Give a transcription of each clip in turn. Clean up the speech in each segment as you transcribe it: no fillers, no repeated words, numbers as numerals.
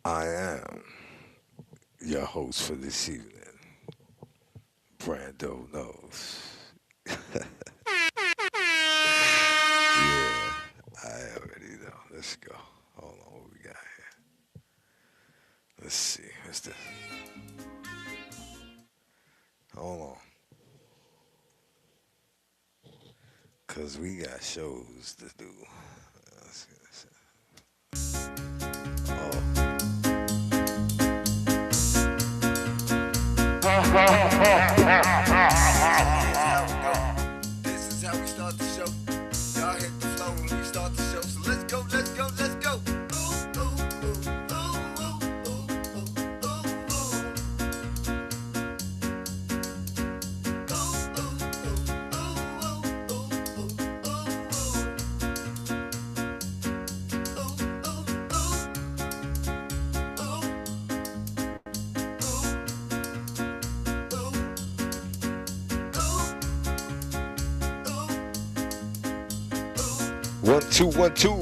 I am your host for this evening, Brando knows. Yeah, I already know. Let's go. Hold on, what we got here? Let's see. What's this? Hold on, cause we got shows to do. Let's see, let's see. Oh, this is how we start the show. Y'all hit the flow when we start the show. So let's go, let's go, let's go. Ooh, ooh, ooh, ooh, ooh, ooh, ooh, ooh. One, two, one, two.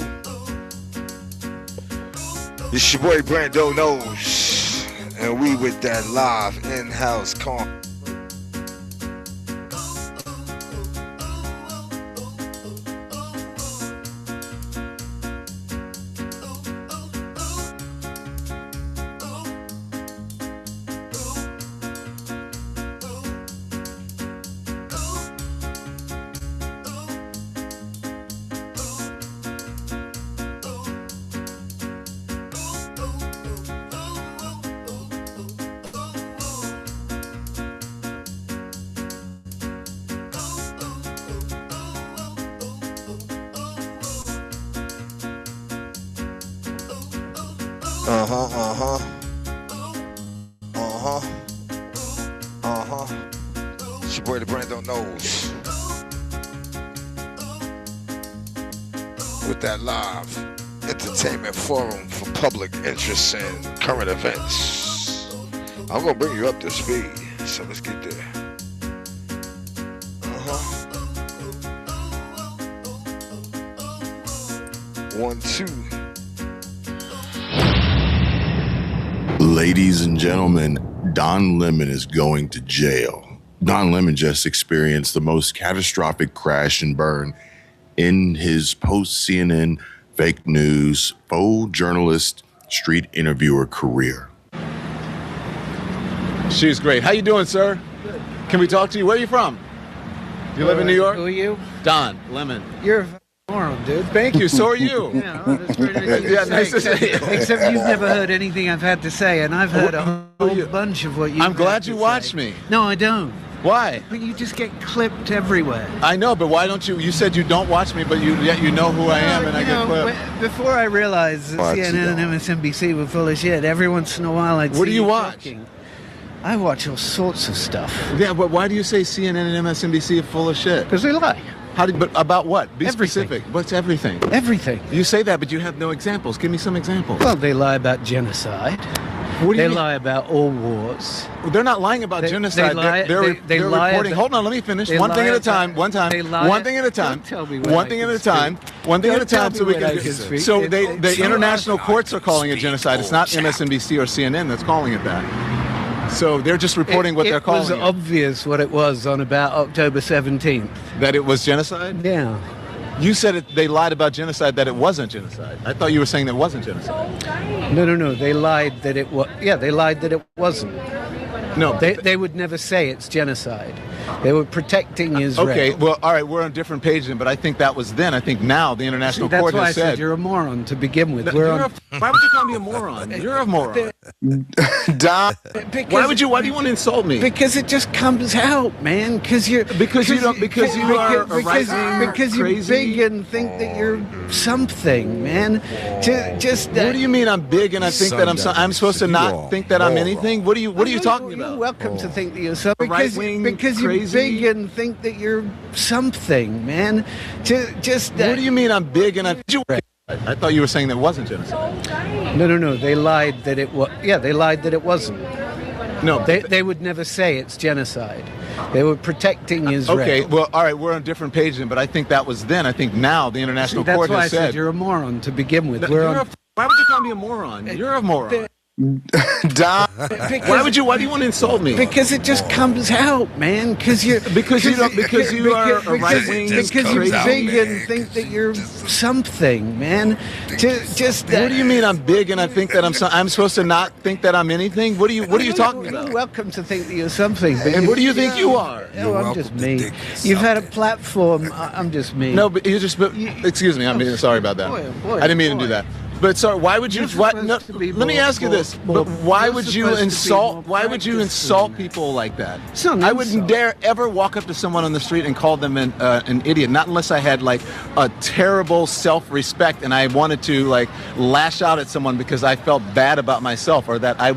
It's your boy Brando knows, and we with that live in-house con. Uh-huh, uh-huh. Uh-huh. Uh-huh. It's your boy the Brando knows. With that live entertainment forum for public interest and current events. I'm gonna bring you up to speed. So let's get there. Uh-huh. One, two. Ladies and gentlemen, Don Lemon is going to jail. Don Lemon just experienced the most catastrophic crash and burn in his post-CNN fake news, faux journalist, street interviewer career. She's great. How you doing, sir? Good. Can we talk to you? Where are you from? You live in New York? Who are you? Don Lemon. You're a moron, dude. Thank you. So are you. Yeah, well, that's great of you to Yeah, say. nice to see you. Except you've never heard anything I've had to say, and I've heard a whole bunch of what you've I'm glad had to you say. watched me. No, I don't. Why? But you just get clipped everywhere. I know, but why don't you? You said you don't watch me, but yet you know who I am, and I get clipped. Before I realized that Watch CNN and it. MSNBC were full of shit, every once in a while I'd What see do you watch? talking. I watch all sorts of stuff. Yeah, but why do you say CNN and MSNBC are full of shit? Because they lie. But about what? Be Everything. specific. What's everything? Everything. You say that, but you have no examples. Give me some examples. Well, they lie about genocide. What do They you mean? lie about all wars. They're not lying about They- genocide. they lie- They're lie reporting. about- Hold on, let me finish. they One thing lie at a about- time. One time. they lie- One thing at a time. Don't tell me when One I thing can at a time. One thing at a Don't tell time. me So we when I can. can speak. So It's- the it's- international courts are calling it genocide. It's not MSNBC or CNN that's calling it that. So they're just reporting what they're calling It was it. obvious what it was on about October 17th. That it was genocide. Yeah. You said they lied about genocide. That it wasn't genocide. I thought you were saying that it wasn't genocide. No. They lied that it was. Yeah, they lied that it wasn't. No. They would never say it's genocide. They were protecting Israel. Okay, well, all right, we're on a different page then, but I think that was then. I think now the International That's Court why I has said said. you're a moron to begin with. Why would you call me a moron? You're a moron. Don. Why do you want to insult me? Because it just comes out, man. Because you are a because right-wing, because you're crazy- big and think that you're something, man. Just What do you mean I'm big and I think that I'm supposed to You not are think that I'm moron. anything? What are you talking You're about? welcome to think that you're something Right-wing, because you're crazy- big and think that you're something, man. Just What do you mean I'm big and I thought you were saying that wasn't genocide. No. They lied that it was. Yeah, they lied that it wasn't. No. They would never say it's genocide. They were protecting Israel. Okay, well, all right, we're on a different page then, but I think that was then. I think now the International That's Court why I has said said. you're a moron to begin with. Why would you call me a moron? You're a moron. Don, why do you want to insult me? Because it just comes out, man. Because you are a right wing. Because you're big and think that you're something, man. What do you mean I'm big and I think that I'm supposed to not think that I'm anything? What are you talking about? You're welcome to think that you're something. But And what do you think you are? Oh, I'm just me. You've had a platform. I'm just me. No, but you just. Excuse me. I'm sorry about that. Boy, I didn't mean to do that. But sorry, why would you? Let me ask you this. But why would you insult? Why would you insult people like that? I wouldn't dare ever walk up to someone on the street and call them an idiot. Not unless I had like a terrible self-respect and I wanted to like lash out at someone because I felt bad about myself or that I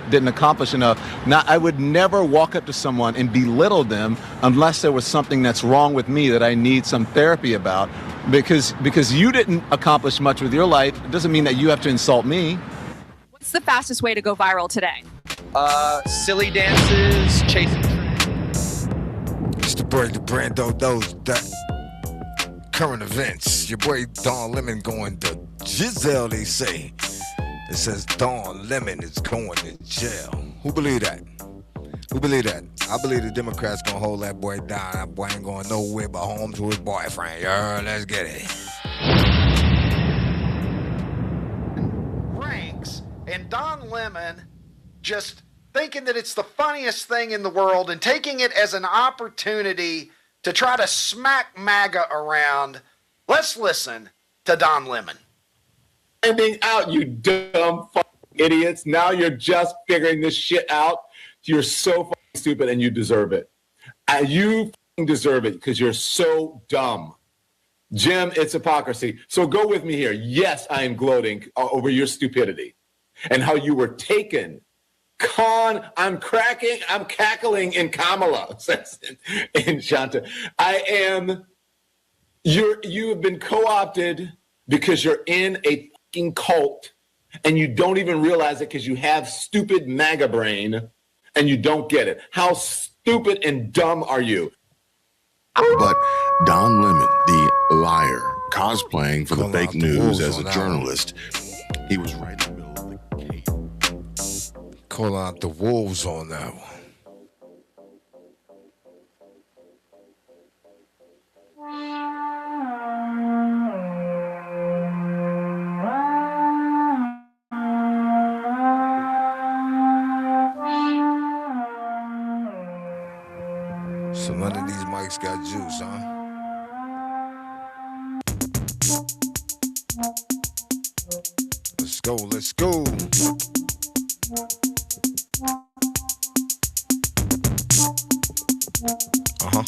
didn't accomplish enough. I would never walk up to someone and belittle them unless there was something that's wrong with me that I need some therapy about. Because you didn't accomplish much with your life, it doesn't mean that you have to insult me. What's the fastest way to go viral today? Silly dances, chasing. It's the boy Dabrand, those current events. Your boy Don Lemon going to Giselle, they say. It says Don Lemon is going to jail. Who believe that? Who believe that? I believe the Democrats gonna hold that boy down. That boy ain't going nowhere but home to his boyfriend. Let's get it. Ranks and Don Lemon just thinking that it's the funniest thing in the world and taking it as an opportunity to try to smack MAGA around. Let's listen to Don Lemon. Finding out, you dumb fucking idiots. Now you're just figuring this shit out. You're so fucking stupid and you deserve it. You fucking deserve it because you're so dumb. Jim, it's hypocrisy. So go with me here. Yes, I am gloating over your stupidity and how you were taken. I'm cackling in Kamala, says in Shanta. You have been co-opted because you're in a fucking cult and you don't even realize it because you have stupid MAGA brain and you don't get it. How stupid and dumb are you? But Don Lemon, the liar, cosplaying for the fake news as a journalist, he was right in the middle of the case. Call out the wolves on that one. So none of these mics got juice, huh? Let's go. Uh-huh.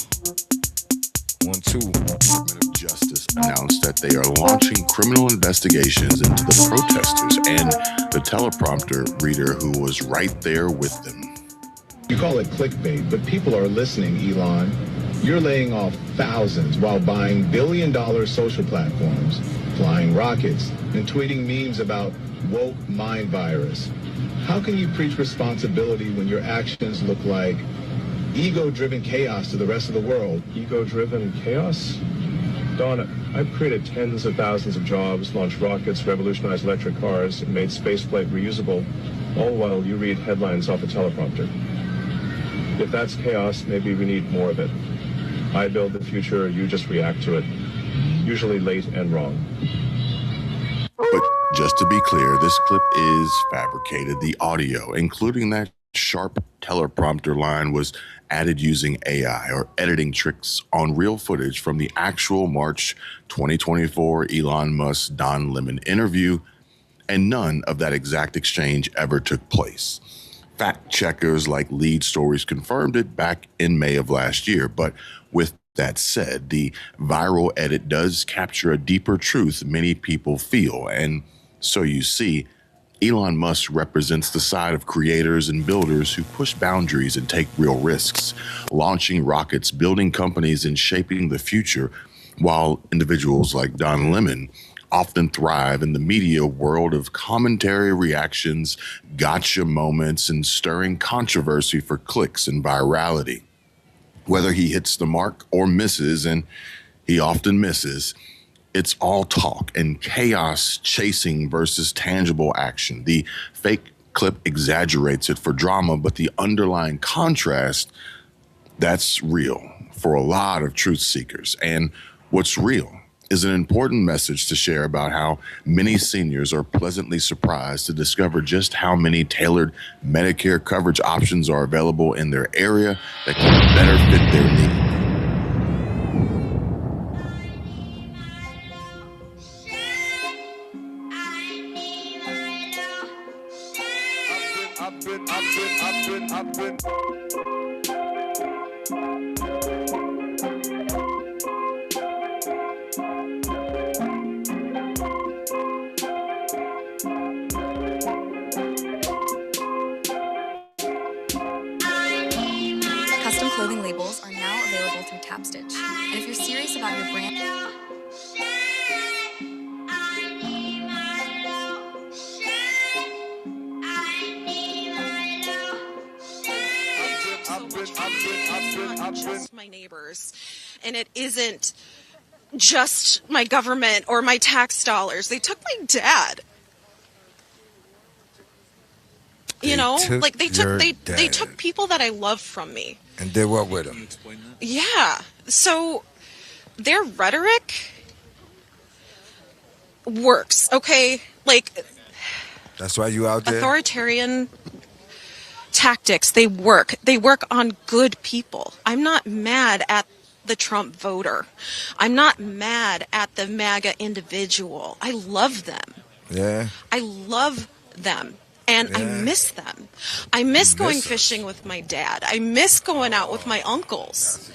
1, 2. Department of Justice announced that they are launching criminal investigations into the protesters and the teleprompter reader who was right there with them. You call it clickbait, but people are listening, Elon. You're laying off thousands while buying billion-dollar social platforms, flying rockets, and tweeting memes about woke mind virus. How can you preach responsibility when your actions look like ego-driven chaos to the rest of the world? Ego-driven chaos? Don, I've created tens of thousands of jobs, launched rockets, revolutionized electric cars, and made spaceflight reusable, all while you read headlines off a teleprompter. If that's chaos, maybe we need more of it. I build the future, you just react to it. Usually late and wrong. But just to be clear, this clip is fabricated. The audio, including that sharp teleprompter line, was added using AI or editing tricks on real footage from the actual March 2024 Elon Musk Don Lemon interview, and none of that exact exchange ever took place. Fact checkers like Lead Stories confirmed it back in May of last year. But with that said, the viral edit does capture a deeper truth many people feel. And so you see, Elon Musk represents the side of creators and builders who push boundaries and take real risks, launching rockets, building companies, and shaping the future, while individuals like Don Lemon often thrive in the media world of commentary, reactions, gotcha moments, and stirring controversy for clicks and virality. Whether he hits the mark or misses, and he often misses, it's all talk and chaos chasing versus tangible action. The fake clip exaggerates it for drama, but the underlying contrast, that's real for a lot of truth seekers. And what's real is an important message to share about how many seniors are pleasantly surprised to discover just how many tailored Medicare coverage options are available in their area that can better fit their needs. I've been. Custom clothing labels are now available through Tapstitch. And if you're serious about your brand, not just my neighbors, and it isn't just my government or my tax dollars. They took my dad. You know, like they took people that I love from me. And did what with him? Yeah. So their rhetoric works, okay? Like, that's why you out there? Authoritarian tactics, they work. They work on good people. I'm not mad at the Trump voter. I'm not mad at the MAGA individual. I love them. Yeah. I love them. And yeah. I miss them. I miss going fishing with my dad. I miss going out with my uncles.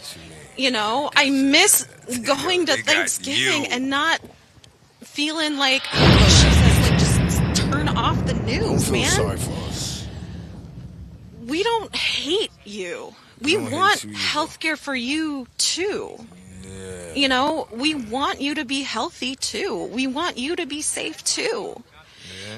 You know, I miss going to Thanksgiving and not feeling like, oh, she says, like, just turn off the news, man. Sorry for us. We don't hate you. We want healthcare for you too. Yeah. You know, we want you to be healthy too. We want you to be safe too.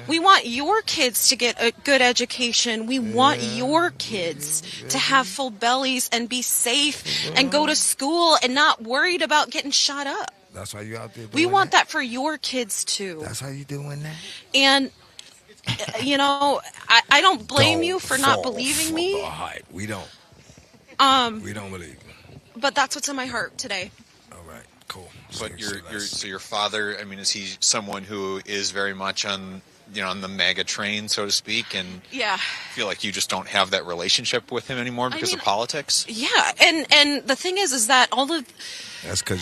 We want your kids to get a good education. We want your kids to have full bellies and be safe and go to school and not worried about getting shot up. That's why you out there doing We want that for your kids too. That's how you doing that? And, you know, I don't blame you for not believing me. We don't. We don't believe you. But that's what's in my heart today. All right, cool. But your father, I mean, is he someone who is very much on, you know, on the MAGA train, so to speak, and yeah, feel like you just don't have that relationship with him anymore because of politics? Yeah, and the thing is that all of,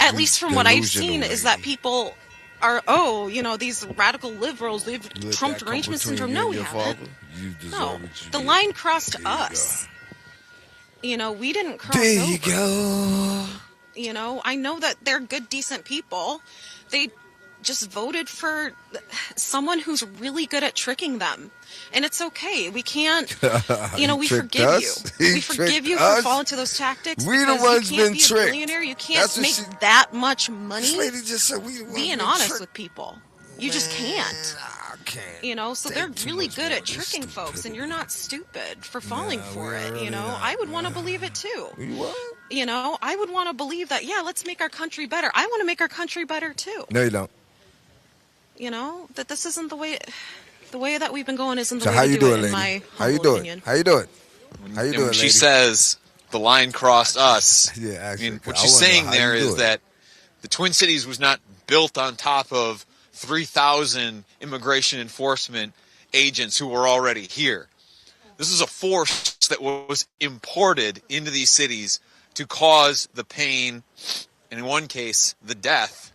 at least from what I've seen, is that people are, oh, you know, these radical liberals, they've Trump derangement syndrome. No, we haven't. No, the line crossed us. You know, we didn't cross over. There you go. You know, I know that they're good, decent people. They just voted for someone who's really good at tricking them. And it's okay. We can't, you know, we forgive you. We forgive you for falling to those tactics. We the ones been tricked. You can't be a billionaire. You can't make that much money. This lady just said being honest with people. You just can't. You know, so they're really good at tricking folks, and you're not stupid for falling for it. You know, I would want to believe it too. You know, I would want to believe that, yeah, let's make our country better. I want to make our country better too. No, you don't. You know, that this isn't the way that we've been going isn't the so way how to you do doing, it, in lady? my How you doing? opinion. How you doing? How you doing, when she lady? says the line crossed us, yeah, actually, I mean, what she's saying there is that the Twin Cities was not built on top of 3,000 immigration enforcement agents who were already here. This is a force that was imported into these cities to cause the pain, and in one case, the death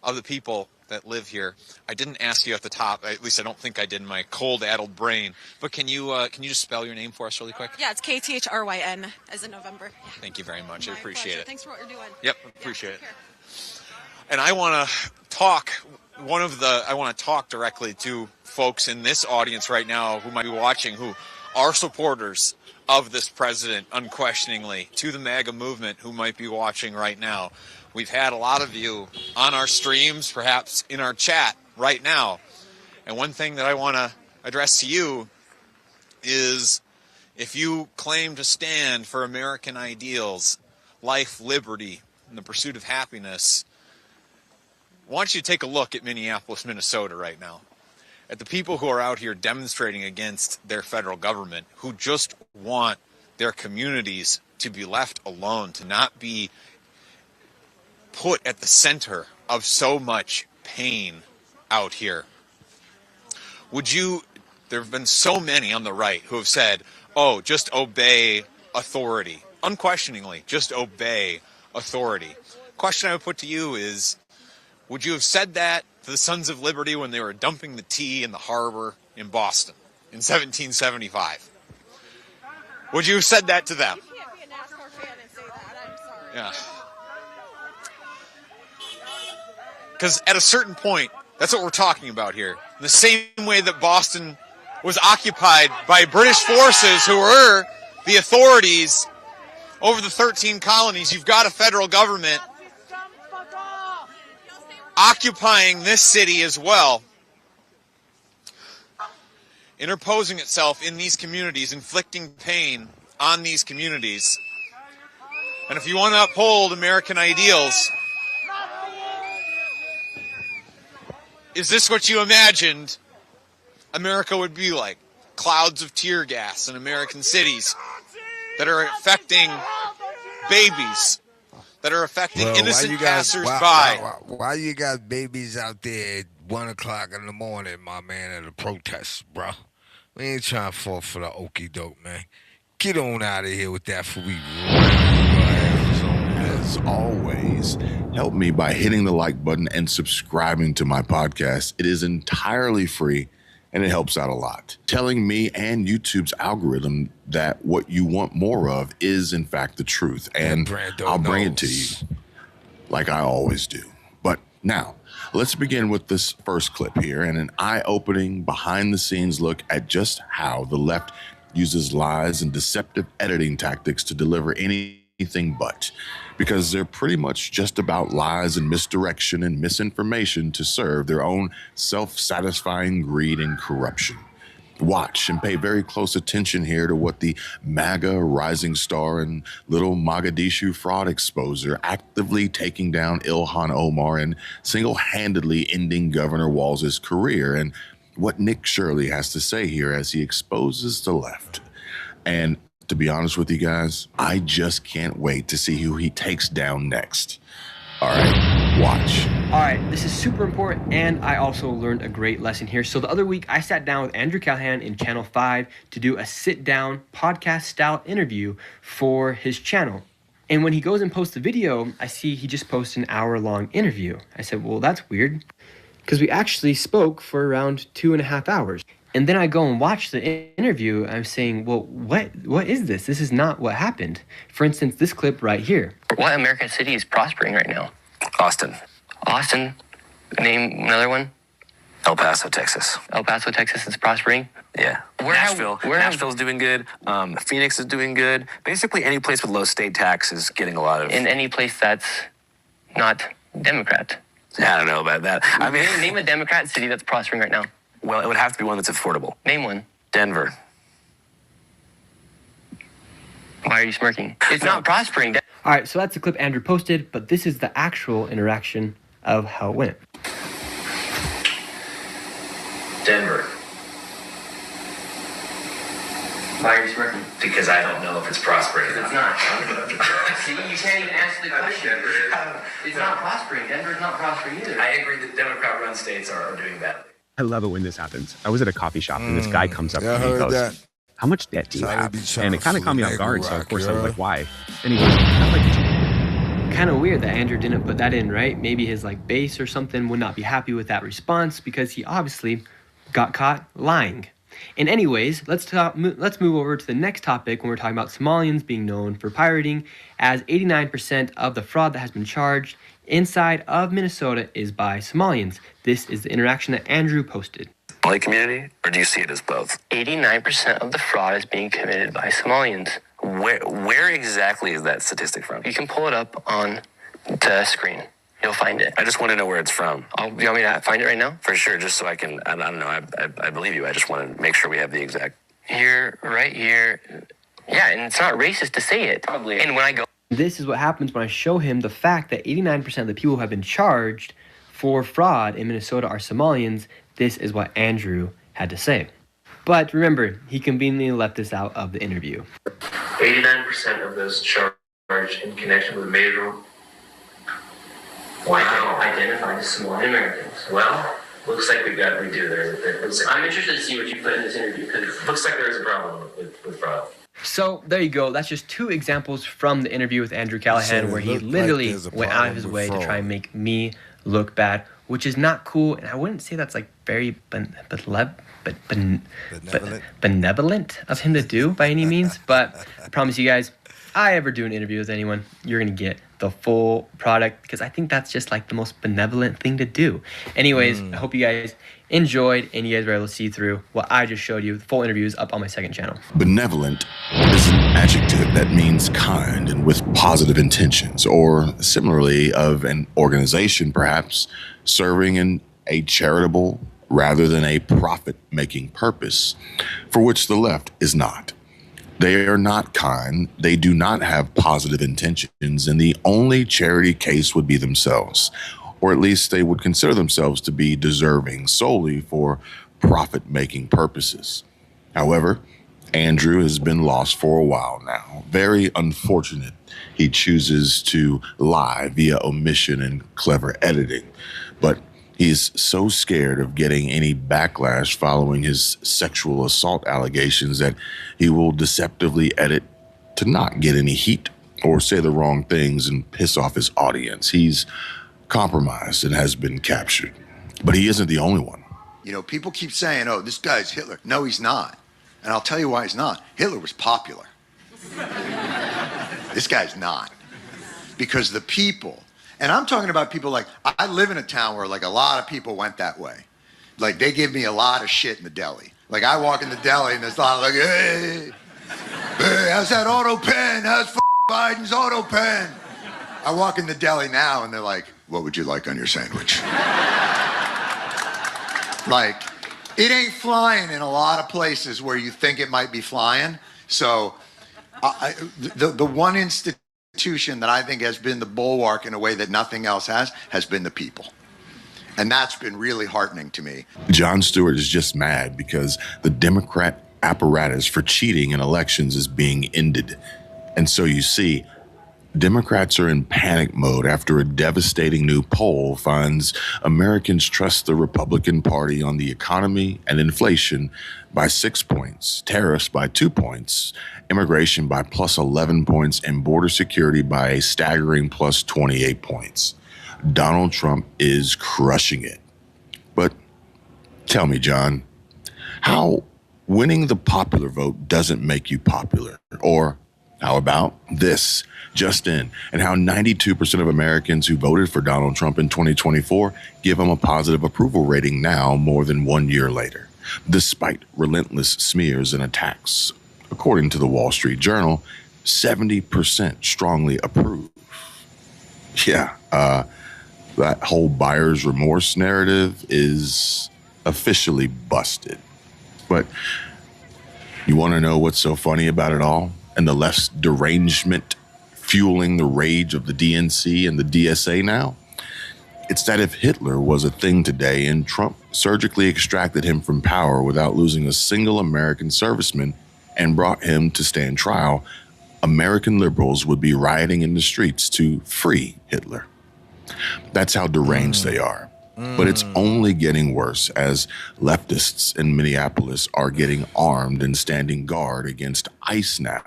of the people that live here. I didn't ask you at the top, at least I don't think I did in my cold, addled brain, but can you just spell your name for us really quick? Yeah, it's KTHRYN, as in November. Yeah. Thank you very much. I appreciate it. Thanks for what you're doing. Yep, appreciate it. And I want to talk directly to folks in this audience right now who might be watching, who are supporters of this president, unquestioningly, to the MAGA movement, who might be watching right now. We've had a lot of you on our streams, perhaps in our chat right now. And one thing that I want to address to you is, if you claim to stand for American ideals, life, liberty, and the pursuit of happiness, I want you to take a look at Minneapolis, Minnesota right now. at the people who are out here demonstrating against their federal government, who just want their communities to be left alone, to not be put at the center of so much pain out here. There have been so many on the right who have said, oh, just obey authority. Unquestioningly, just obey authority. Question I would put to you is, would you have said that to the Sons of Liberty when they were dumping the tea in the harbor in Boston in 1775? Would you have said that to them? You can't be a NASCAR fan and say that. I'm sorry. Yeah. Because at a certain point, that's what we're talking about here. In the same way that Boston was occupied by British forces who were the authorities over the 13 colonies, you've got a federal government occupying this city as well, interposing itself in these communities, inflicting pain on these communities. And if you want to uphold American ideals, is this what you imagined America would be like? Clouds of tear gas in American cities that are affecting babies, that are affecting innocent passers-by. Why you got babies out there at 1 o'clock in the morning, my man, at a protest, bro? We ain't trying to fall for the okie doke, man. Get on out of here with that for we. As always, help me by hitting the like button and subscribing to my podcast. It is entirely free and it helps out a lot. Telling me and YouTube's algorithm that what you want more of is in fact the truth. And I'll bring it to you like I always do. But now, let's begin with this first clip here and an eye-opening behind-the-scenes look at just how the left uses lies and deceptive editing tactics to deliver anything but. Because they're pretty much just about lies and misdirection and misinformation to serve their own self-satisfying greed and corruption. Watch and pay very close attention here to what the MAGA rising star and little Mogadishu fraud exposer actively taking down Ilhan Omar and single-handedly ending Governor Walz's career, and what Nick Shirley has to say here as he exposes the left. And to be honest with you guys, I just can't wait to see who he takes down next. All right, watch. All right, this is super important, and I also learned a great lesson here. So the other week, I sat down with Andrew Callahan in Channel 5 to do a sit-down podcast-style interview for his channel. And when he goes and posts the video, I see he just posted an hour-long interview. I said, well, that's weird, because we actually spoke for around 2.5 hours. And then I go and watch the interview. I'm saying, well, what is this? This is not what happened. For instance, this clip right here. What American city is prospering right now? Austin. Austin. Name another one. El Paso, Texas. El Paso, Texas is prospering? Yeah. Nashville's doing good. Phoenix is doing good. Basically, any place with low state tax is getting a lot of... In any place that's not Democrat. Yeah, I don't know about that. I mean... Name a Democrat city that's prospering right now. Well, it would have to be one that's affordable. Name one. Denver. Why are you smirking? It's not prospering. All right, so that's the clip Andrew posted, but this is the actual interaction of how it went. Denver. Why are you smirking? Because I don't know if it's prospering. It's not. See, you can't even answer the question. It's not prospering. Denver's not prospering either. I agree that Democrat-run states are doing badly. I love it when this happens. I was at a coffee shop and this guy comes up to me and goes, how much debt do you have? And it kind of caught me off guard, so of course I was like, why? And he goes, kind of weird that Andrew didn't put that in, right? Maybe his base or something would not be happy with that response because he obviously got caught lying. And anyways, let's move over to the next topic when we're talking about Somalians being known for pirating, as 89% of the fraud that has been charged inside of Minnesota is by Somalians. This is the interaction that Andrew posted. Somali community, or do you see it as both? 89% of the fraud is being committed by Somalians. Where exactly is that statistic from? You can pull it up on the screen. You'll find it. I just want to know where it's from. You want me to find it right now? For sure, just so I can, I don't know, I believe you. I just want to make sure we have the exact... Here, right here. Yeah, and it's not racist to say it. Probably. And when I go... This is what happens when I show him the fact that 89% of the people who have been charged for fraud in Minnesota are Somalians. this is what Andrew had to say. But remember, he conveniently left this out of the interview. 89% of those charged in connection with major identified as Somali Americans. Well, looks like we've got to redo there. I'm interested to see what you put in this interview because it looks like there is a problem with Bravo. So there you go. That's just 2 examples from the interview with Andrew Callahan where he literally went out of his way to try and make me look bad, which is not cool. And I wouldn't say that's like very benevolent of him to do by any means. But I promise you guys, if I ever do an interview with anyone, you're going to get the full product because I think that's just like the most benevolent thing to do. Anyways, I hope you guys enjoyed and you guys were able to see through what I just showed you. The full interview is up on my second channel. Benevolent is an adjective that means kind and with positive intentions, or similarly of an organization perhaps serving in a charitable rather than a profit-making purpose, for which the left is not. They are not kind, they do not have positive intentions, and the only charity case would be themselves, or at least they would consider themselves to be deserving solely for profit-making purposes. However, Andrew has been lost for a while now. Very unfortunate he chooses to lie via omission and clever editing, but he's so scared of getting any backlash following his sexual assault allegations that he will deceptively edit to not get any heat or say the wrong things and piss off his audience. He's compromised and has been captured. But he isn't the only one. You know, people keep saying, oh, this guy's Hitler. No, he's not. And I'll tell you why he's not. Hitler was popular. This guy's not. Because the people, and I'm talking about people like, I live in a town where like a lot of people went that way. Like they give me a lot of shit in the deli. Like I walk in the deli and there's a lot of like, hey, how's that auto pen? How's Biden's auto pen? I walk in the deli now and they're like, what would you like on your sandwich? Like, it ain't flying in a lot of places where you think it might be flying. So the one institution that I think has been the bulwark in a way that nothing else has been the people. And that's been really heartening to me. Jon Stewart is just mad because the Democrat apparatus for cheating in elections is being ended. And so you see, Democrats are in panic mode after a devastating new poll finds Americans trust the Republican Party on the economy and inflation by 6 points, tariffs by 2 points, immigration by plus 11 points, and border security by a staggering plus 28 points. Donald Trump is crushing it. But tell me, John, how winning the popular vote doesn't make you popular? Or how about this, just in, and how 92% of Americans who voted for Donald Trump in 2024 give him a positive approval rating now more than 1 year later, despite relentless smears and attacks. According to the Wall Street Journal, 70% strongly approve. Yeah, that whole buyer's remorse narrative is officially busted. But you want to know what's so funny about it all? And the left's derangement fueling the rage of the DNC and the DSA now? It's that if Hitler was a thing today and Trump surgically extracted him from power without losing a single American serviceman and brought him to stand trial, American liberals would be rioting in the streets to free Hitler. That's how deranged they are. But it's only getting worse as leftists in Minneapolis are getting armed and standing guard against ICE now.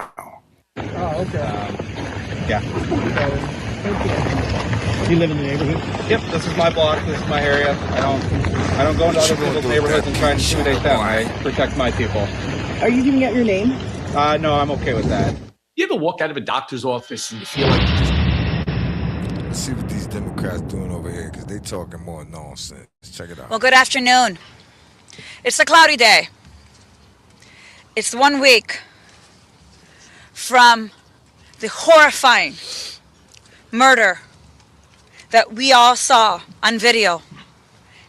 Oh, okay. Yeah. You live in the neighborhood? Yep, this is my block, this is my area. I don't go into other people's neighborhoods and try and intimidate them. I protect my people. Are you giving out your name? No, I'm okay with that. You ever walk out of a doctor's office and you feel like you just... Let's see what these Democrats doing over here, because they talking more nonsense. Check it out. Well, good afternoon. It's a cloudy day. It's 1 week from the horrifying murder that we all saw on video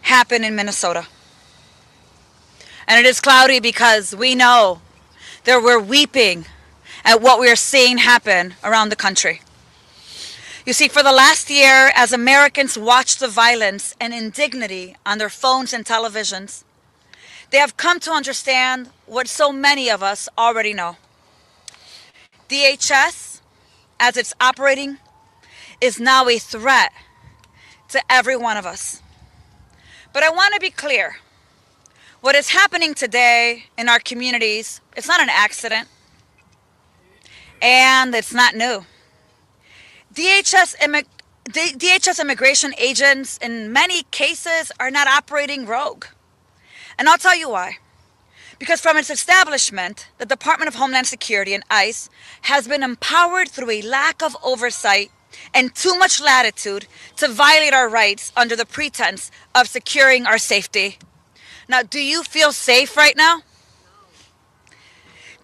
happen in Minnesota. And it is cloudy because we know that we're weeping at what we are seeing happen around the country. You see, for the last year, as Americans watch the violence and indignity on their phones and televisions, they have come to understand what so many of us already know. DHS, as it's operating, is now a threat to every one of us. But I want to be clear. What is happening today in our communities, it's not an accident, and it's not new. DHS immigration agents in many cases are not operating rogue. And I'll tell you why. Because from its establishment, the Department of Homeland Security and ICE has been empowered through a lack of oversight and too much latitude to violate our rights under the pretense of securing our safety. Now, do you feel safe right now?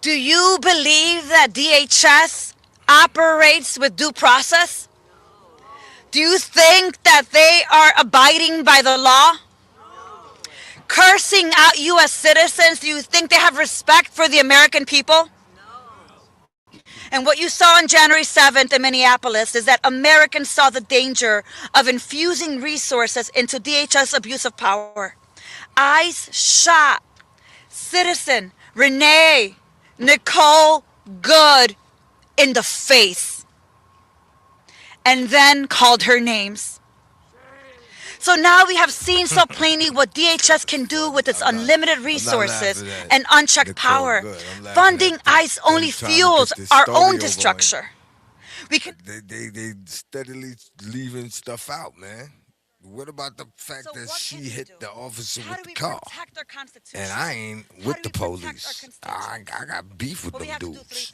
Do you believe that DHS operates with due process? Do you think that they are abiding by the law? Cursing out U.S. citizens, do you think they have respect for the American people? And what you saw on January 7th in Minneapolis is that Americans saw the danger of infusing resources into DHS abuse of power. ICE shot citizen Renee Nicole Good in the face and then called her names. So now we have seen so plainly what DHS can do with its unlimited resources and unchecked power. Funding ICE only fuels our own destruction. We can. They steadily leaving stuff out, man. What about the fact that she hit the officer with the car? And I ain't with the police. I got beef with them dudes.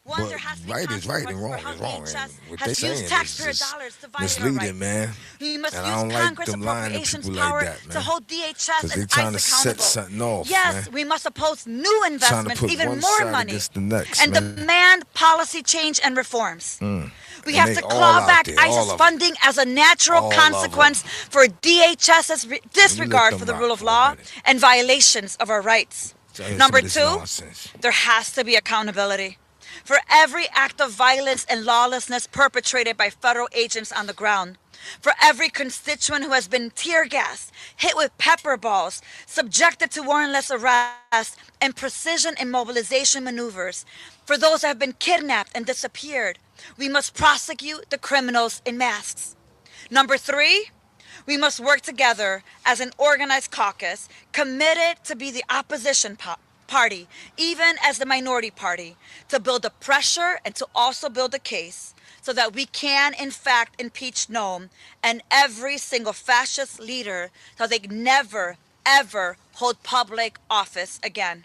But right is right and wrong is wrong. And what they saying is just misleading, man. And I don't like them lying to people like that, man. Because they trying to set something off, yes, man. We must oppose new investments, even more money, and man. demand policy change and reforms. We have to claw back ICE's funding as a natural consequence for DHS's disregard for the rule of law and violations of our rights. Number two, there has to be accountability for every act of violence and lawlessness perpetrated by federal agents on the ground. For every constituent who has been tear gassed, hit with pepper balls, subjected to warrantless arrest and precision immobilization maneuvers. For those that have been kidnapped and disappeared, we must prosecute the criminals in masks. Number three, we must work together as an organized caucus committed to be the opposition party, even as the minority party, to build the pressure and to also build a case so that we can, in fact, impeach Noam and every single fascist leader so they never, ever hold public office again.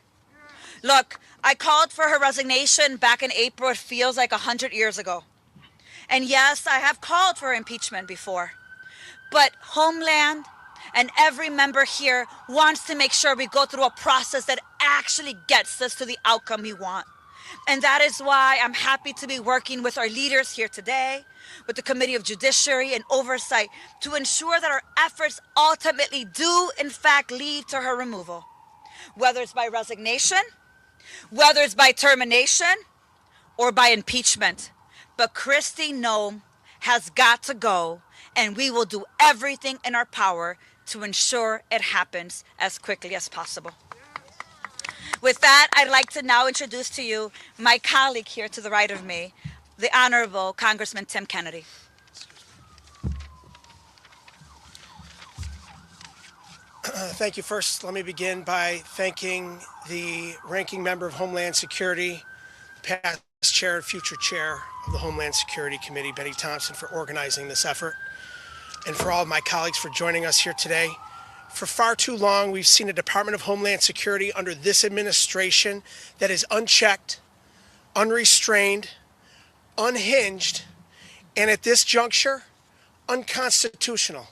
Look, I called for her resignation back in April. It feels like 100 years ago. And yes, I have called for impeachment before. But Homeland and every member here wants to make sure we go through a process that actually gets us to the outcome we want. And that is why I'm happy to be working with our leaders here today, with the Committee of Judiciary and Oversight, to ensure that our efforts ultimately do, in fact, lead to her removal. Whether it's by resignation, whether it's by termination, or by impeachment. But Kristi Noem has got to go, and we will do everything in our power to ensure it happens as quickly as possible. With that, I'd like to now introduce to you my colleague here to the right of me, the Honorable Congressman Tim Kennedy. Thank you. First, let me begin by thanking the ranking member of Homeland Security, past chair and future chair of the Homeland Security Committee, Betty Thompson, for organizing this effort, and for all of my colleagues for joining us here today. For far too long, we've seen a Department of Homeland Security under this administration that is unchecked, unrestrained, unhinged, and at this juncture, unconstitutional.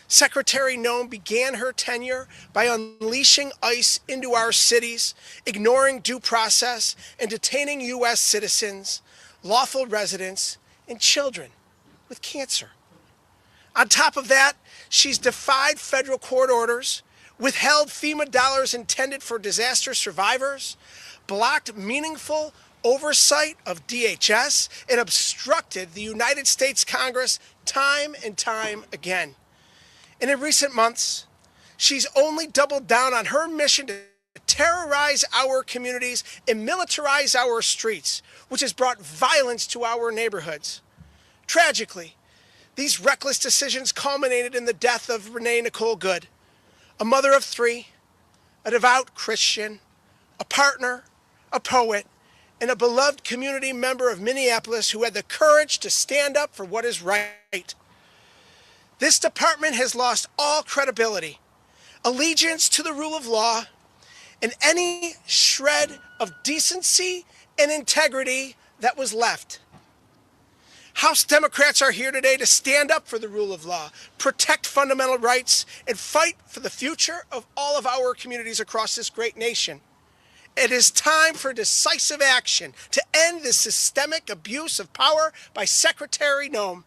Secretary Noem began her tenure by unleashing ICE into our cities, ignoring due process, and detaining U.S. citizens, lawful residents, and children with cancer. On top of that, she's defied federal court orders, withheld FEMA dollars intended for disaster survivors, blocked meaningful oversight of DHS and obstructed the United States Congress time and time again. And in recent months, she's only doubled down on her mission to terrorize our communities and militarize our streets, which has brought violence to our neighborhoods. Tragically, these reckless decisions culminated in the death of Renee Nicole Good, a mother of 3, a devout Christian, a partner, a poet, and a beloved community member of Minneapolis who had the courage to stand up for what is right. This department has lost all credibility, allegiance to the rule of law, and any shred of decency and integrity that was left. House Democrats are here today to stand up for the rule of law, protect fundamental rights, and fight for the future of all of our communities across this great nation. It is time for decisive action to end this systemic abuse of power by Secretary Noem.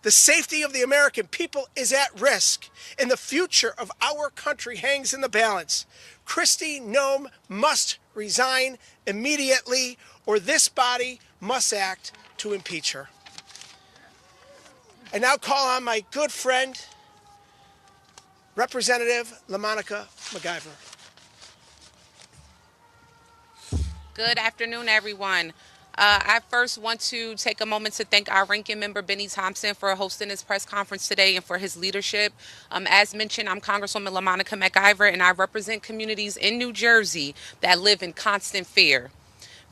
The safety of the American people is at risk, and the future of our country hangs in the balance. Kristi Noem must resign immediately, or this body must act to impeach her. I now call on my good friend, Representative LaMonica McIver. Good afternoon, everyone. I first want to take a moment to thank our ranking member, Benny Thompson, for hosting this press conference today and for his leadership. As mentioned, I'm Congresswoman LaMonica McIver, and I represent communities in New Jersey that live in constant fear.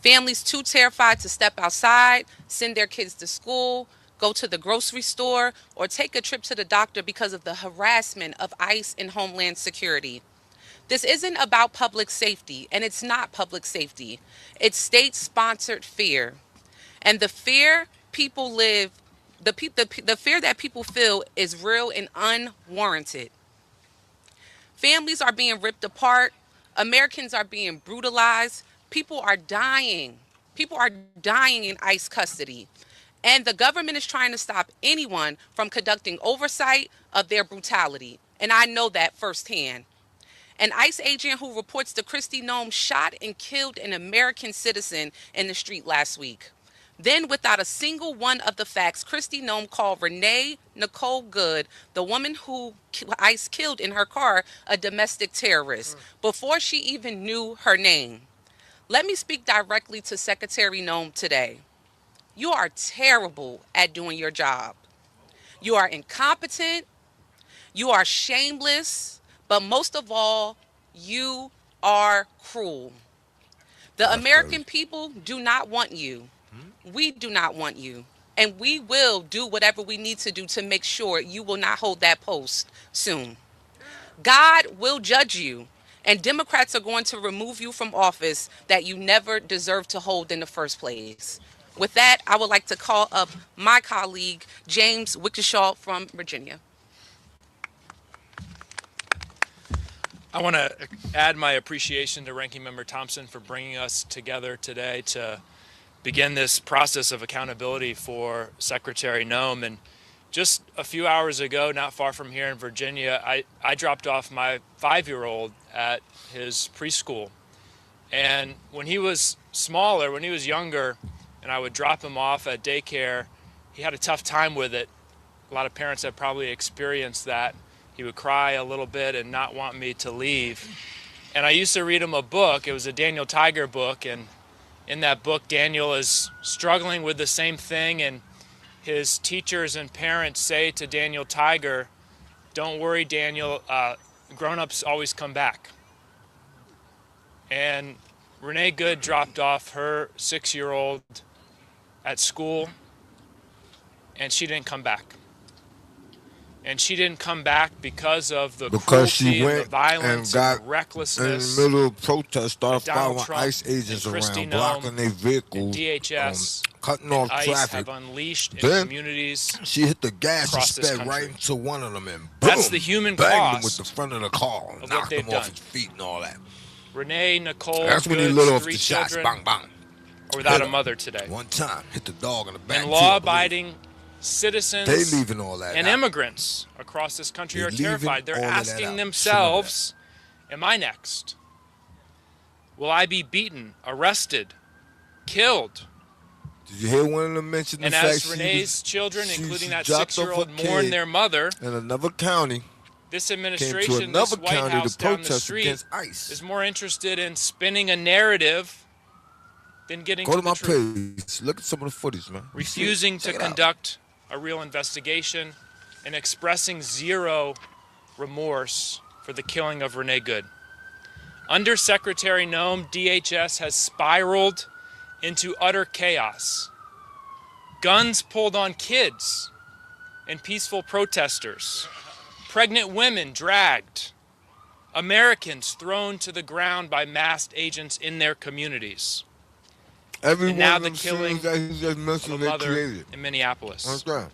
Families too terrified to step outside, send their kids to school, go to the grocery store, or take a trip to the doctor because of the harassment of ICE and Homeland Security. This isn't about public safety, and it's not public safety. It's state-sponsored fear. And the fear people live, the fear that people feel is real and unwarranted. Families are being ripped apart. Americans are being brutalized. People are dying. People are dying in ICE custody. And the government is trying to stop anyone from conducting oversight of their brutality. And I know that firsthand. An ICE agent who reports to Kristi Noem shot and killed an American citizen in the street last week. Then, without a single one of the facts, Kristi Noem called Renee Nicole Good, the woman who ICE killed in her car, a domestic terrorist, before she even knew her name. Let me speak directly to Secretary Noem today. You are terrible at doing your job. You are incompetent. You are shameless. But most of all, you are cruel. The American people do not want you. We do not want you. And we will do whatever we need to do to make sure you will not hold that post soon. God will judge you, and Democrats are going to remove you from office that you never deserved to hold in the first place. With that, I would like to call up my colleague, James Wickeshaw from Virginia. I want to add my appreciation to Ranking Member Thompson for bringing us together today to begin this process of accountability for Secretary Noem. And just a few hours ago, not far from here in Virginia, I dropped off my 5-year-old at his preschool. And when he was smaller, when he was younger, and I would drop him off at daycare, he had a tough time with it. A lot of parents have probably experienced that. He would cry a little bit and not want me to leave. And I used to read him a book. It was a Daniel Tiger book. And in that book, Daniel is struggling with the same thing. And his teachers and parents say to Daniel Tiger, "Don't worry, Daniel, grown-ups always come back." And Renee Good dropped off her 6-year-old at school, and she didn't come back. And she didn't come back because of the cruelty and the violence and the recklessness. In the middle of protest, started following Trump ICE agents and Kristi around, Noem blocking their vehicles, DHS cutting off ICE traffic. have unleashed in Then communities she hit the gas and across this sped country. right into one of them and boom, That's the human banged him cost with the front of the car, of what knocked they've him off done. his feet and all that. Renee Nicole That's when he Good's lit off 3 the shots, children bang, bang. are without Hit a him. mother today. One time, hit the dog in the back. And too, I believe. law-abiding citizens They leaving all that and out. immigrants across this country They are terrified. They're leaving all of that asking out. killed. Did you hear one of them mention the and fact as Renee's children, including that dropped off 6-year-old, a mourn kid their mother, in another county? this Came to administration, this another White county House to down the protest street, against ICE. is more interested in spinning a narrative than getting Go to to the my truth. page. Look at some of the footage, man. Refusing to conduct a real investigation and expressing zero remorse for the killing of Renee Good. Under Secretary Noem, DHS has spiraled into utter chaos. Guns pulled on kids and peaceful protesters. Pregnant women dragged. Americans thrown to the ground by masked agents in their communities. Every And one now of the them killing scenes that he just of mentioned, a they mother created. in Minneapolis. Understand?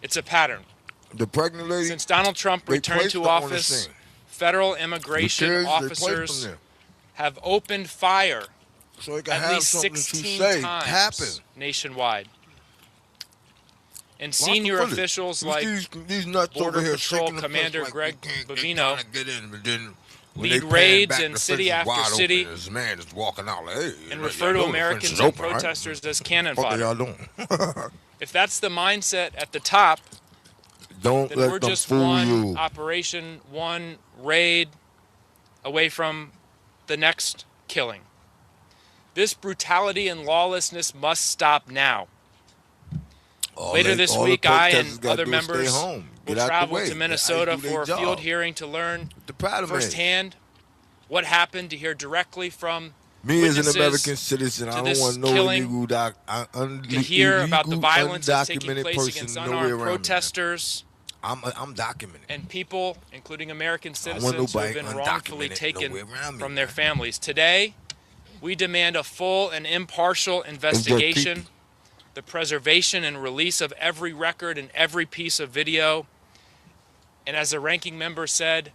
It's a pattern. The pregnant lady. Since Donald Trump they returned placed to her on the office, scene. federal The immigration kids, they placed officers them there. have opened fire So they can at have least something to 16 say times happen. nationwide. And Watch the senior footage. officials You like see these nuts Border over here Patrol shaking the fence Commander like Greg they can't- they Bovino trying to get in, but then when lead they pan raids back, in the city fence is after wide city open. This man is walking out like, hey, and like, refer to y'all know the fence Americans is and open, right? protesters as cannon What are fodder. y'all doing? If that's the mindset at the top, Don't then let we're them just fool one you. operation, one raid away from the next killing. This brutality and lawlessness must stop now. Later this week, I and other members will travel to Minnesota for a field hearing to learn firsthand what happened, to hear directly from Me as an witnesses American citizen, to I don't this want no killing, illegal, to hear about the violence that's taking undocumented place person against nowhere unarmed around me. protesters I'm documenting. and people, including American want citizens who have nobody been wrongfully undocumented taken nowhere around me, from their families. Today, we demand a full and impartial investigation, the preservation and release of every record and every piece of video, and as the ranking member said,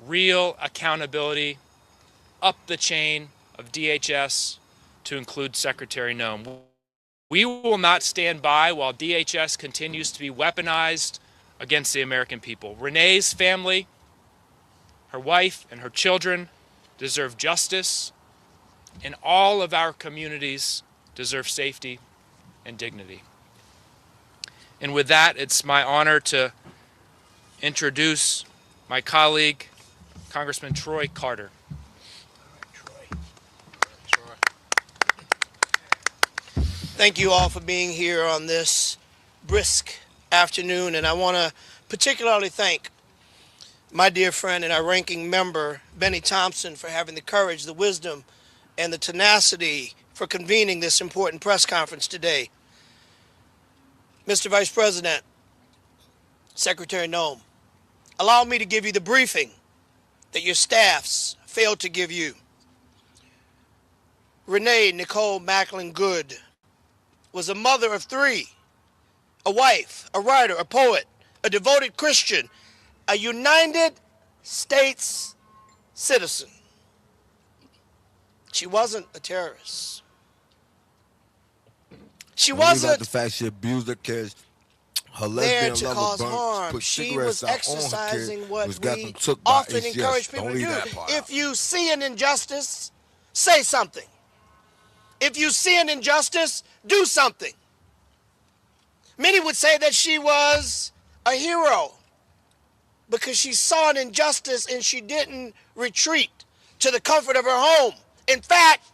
real accountability up the chain of DHS to include Secretary Noem. We will not stand by while DHS continues to be weaponized against the American people. Renee's family, her wife, and her children deserve justice, and all of our communities deserve safety and dignity. And with that, it's my honor to introduce my colleague, Congressman Troy Carter. Thank you all for being here on this brisk afternoon, and I want to particularly thank my dear friend and our ranking member, Benny Thompson, for having the courage, the wisdom, and the tenacity for convening this important press conference today. Mr. Vice President, Secretary Noem, allow me to give you the briefing that your staffs failed to give you. Renee Nicole Macklin Good was a mother of three, a wife, a writer, a poet, a devoted Christian, a United States citizen. She wasn't a terrorist. She wasn't the fact she abused her kids. Her there lesbian to lover cause burnt, harm. put She cigarettes was out on her exercising kid, what was got we them took by often HCS. encourage people Don't to leave do. that part If out. you see an injustice, say something. If you see an injustice, do something. Many would say that she was a hero because she saw an injustice and she didn't retreat to the comfort of her home. In fact,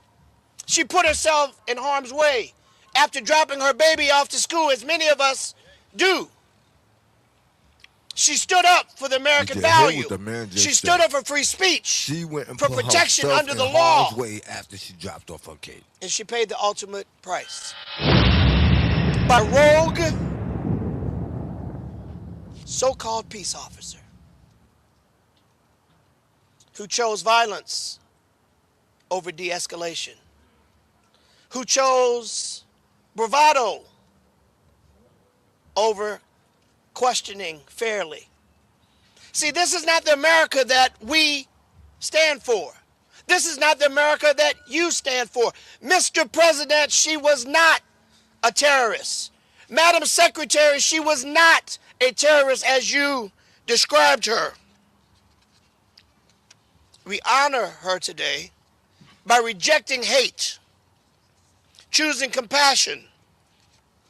she put herself in harm's way after dropping her baby off to school, as many of us do. She stood up for the American value. She stood up for free speech, She went and for put protection herself under in the law. harm's way after she dropped off her kid. And she paid the ultimate price. By rogue, so-called peace officer who chose violence over de-escalation, who chose bravado over questioning fairly. See, this is not the America that we stand for. This is not the America that you stand for. Mr. President, she was not a terrorist. Madam Secretary, she was not a terrorist as you described her. We honor her today by rejecting hate, choosing compassion,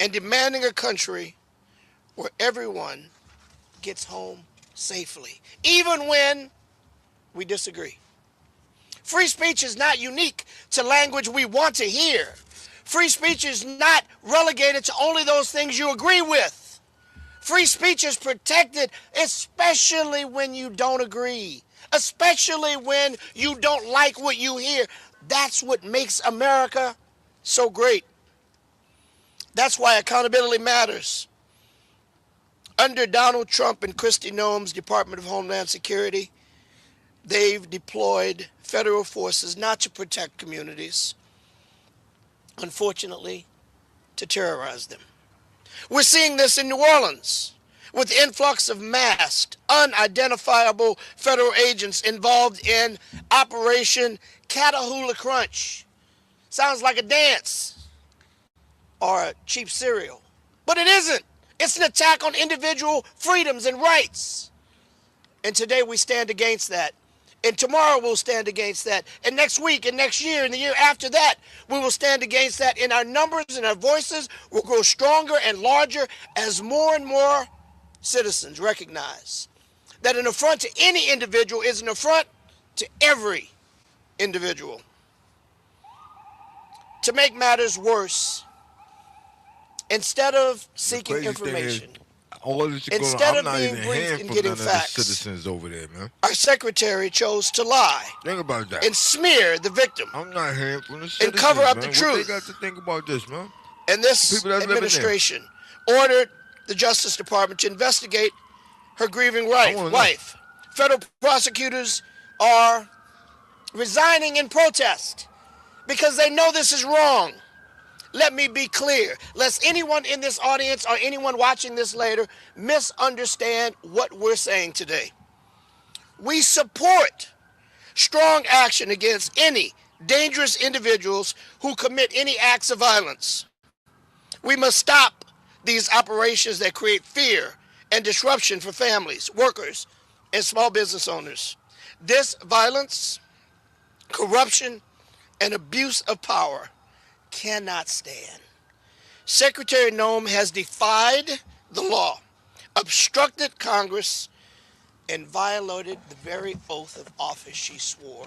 and demanding a country where everyone gets home safely, even when we disagree. Free speech is not unique to language we want to hear. Free speech is not relegated to only those things you agree with. Free speech is protected, especially when you don't agree, especially when you don't like what you hear. That's what makes America so great. That's why accountability matters. Under Donald Trump and Kristi Noem's Department of Homeland Security, they've deployed federal forces not to protect communities, unfortunately, to terrorize them. We're seeing this in New Orleans with the influx of masked, unidentifiable federal agents involved in Operation Catahoula Crunch. Sounds like a dance or a cheap cereal, but it isn't. It's an attack on individual freedoms and rights. And today we stand against that. And tomorrow we'll stand against that. And next week and next year and the year after that, we will stand against that. And our numbers and our voices will grow stronger and larger as more and more citizens recognize that an affront to any individual is an affront to every individual. To make matters worse, instead of seeking information, instead of being briefed and getting facts, citizens over there, man. Our secretary chose to lie. Think about that. And smear the victim. I'm not hearing from the citizens, and cover up man. the truth. What they got to think about this, man? And this administration ordered the Justice Department to investigate her grieving wife. Federal prosecutors are resigning in protest because they know this is wrong. Let me be clear, lest anyone in this audience or anyone watching this later misunderstand what we're saying today. We support strong action against any dangerous individuals who commit any acts of violence. We must stop these operations that create fear and disruption for families, workers, and small business owners. This violence, corruption, and abuse of power cannot stand. Secretary Noem has defied the law, obstructed Congress, and violated the very oath of office she swore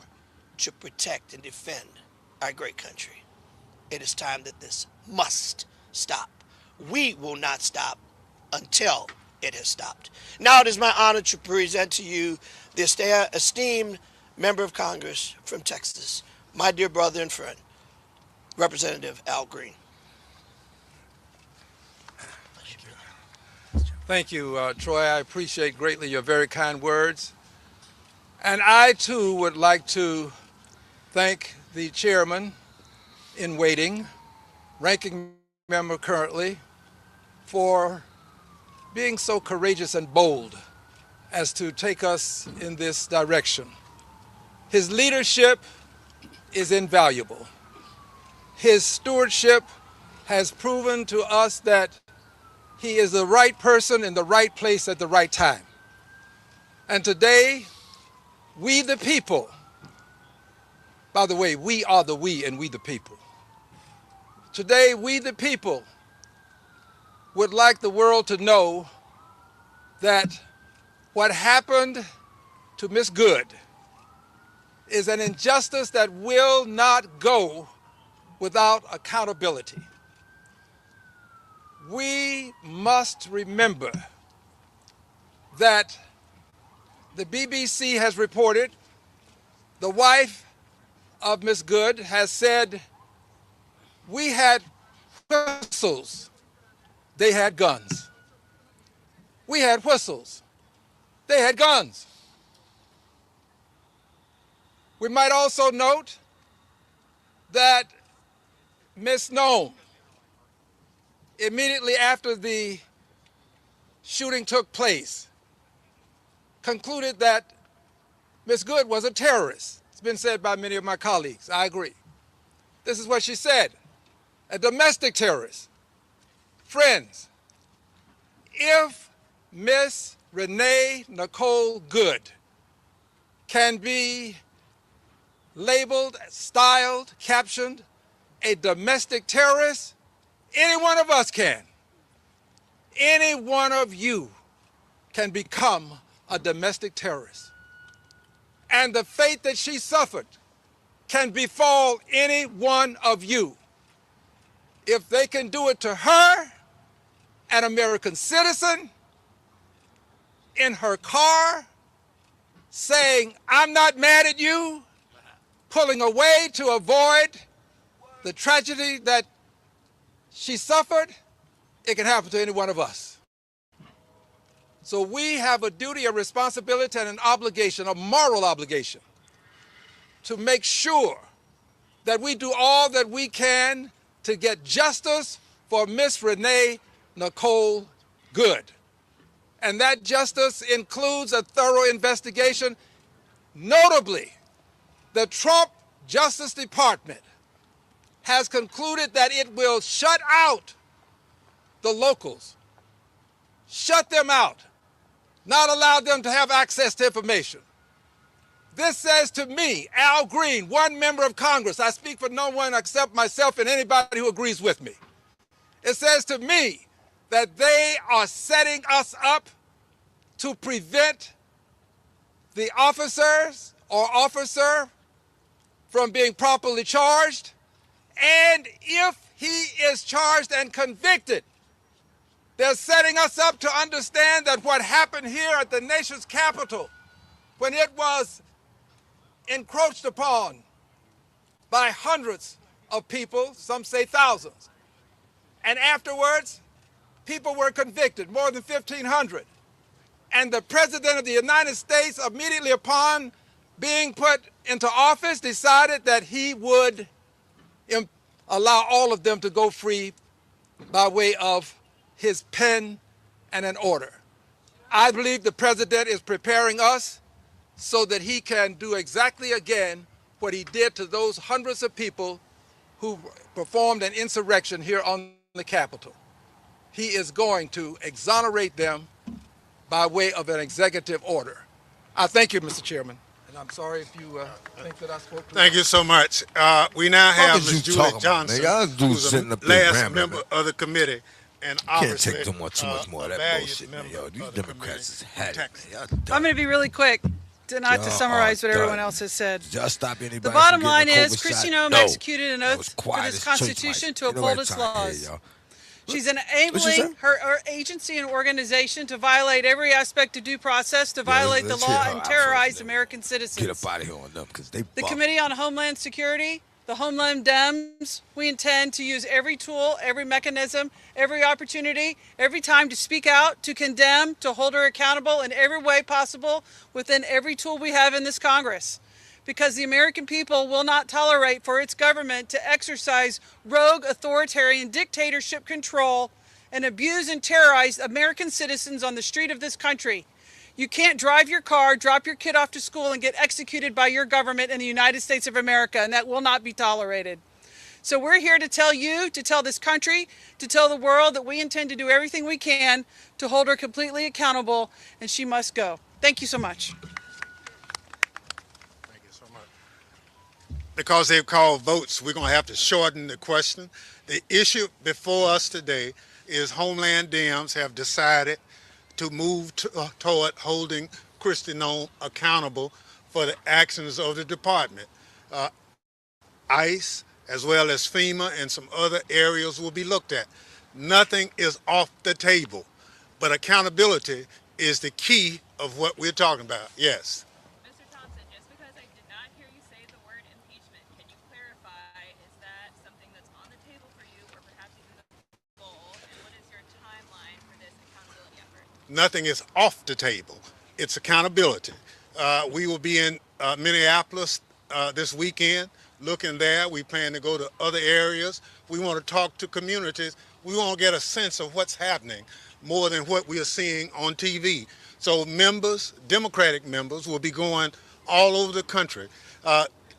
to protect and defend our great country. It is time that this must stop. We will not stop until it has stopped. Now it is my honor to present to you the esteemed member of Congress from Texas, my dear brother and friend, Representative Al Green. Thank you, Troy. I appreciate greatly your very kind words. And I, too, would like to thank the chairman in waiting, ranking member currently, for being so courageous and bold as to take us in this direction. His leadership is invaluable. His stewardship has proven to us that he is the right person in the right place at the right time. And today, we the people, by the way, we are the we and we the people. Today, we the people would like the world to know that what happened to Miss Good is an injustice that will not go without accountability. We must remember that the BBC has reported the wife of Miss Good has said, we had whistles, they had guns. We had whistles, they had guns. We might also note that Ms. Noem, immediately after the shooting took place, concluded that Ms. Good was a terrorist. It's been said by many of my colleagues. I agree. This is what she said, a domestic terrorist. Friends, if Miss Renee Nicole Good can be labeled, styled, captioned a domestic terrorist, any one of us can. Any one of you can become a domestic terrorist. And the fate that she suffered can befall any one of you. If they can do it to her, an American citizen, in her car, saying, I'm not mad at you, pulling away to avoid the tragedy that she suffered, it can happen to any one of us. So we have a duty, a responsibility, and an obligation, a moral obligation, to make sure that we do all that we can to get justice for Miss Renee Nicole Good. And that justice includes a thorough investigation. Notably, the Trump Justice Department has concluded that it will shut out the locals, shut them out, not allow them to have access to information. This says to me, Al Green, one member of Congress, I speak for no one except myself and anybody who agrees with me. It says to me that they are setting us up to prevent the officers or officer from being properly charged. And if he is charged and convicted, they're setting us up to understand that what happened here at the nation's capital, when it was encroached upon by hundreds of people, some say thousands, and afterwards, people were convicted, more than 1,500. And the President of the United States, immediately upon being put into office, decided that he would allow all of them to go free by way of his pen and an order. I believe the President is preparing us so that he can do exactly again what he did to those hundreds of people who performed an insurrection here on the Capitol. He is going to exonerate them by way of an executive order. I thank you, Mr. Chairman. And I'm sorry if you think that I spoke too Thank you so much. We now have Ms. Julie Johnson, who's the last member of the committee. And can't take too much more of that bullshit, man. Yo, these Democrats is had it, man. I'm going to be really quick, not to summarize what everyone else has said. Just stop anybody. The bottom line is, Kristi Noem executed an oath for this Constitution to uphold its laws. She's enabling her agency and organization to violate every aspect of due process, to violate the law and terrorize American citizens. Get up out of here on them, because they The Committee on Homeland Security, the Homeland Dems, we intend to use every tool, every mechanism, every opportunity, every time to speak out, to condemn, to hold her accountable in every way possible within every tool we have in this Congress. Because the American people will not tolerate for its government to exercise rogue authoritarian dictatorship control and abuse and terrorize American citizens on the street of this country. You can't drive your car, drop your kid off to school, and get executed by your government in the United States of America, and that will not be tolerated. So we're here to tell you, to tell this country, to tell the world that we intend to do everything we can to hold her completely accountable, and she must go. Thank you so much. Because they've called votes, we're going to have to shorten the question. The issue before us today is Homeland Dems have decided to move toward holding Kristi Noem accountable for the actions of the department. ICE, as well as FEMA and some other areas will be looked at. Nothing is off the table, but accountability is the key of what we're talking about. Yes. Nothing is off the table. It's accountability. We will be in Minneapolis this weekend, looking there. We plan to go to other areas. We want to talk to communities. We want to get a sense of what's happening more than what we are seeing on TV. So members, Democratic members, will be going all over the country,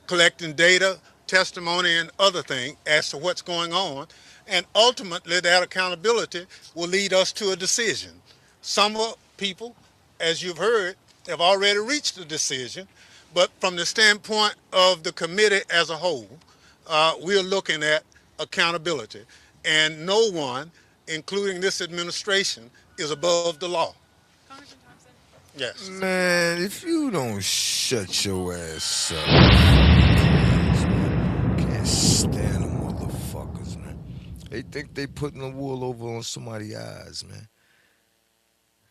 collecting data, testimony, and other things as to what's going on. And ultimately, that accountability will lead us to a decision. Some people, as you've heard, have already reached a decision, but from the standpoint of the committee as a whole, we're looking at accountability. And no one, including this administration, is above the law. Yes. Man, if you don't shut your ass up, can't stand them motherfuckers, man. They think they putting the wool over on somebody's eyes, man.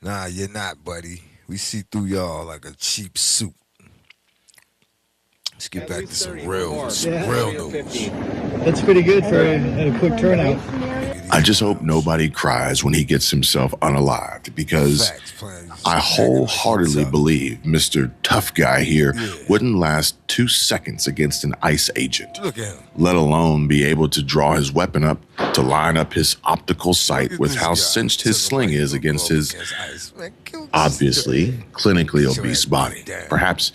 Nah, you're not, buddy. We see through y'all like a cheap suit. Let's get back to some real news. That's pretty good for a quick turnout. I just hope nobody cries when he gets himself unalived, because I wholeheartedly believe Mr. Tough Guy here wouldn't last 2 seconds against an ICE agent, let alone be able to draw his weapon up to line up his optical sight with how cinched his sling is against his obviously clinically obese body. Perhaps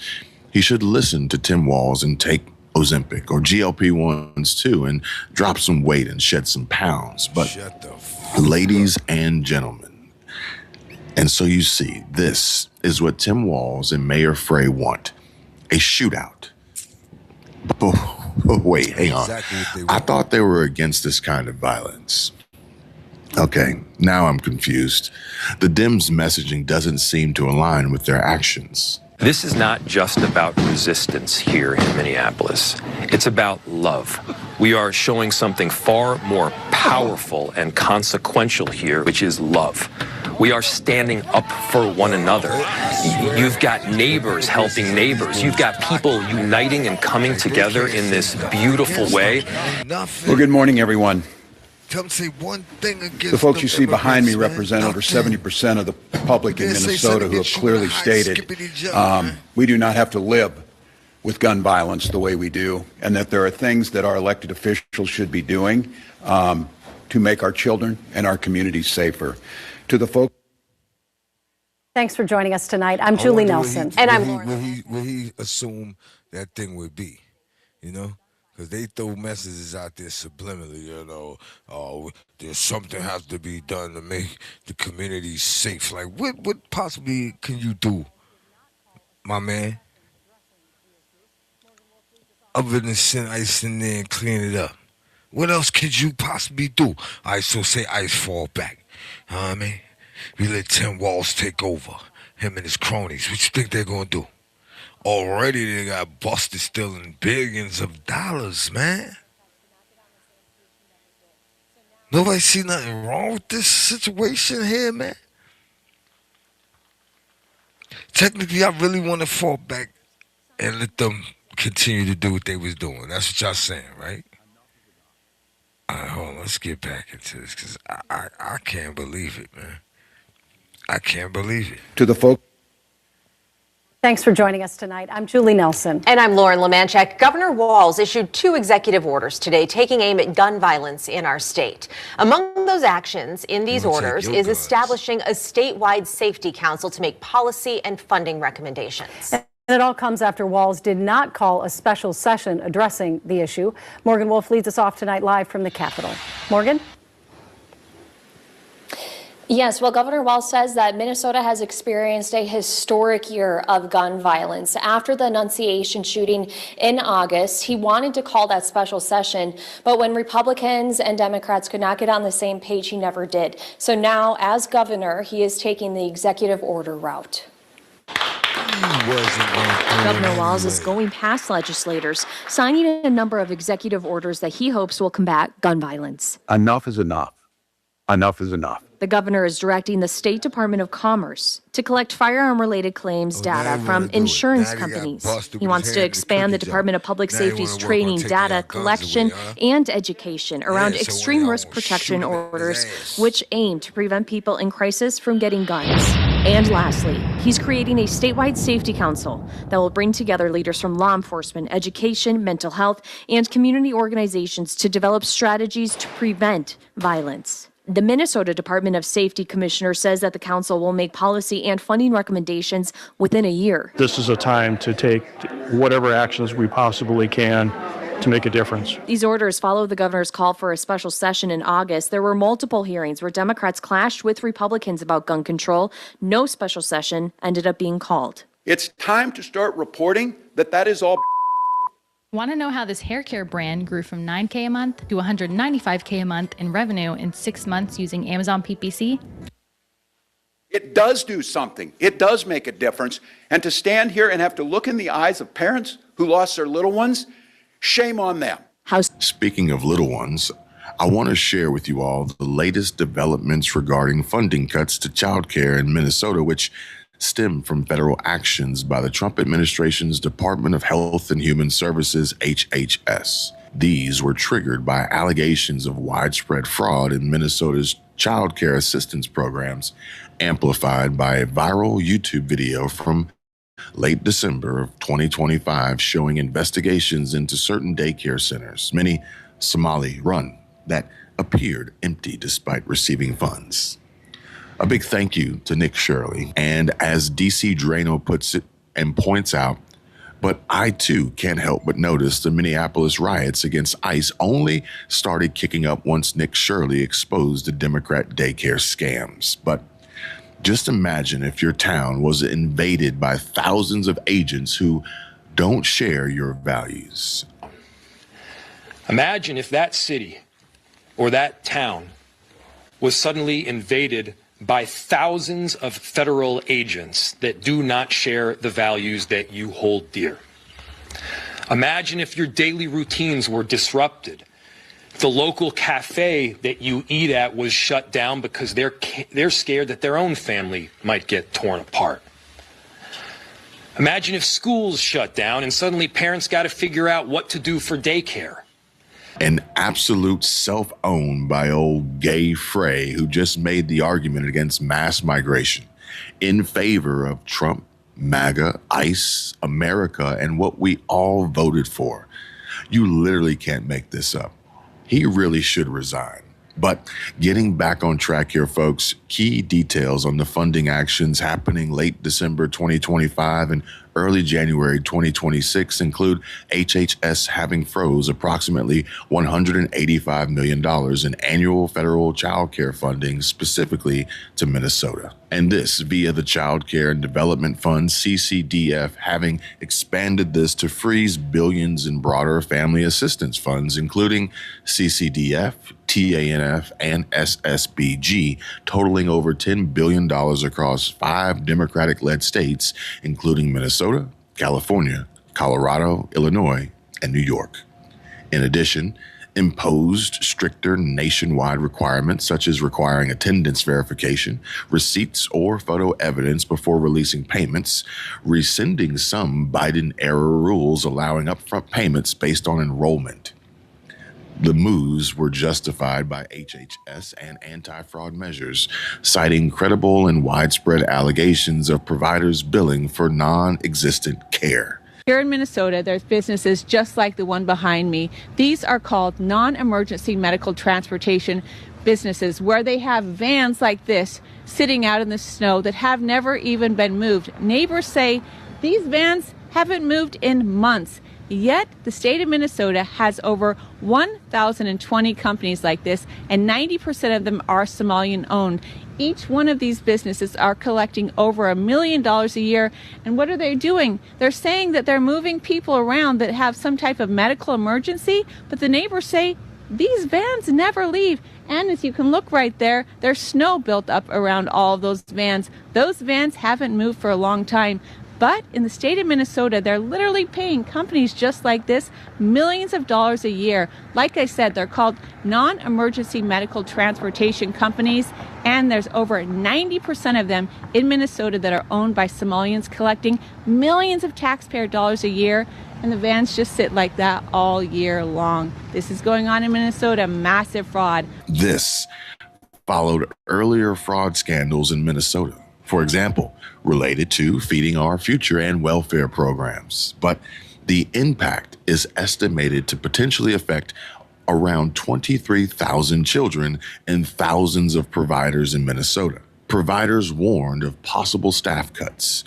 he should listen to Tim Walz and take Ozempic or GLP-1s too and drop some weight and shed some pounds. But ladies and gentlemen, and so you see, this is what Tim Walz and Mayor Frey want: a shootout. Oh, wait, hang on. I thought they were against this kind of violence. Okay, now I'm confused. The Dems' messaging doesn't seem to align with their actions. This is not just about resistance here in Minneapolis. It's about love. We are showing something far more powerful and consequential here, which is love. We are standing up for one another. You've got neighbors helping neighbors. You've got people uniting and coming together in this beautiful way. Well, good morning, everyone. Come say one thing against the folks you see behind me represent over 70% of the public in Minnesota who have clearly stated we do not have to live with gun violence the way we do, and that there are things that our elected officials should be doing to make our children and our communities safer. To the folks. Thanks for joining us tonight. I'm Julie Nelson. And I'm Lauren. Will he assume that thing would be, you know? Because they throw messages out there subliminally, you know, oh, there's something has to be done to make the community safe. Like, what possibly can you do, my man, other than send ICE in there and clean it up? What else could you possibly do? All right, so say ICE fall back. You know what I mean? We let Tim Walz take over, him and his cronies. What you think they're going to do? Already they got busted stealing billions of dollars, man. Nobody see nothing wrong with this situation here, man. Technically, I really want to fall back and let them continue to do what they was doing. That's what y'all saying, right? All right, hold on. Let's get back into this, because I can't believe it, man. I can't believe it. To the folks. Thanks for joining us tonight. I'm Julie Nelson. And I'm Lauren Lemanchek. Governor Walz issued 2 executive orders today taking aim at gun violence in our state. Among those actions in these orders is establishing a statewide safety council to make policy and funding recommendations. And it all comes after Walz did not call a special session addressing the issue. Morgan Wolf leads us off tonight live from the Capitol. Morgan? Yes, well, Governor Walz says that Minnesota has experienced a historic year of gun violence. After the Annunciation shooting in August, he wanted to call that special session, but when Republicans and Democrats could not get on the same page, he never did. So now, as governor, he is taking the executive order route. Governor Walz is going past legislators, signing a number of executive orders that he hopes will combat gun violence. Enough is enough. Enough is enough. The governor is directing the State Department of Commerce to collect firearm-related claims data from insurance companies. He wants to expand the Department of Public Safety's training, data collection, and education around extreme risk protection orders, which aim to prevent people in crisis from getting guns. And lastly, he's creating a statewide safety council that will bring together leaders from law enforcement, education, mental health, and community organizations to develop strategies to prevent violence. The Minnesota Department of Safety Commissioner says that the council will make policy and funding recommendations within a year. This is a time to take whatever actions we possibly can to make a difference. These orders follow the governor's call for a special session in August. There were multiple hearings where Democrats clashed with Republicans about gun control. No special session ended up being called. It's time to start reporting that is all. Want to know how this hair care brand grew from $9K a month to $195K a month in revenue in 6 months using Amazon PPC? It does do something. It does make a difference. And to stand here and have to look in the eyes of parents who lost their little ones, shame on them. Speaking of little ones, I want to share with you all the latest developments regarding funding cuts to childcare in Minnesota, which stem from federal actions by the Trump administration's Department of Health and Human Services, HHS. These were triggered by allegations of widespread fraud in Minnesota's child care assistance programs, amplified by a viral YouTube video from late December of 2025 showing investigations into certain daycare centers, many Somali-run, that appeared empty despite receiving funds. A big thank you to Nick Shirley, and as DC Drano puts it and points out, but I too can't help but notice the Minneapolis riots against ICE only started kicking up once Nick Shirley exposed the Democrat daycare scams. But just imagine if your town was invaded by thousands of agents who don't share your values. Imagine if that city or that town was suddenly invaded by thousands of federal agents that do not share the values that you hold dear. Imagine if your daily routines were disrupted. The local cafe that you eat at was shut down because they're scared that their own family might get torn apart. Imagine if schools shut down and suddenly parents got to figure out what to do for daycare. An absolute self-owned by old Gay Frey, who just made the argument against mass migration in favor of Trump, MAGA, ICE, America, and what we all voted for. You literally can't make this up. He really should resign. But getting back on track here, folks, key details on the funding actions happening late December 2025 and early January 2026 include HHS having froze approximately $185 million in annual federal child care funding specifically to Minnesota. And this via the Child Care and Development Fund, CCDF, having expanded this to freeze billions in broader family assistance funds, including CCDF, TANF, and SSBG, totaling over $10 billion across 5 Democratic-led states, including Minnesota, California, Colorado, Illinois, and New York. In addition, imposed stricter nationwide requirements such as requiring attendance verification, receipts, or photo evidence before releasing payments, rescinding some Biden-era rules allowing upfront payments based on enrollment. The moves were justified by HHS and anti-fraud measures, citing credible and widespread allegations of providers billing for non-existent care. Here in Minnesota, there's businesses just like the one behind me. These are called non-emergency medical transportation businesses, where they have vans like this sitting out in the snow that have never even been moved. Neighbors say these vans haven't moved in months. Yet, the state of Minnesota has over 1,020 companies like this, and 90% of them are Somalian-owned. Each one of these businesses are collecting over $1 million a year. And what are they doing? They're saying that they're moving people around that have some type of medical emergency, but the neighbors say these vans never leave. And as you can look right there, there's snow built up around all of those vans. Those vans haven't moved for a long time. But in the state of Minnesota, they're literally paying companies just like this millions of dollars a year. Like I said, they're called non-emergency medical transportation companies, and there's over 90% of them in Minnesota that are owned by Somalians, collecting millions of taxpayer dollars a year, and the vans just sit like that all year long. This is going on in Minnesota, massive fraud. This followed earlier fraud scandals in Minnesota. For example, related to Feeding Our Future and welfare programs. But the impact is estimated to potentially affect around 23,000 children and thousands of providers in Minnesota. Providers warned of possible staff cuts,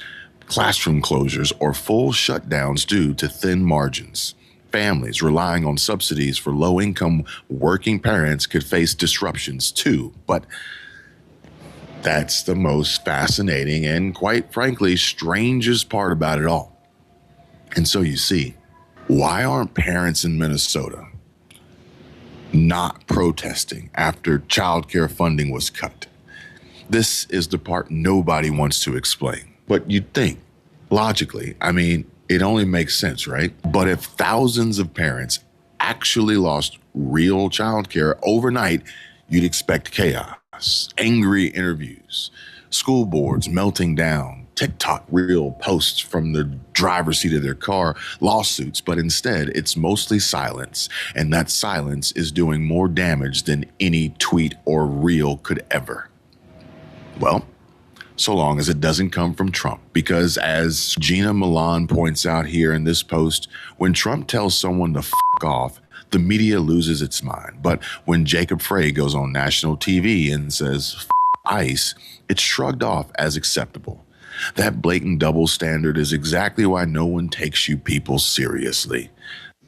classroom closures, or full shutdowns due to thin margins. Families relying on subsidies for low-income working parents could face disruptions too, but that's the most fascinating and, quite frankly, strangest part about it all. And so you see, Why aren't parents in Minnesota not protesting after childcare funding was cut? This is the part nobody wants to explain. But you'd think, logically, I mean, it only makes sense, right? But if thousands of parents actually lost real childcare overnight, you'd expect chaos, angry interviews, school boards melting down, TikTok reel posts from the driver's seat of their car, lawsuits, but instead it's mostly silence, and that silence is doing more damage than any tweet or reel could ever. Well, so long as it doesn't come from Trump, because as Gina Milan points out here in this post, when Trump tells someone to f*** off, the media loses its mind. But when Jacob Frey goes on national TV and says f*** ICE, it's shrugged off as acceptable. That blatant double standard is exactly why no one takes you people seriously.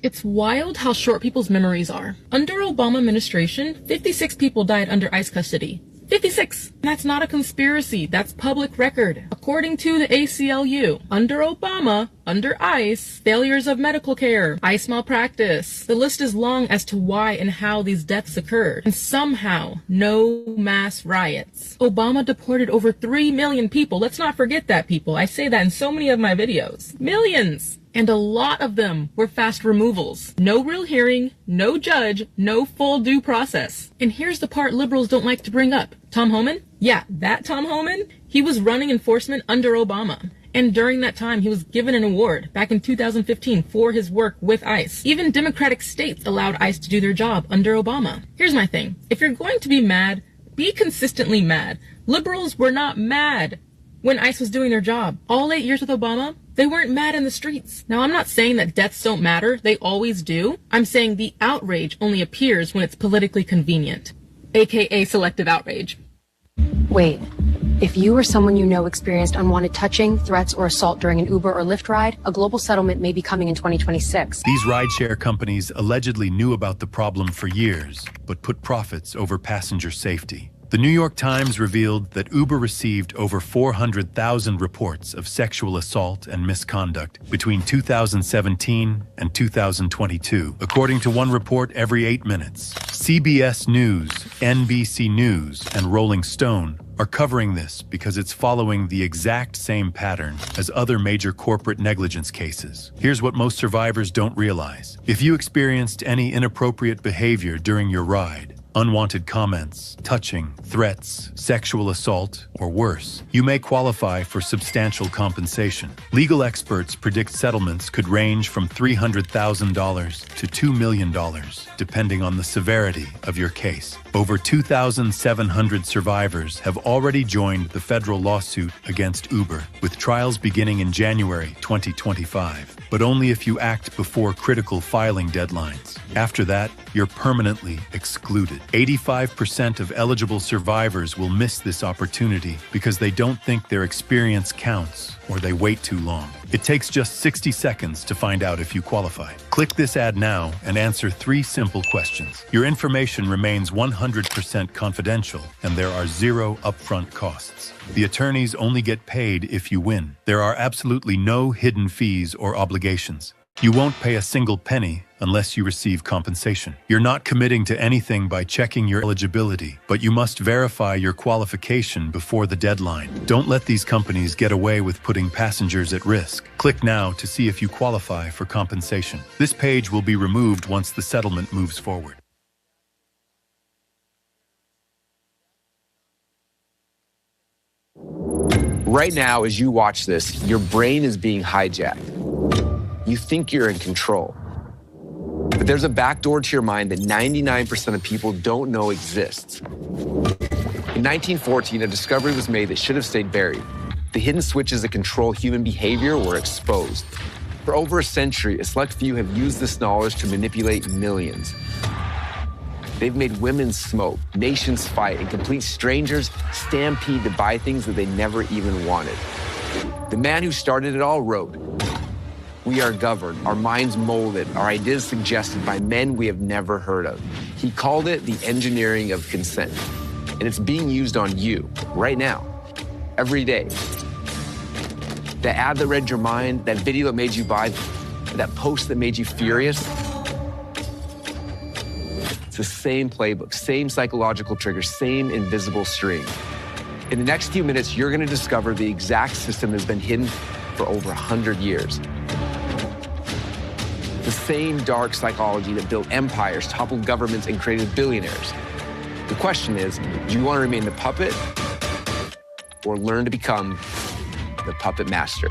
It's wild how short people's memories are. Under Obama administration, 56 people died under ICE custody. 56! That's not a conspiracy, that's public record. According to the ACLU, under Obama, under ICE, failures of medical care, ICE malpractice. The list is long as to why and how these deaths occurred. And somehow, no mass riots. Obama deported over 3 million people. Let's not forget that, people. I say that in so many of my videos. Millions! And a lot of them were fast removals. No real hearing, no judge, no full due process. And here's the part liberals don't like to bring up. Tom Homan? Yeah, that Tom Homan? He was running enforcement under Obama. And during that time, he was given an award back in 2015 for his work with ICE. Even Democratic states allowed ICE to do their job under Obama. Here's my thing. If you're going to be mad, be consistently mad. Liberals were not mad when ICE was doing their job. All 8 years with Obama, they weren't mad in the streets. Now, I'm not saying that deaths don't matter. They always do. I'm saying the outrage only appears when it's politically convenient, aka selective outrage. Wait, if you or someone you know experienced unwanted touching, threats, or assault during an Uber or Lyft ride, a global settlement may be coming in 2026. These rideshare companies allegedly knew about the problem for years, but put profits over passenger safety. The New York Times revealed that Uber received over 400,000 reports of sexual assault and misconduct between 2017 and 2022. According to one report every 8 minutes, CBS News, NBC News, and Rolling Stone are covering this because it's following the exact same pattern as other major corporate negligence cases. Here's what most survivors don't realize. If you experienced any inappropriate behavior during your ride, unwanted comments, touching, threats, sexual assault, or worse, you may qualify for substantial compensation. Legal experts predict settlements could range from $300,000 to $2 million, depending on the severity of your case. Over 2,700 survivors have already joined the federal lawsuit against Uber, with trials beginning in January 2025, but only if you act before critical filing deadlines. After that, you're permanently excluded. 85% of eligible survivors will miss this opportunity because they don't think their experience counts or they wait too long. It takes just 60 seconds to find out if you qualify. Click this ad now and answer 3 simple questions. Your information remains 100% confidential, and there are 0 upfront costs. The attorneys only get paid if you win. There are absolutely no hidden fees or obligations. You won't pay a single penny unless you receive compensation. You're not committing to anything by checking your eligibility, but you must verify your qualification before the deadline. Don't let these companies get away with putting passengers at risk. Click now to see if you qualify for compensation. This page will be removed once the settlement moves forward. Right now, as you watch this, your brain is being hijacked. You think you're in control. But there's a backdoor to your mind that 99% of people don't know exists. In 1914, a discovery was made that should have stayed buried. The hidden switches that control human behavior were exposed. For over a century, a select few have used this knowledge to manipulate millions. They've made women smoke, nations fight, and complete strangers stampede to buy things that they never even wanted. The man who started it all wrote, "We are governed, our minds molded, our ideas suggested by men we have never heard of." He called it the engineering of consent. And it's being used on you, right now, every day. That ad that read your mind, that video that made you buy, That post that made you furious? It's the same playbook, same psychological trigger, same invisible string. In the next few minutes, you're going to discover the exact system that's been hidden for over 100 years. The same dark psychology that built empires, toppled governments, and created billionaires. The question is, do you want to remain the puppet or learn to become the puppet master?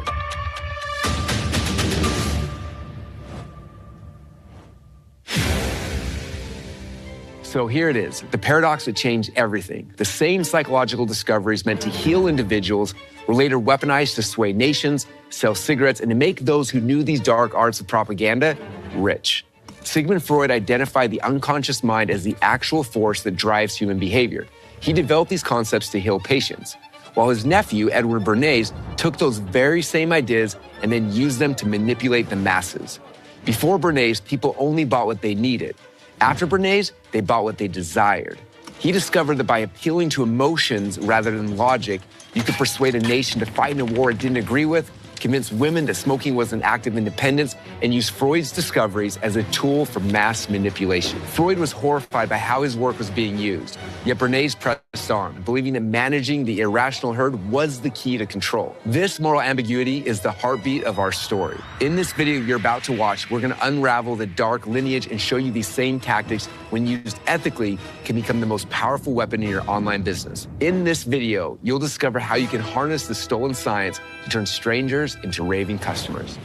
So here it is, the paradox that changed everything. The same psychological discoveries meant to heal individuals were later weaponized to sway nations, sell cigarettes, and to make those who knew these dark arts of propaganda rich. Sigmund Freud identified the unconscious mind as the actual force that drives human behavior. He developed these concepts to heal patients, while his nephew, Edward Bernays, took those very same ideas and then used them to manipulate the masses. Before Bernays, people only bought what they needed. After Bernays, they bought what they desired. He discovered that by appealing to emotions rather than logic, you could persuade a nation to fight in a war it didn't agree with, convince women that smoking was an act of independence, and use Freud's discoveries as a tool for mass manipulation. Freud was horrified by how his work was being used, yet Bernays pressed on, believing that managing the irrational herd was the key to control. This moral ambiguity is the heartbeat of our story. In this video you're about to watch, we're going to unravel the dark lineage and show you these same tactics, when used ethically, can become the most powerful weapon in your online business. In this video, you'll discover how you can harness the stolen science to turn strangers into raving customers.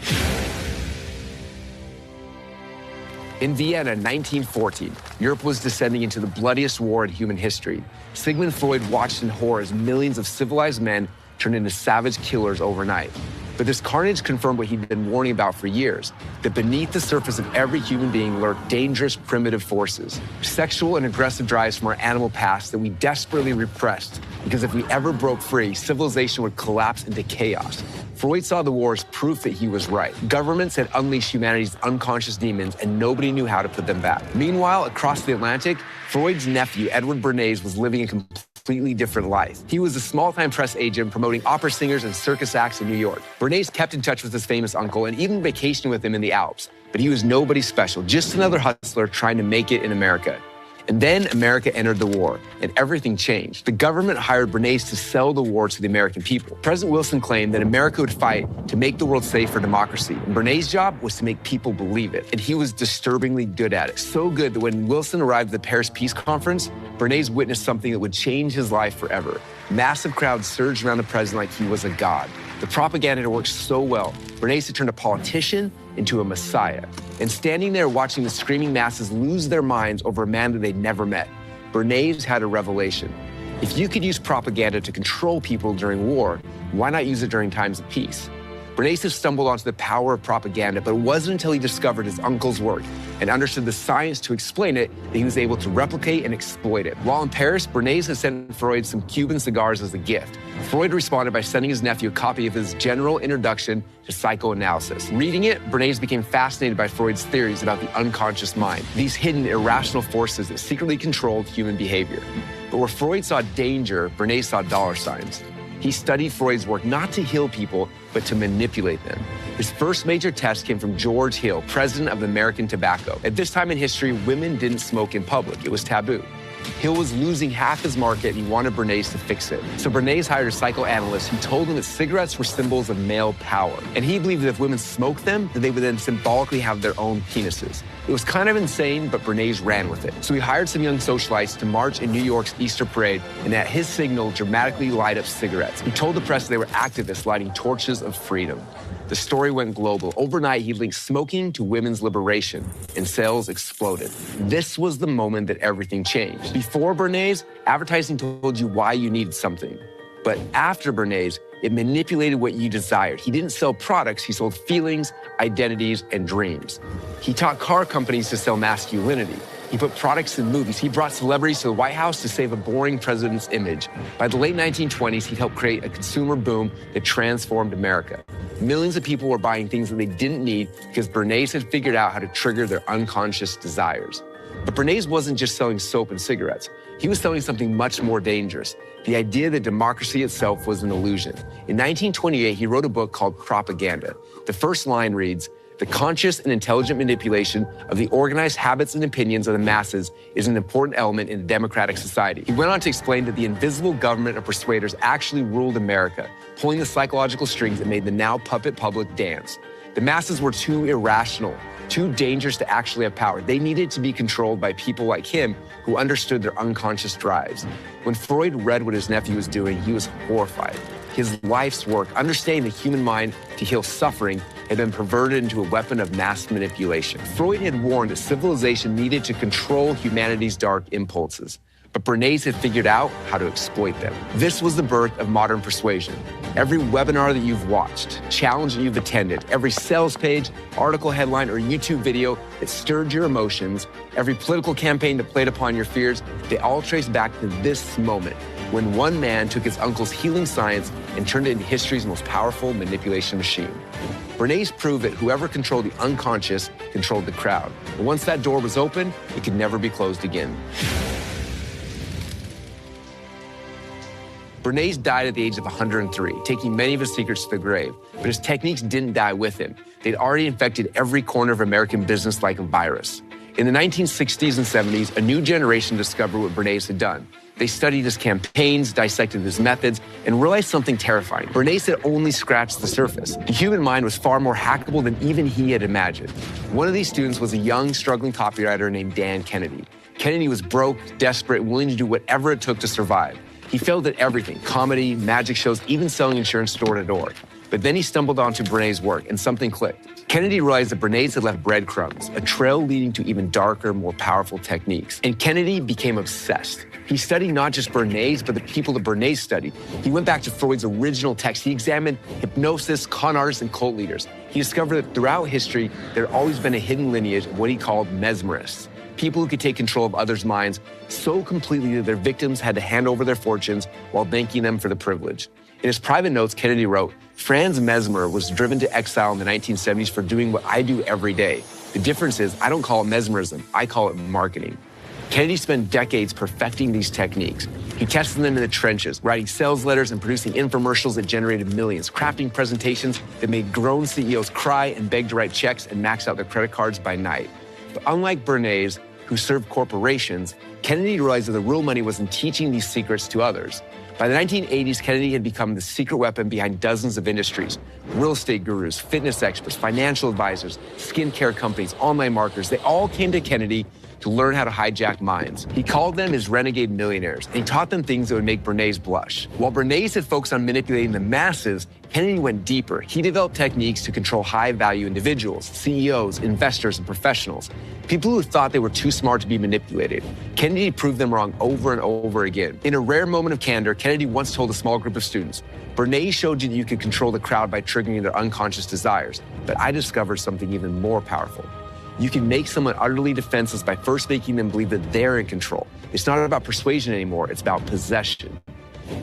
In Vienna, 1914, Europe was descending into the bloodiest war in human history. Sigmund Freud watched in horror as millions of civilized men turned into savage killers overnight. But this carnage confirmed what he'd been warning about for years, that beneath the surface of every human being lurk dangerous, primitive forces, sexual and aggressive drives from our animal past that we desperately repressed, because if we ever broke free, civilization would collapse into chaos. Freud saw the war as proof that he was right. Governments had unleashed humanity's unconscious demons, and nobody knew how to put them back. Meanwhile, across the Atlantic, Freud's nephew, Edward Bernays, was living a completely different life. He was a small-time press agent promoting opera singers and circus acts in New York. Bernays kept in touch with his famous uncle and even vacationed with him in the Alps. But he was nobody special, just another hustler trying to make it in America. And then America entered the war, and everything changed. The government hired Bernays to sell the war to the American people. President Wilson claimed that America would fight to make the world safe for democracy, and Bernays' job was to make people believe it, and he was disturbingly good at it. So good that when Wilson arrived at the Paris Peace Conference, Bernays witnessed something that would change his life forever. Massive crowds surged around the president like he was a god. The propaganda had worked so well, Bernays had turned a politician into a messiah. And standing there watching the screaming masses lose their minds over a man that they'd never met, Bernays had a revelation. If you could use propaganda to control people during war, why not use it during times of peace? Bernays had stumbled onto the power of propaganda, but it wasn't until he discovered his uncle's work and understood the science to explain it that he was able to replicate and exploit it. While in Paris, Bernays had sent Freud some Cuban cigars as a gift. Freud responded by sending his nephew a copy of his General Introduction to Psychoanalysis. Reading it, Bernays became fascinated by Freud's theories about the unconscious mind, these hidden irrational forces that secretly controlled human behavior. But where Freud saw danger, Bernays saw dollar signs. He studied Freud's work not to heal people, but to manipulate them. His first major test came from George Hill, president of American Tobacco. At this time in history, women didn't smoke in public. It was taboo. Hill was losing half his market, and he wanted Bernays to fix it. So Bernays hired a psychoanalyst who told him that cigarettes were symbols of male power. And he believed that if women smoked them, that they would then symbolically have their own penises. It was kind of insane, but Bernays ran with it. So he hired some young socialites to march in New York's Easter Parade, and at his signal, dramatically light up cigarettes. He told the press they were activists lighting torches of freedom. The story went global. Overnight, he linked smoking to women's liberation, and sales exploded. This was the moment that everything changed. Before Bernays, advertising told you why you needed something. But after Bernays, it manipulated what you desired. He didn't sell products, he sold feelings, identities, and dreams. He taught car companies to sell masculinity. He put products in movies. He brought celebrities to the White House to save a boring president's image. By the late 1920s, he helped create a consumer boom that transformed America. Millions of people were buying things that they didn't need because Bernays had figured out how to trigger their unconscious desires. But Bernays wasn't just selling soap and cigarettes. He was selling something much more dangerous, the idea that democracy itself was an illusion. In 1928, he wrote a book called Propaganda. The first line reads, The conscious and intelligent manipulation of the organized habits and opinions of the masses is an important element in a democratic society. He went on to explain that the invisible government of persuaders actually ruled America, pulling the psychological strings that made the now puppet public dance. The masses were too irrational, too dangerous to actually have power. They needed to be controlled by people like him who understood their unconscious drives. When Freud read what his nephew was doing, he was horrified. His life's work, understanding the human mind to heal suffering, had been perverted into a weapon of mass manipulation. Freud had warned that civilization needed to control humanity's dark impulses, but Bernays had figured out how to exploit them. This was the birth of modern persuasion. Every webinar that you've watched, challenge that you've attended, every sales page, article headline, or YouTube video that stirred your emotions, every political campaign that played upon your fears, they all trace back to this moment when one man took his uncle's healing science and turned it into history's most powerful manipulation machine. Bernays proved that whoever controlled the unconscious controlled the crowd. And once that door was open, it could never be closed again. Bernays died at the age of 103, taking many of his secrets to the grave. But his techniques didn't die with him. They'd already infected every corner of American business like a virus. In the 1960s and 70s, a new generation discovered what Bernays had done. They studied his campaigns, dissected his methods, and realized something terrifying. Bernays had only scratched the surface. The human mind was far more hackable than even he had imagined. One of these students was a young, struggling copywriter named Dan Kennedy. Kennedy was broke, desperate, willing to do whatever it took to survive. He failed at everything: comedy, magic shows, even selling insurance door to door. But then he stumbled onto Bernays' work, and something clicked. Kennedy realized that Bernays had left breadcrumbs, a trail leading to even darker, more powerful techniques. And Kennedy became obsessed. He studied not just Bernays, but the people that Bernays studied. He went back to Freud's original text. He examined hypnosis, con artists, and cult leaders. He discovered that throughout history, there had always been a hidden lineage of what he called mesmerists. People who could take control of others' minds so completely that their victims had to hand over their fortunes while thanking them for the privilege. In his private notes, Kennedy wrote, "Franz Mesmer was driven to exile in the 1970s for doing what I do every day. The difference is I don't call it mesmerism, I call it marketing." Kennedy spent decades perfecting these techniques. He tested them in the trenches, writing sales letters and producing infomercials that generated millions, crafting presentations that made grown CEOs cry and beg to write checks and max out their credit cards by night. But unlike Bernays, who served corporations, Kennedy realized that the real money was in teaching these secrets to others. By the 1980s, Kennedy had become the secret weapon behind dozens of industries: real estate gurus, fitness experts, financial advisors, skincare companies, online marketers. They all came to Kennedy to learn how to hijack minds. He called them his renegade millionaires, and he taught them things that would make Bernays blush. While Bernays had focused on manipulating the masses, Kennedy went deeper. He developed techniques to control high-value individuals, CEOs, investors, and professionals, people who thought they were too smart to be manipulated. Kennedy proved them wrong over and over again. In a rare moment of candor, Kennedy once told a small group of students, "Bernays showed you that you could control the crowd by triggering their unconscious desires, but I discovered something even more powerful. You can make someone utterly defenseless by first making them believe that they're in control. It's not about persuasion anymore, it's about possession."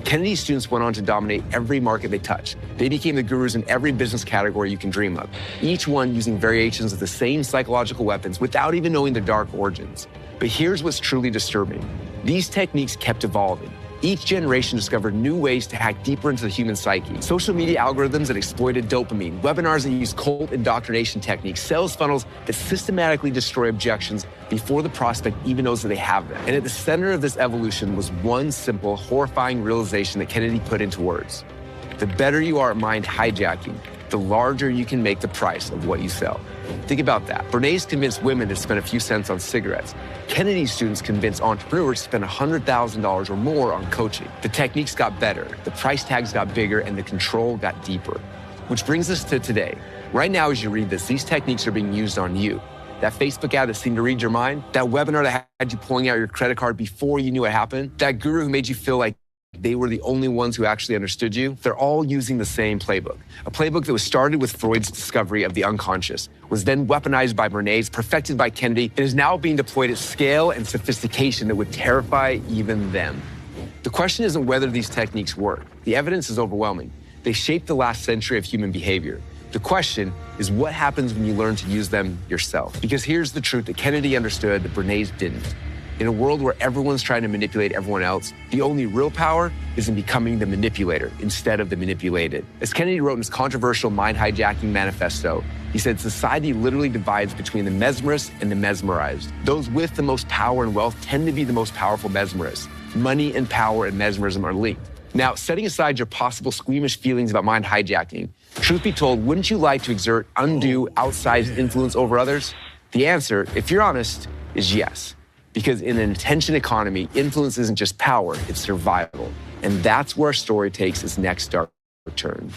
Kennedy's students went on to dominate every market they touched. They became the gurus in every business category you can dream of, each one using variations of the same psychological weapons without even knowing their dark origins. But here's what's truly disturbing. These techniques kept evolving. Each generation discovered new ways to hack deeper into the human psyche. Social media algorithms that exploited dopamine, webinars that use cult indoctrination techniques, sales funnels that systematically destroy objections before the prospect even knows that they have them. And at the center of this evolution was one simple, horrifying realization that Kennedy put into words. The better you are at mind hijacking, the larger you can make the price of what you sell. Think about that. Bernays convinced women to spend a few cents on cigarettes. Kennedy's students convinced entrepreneurs to spend $100,000 or more on coaching. The techniques got better, the price tags got bigger, and the control got deeper. Which brings us to today. Right now, as you read this, these techniques are being used on you. That Facebook ad that seemed to read your mind, that webinar that had you pulling out your credit card before you knew it happened, that guru who made you feel like they were the only ones who actually understood you, they're all using the same playbook. A playbook that was started with Freud's discovery of the unconscious, was then weaponized by Bernays, perfected by Kennedy, and is now being deployed at scale and sophistication that would terrify even them. The question isn't whether these techniques work. The evidence is overwhelming. They shaped the last century of human behavior. The question is what happens when you learn to use them yourself? Because here's the truth that Kennedy understood that Bernays didn't. In a world where everyone's trying to manipulate everyone else, the only real power is in becoming the manipulator instead of the manipulated. As Kennedy wrote in his controversial mind hijacking manifesto, he said society literally divides between the mesmerists and the mesmerized. Those with the most power and wealth tend to be the most powerful mesmerists. Money and power and mesmerism are linked. Now, setting aside your possible squeamish feelings about mind hijacking, truth be told, wouldn't you like to exert undue, outsized influence over others? The answer, if you're honest, is yes. Because in an attention economy, influence isn't just power, it's survival. And that's where our story takes its next dark turn.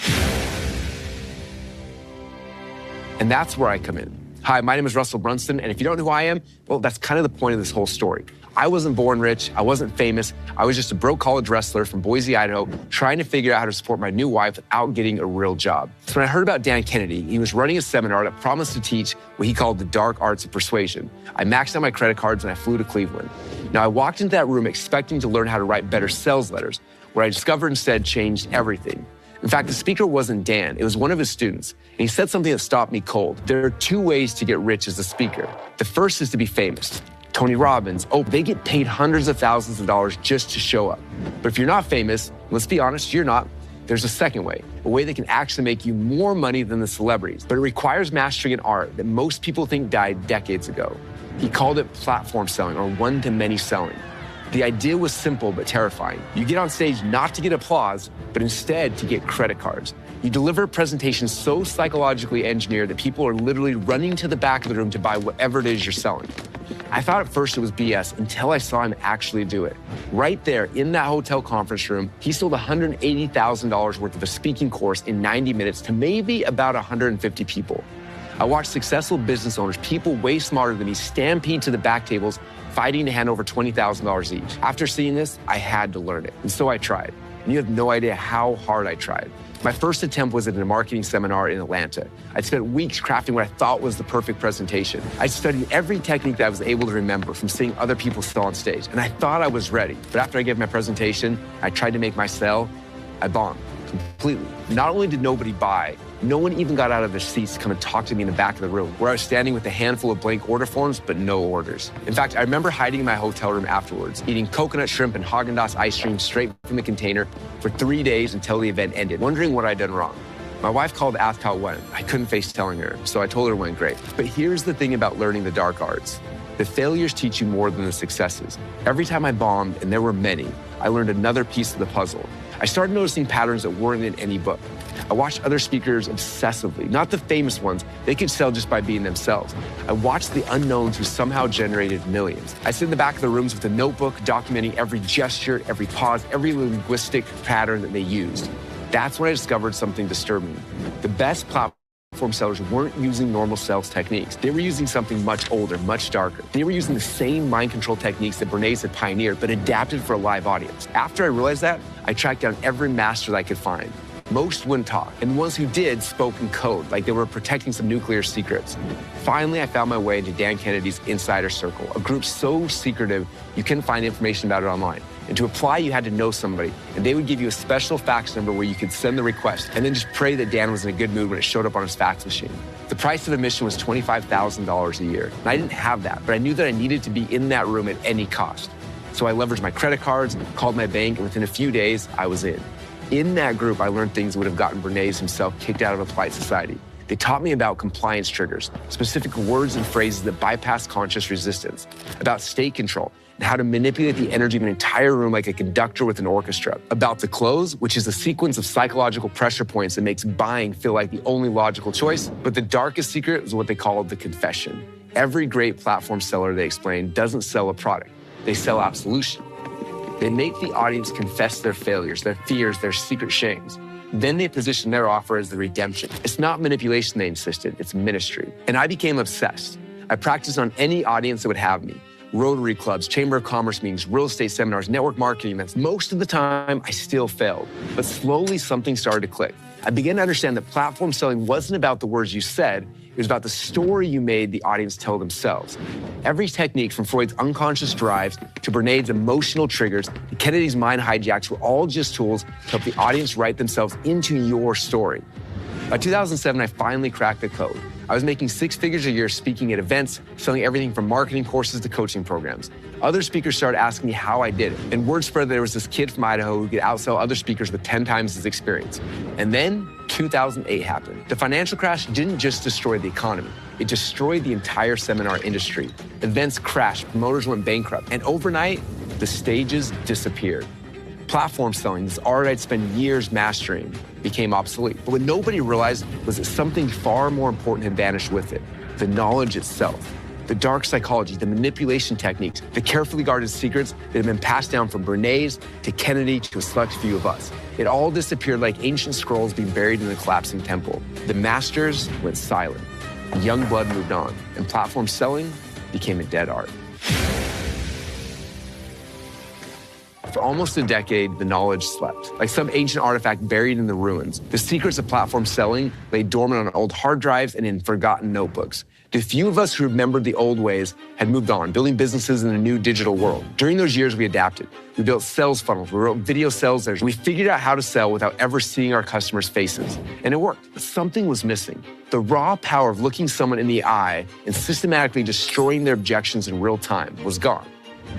And that's where I come in. Hi, my name is Russell Brunston, and if you don't know who I am, well, that's kind of the point of this whole story. I wasn't born rich, I wasn't famous, I was just a broke college wrestler from Boise, Idaho, trying to figure out how to support my new wife without getting a real job. So when I heard about Dan Kennedy, he was running a seminar that promised to teach what he called the dark arts of persuasion. I maxed out my credit cards and I flew to Cleveland. Now I walked into that room expecting to learn how to write better sales letters. What I discovered instead changed everything. In fact, the speaker wasn't Dan, it was one of his students. And he said something that stopped me cold. There are two ways to get rich as a speaker. The first is to be famous. Tony Robbins, they get paid hundreds of thousands of dollars just to show up. But if you're not famous, let's be honest, you're not, there's a second way, a way that can actually make you more money than the celebrities. But it requires mastering an art that most people think died decades ago. He called it platform selling or one-to-many selling. The idea was simple but terrifying. You get on stage not to get applause, but instead to get credit cards. You deliver a presentation so psychologically engineered that people are literally running to the back of the room to buy whatever it is you're selling. I thought at first it was BS until I saw him actually do it. Right there in that hotel conference room, he sold $180,000 worth of a speaking course in 90 minutes to maybe about 150 people. I watched successful business owners, people way smarter than me, stampede to the back tables, fighting to hand over $20,000 each. After seeing this, I had to learn it, and so I tried. And you have no idea how hard I tried. My first attempt was at a marketing seminar in Atlanta. I'd spent weeks crafting what I thought was the perfect presentation. I studied every technique that I was able to remember from seeing other people sell on stage, and I thought I was ready. But after I gave my presentation, I tried to make my sell, I bombed completely. Not only did nobody buy, no one even got out of their seats to come and talk to me in the back of the room, where I was standing with a handful of blank order forms, but no orders. In fact, I remember hiding in my hotel room afterwards, eating coconut shrimp and Haagen-Dazs ice cream straight from the container for 3 days until the event ended, wondering what I'd done wrong. My wife called to ask how it went. I couldn't face telling her, so I told her it went great. But here's the thing about learning the dark arts. The failures teach you more than the successes. Every time I bombed, and there were many, I learned another piece of the puzzle. I started noticing patterns that weren't in any book. I watched other speakers obsessively, not the famous ones. They could sell just by being themselves. I watched the unknowns who somehow generated millions. I sit in the back of the rooms with a notebook documenting every gesture, every pause, every linguistic pattern that they used. That's when I discovered something disturbing. The best platform sellers weren't using normal sales techniques. They were using something much older, much darker. They were using the same mind control techniques that Bernays had pioneered, but adapted for a live audience. After I realized that, I tracked down every master that I could find. Most wouldn't talk, and the ones who did spoke in code, like they were protecting some nuclear secrets. Finally, I found my way into Dan Kennedy's Insider Circle, a group so secretive you couldn't find information about it online. And to apply, you had to know somebody, and they would give you a special fax number where you could send the request, and then just pray that Dan was in a good mood when it showed up on his fax machine. The price of admission was $25,000 a year, and I didn't have that, but I knew that I needed to be in that room at any cost. So I leveraged my credit cards, called my bank, and within a few days, I was in. In that group, I learned things that would have gotten Bernays himself kicked out of a polite society. They taught me about compliance triggers, specific words and phrases that bypass conscious resistance, about state control, and how to manipulate the energy of an entire room like a conductor with an orchestra, about the close, which is a sequence of psychological pressure points that makes buying feel like the only logical choice. But the darkest secret is what they call the confession. Every great platform seller, they explain, doesn't sell a product. They sell absolution. They make the audience confess their failures, their fears, their secret shames. Then they position their offer as the redemption. It's not manipulation, they insisted, it's ministry. And I became obsessed. I practiced on any audience that would have me. Rotary clubs, Chamber of Commerce meetings, real estate seminars, network marketing events. Most of the time, I still failed. But slowly, something started to click. I began to understand that platform selling wasn't about the words you said, it was about the story you made the audience tell themselves. Every technique from Freud's unconscious drives to Bernays' emotional triggers to Kennedy's mind hijacks were all just tools to help the audience write themselves into your story. By 2007, I finally cracked the code. I was making 6 figures a year speaking at events, selling everything from marketing courses to coaching programs. Other speakers started asking me how I did it. And word spread that there was this kid from Idaho who could outsell other speakers with 10 times his experience. And then 2008 happened. The financial crash didn't just destroy the economy. It destroyed the entire seminar industry. Events crashed, promoters went bankrupt, and overnight, the stages disappeared. Platform selling, this art I'd spent years mastering, became obsolete. But what nobody realized was that something far more important had vanished with it: the knowledge itself. The dark psychology, the manipulation techniques, the carefully guarded secrets that have been passed down from Bernays to Kennedy to a select few of us. It all disappeared like ancient scrolls being buried in a collapsing temple. The masters went silent. Young blood moved on, and platform selling became a dead art. For almost a decade, the knowledge slept. Like some ancient artifact buried in the ruins, the secrets of platform selling lay dormant on old hard drives and in forgotten notebooks. The few of us who remembered the old ways had moved on, building businesses in a new digital world. During those years, we adapted. We built sales funnels, we wrote video sales letters, we figured out how to sell without ever seeing our customers' faces. And it worked, but something was missing. The raw power of looking someone in the eye and systematically destroying their objections in real time was gone.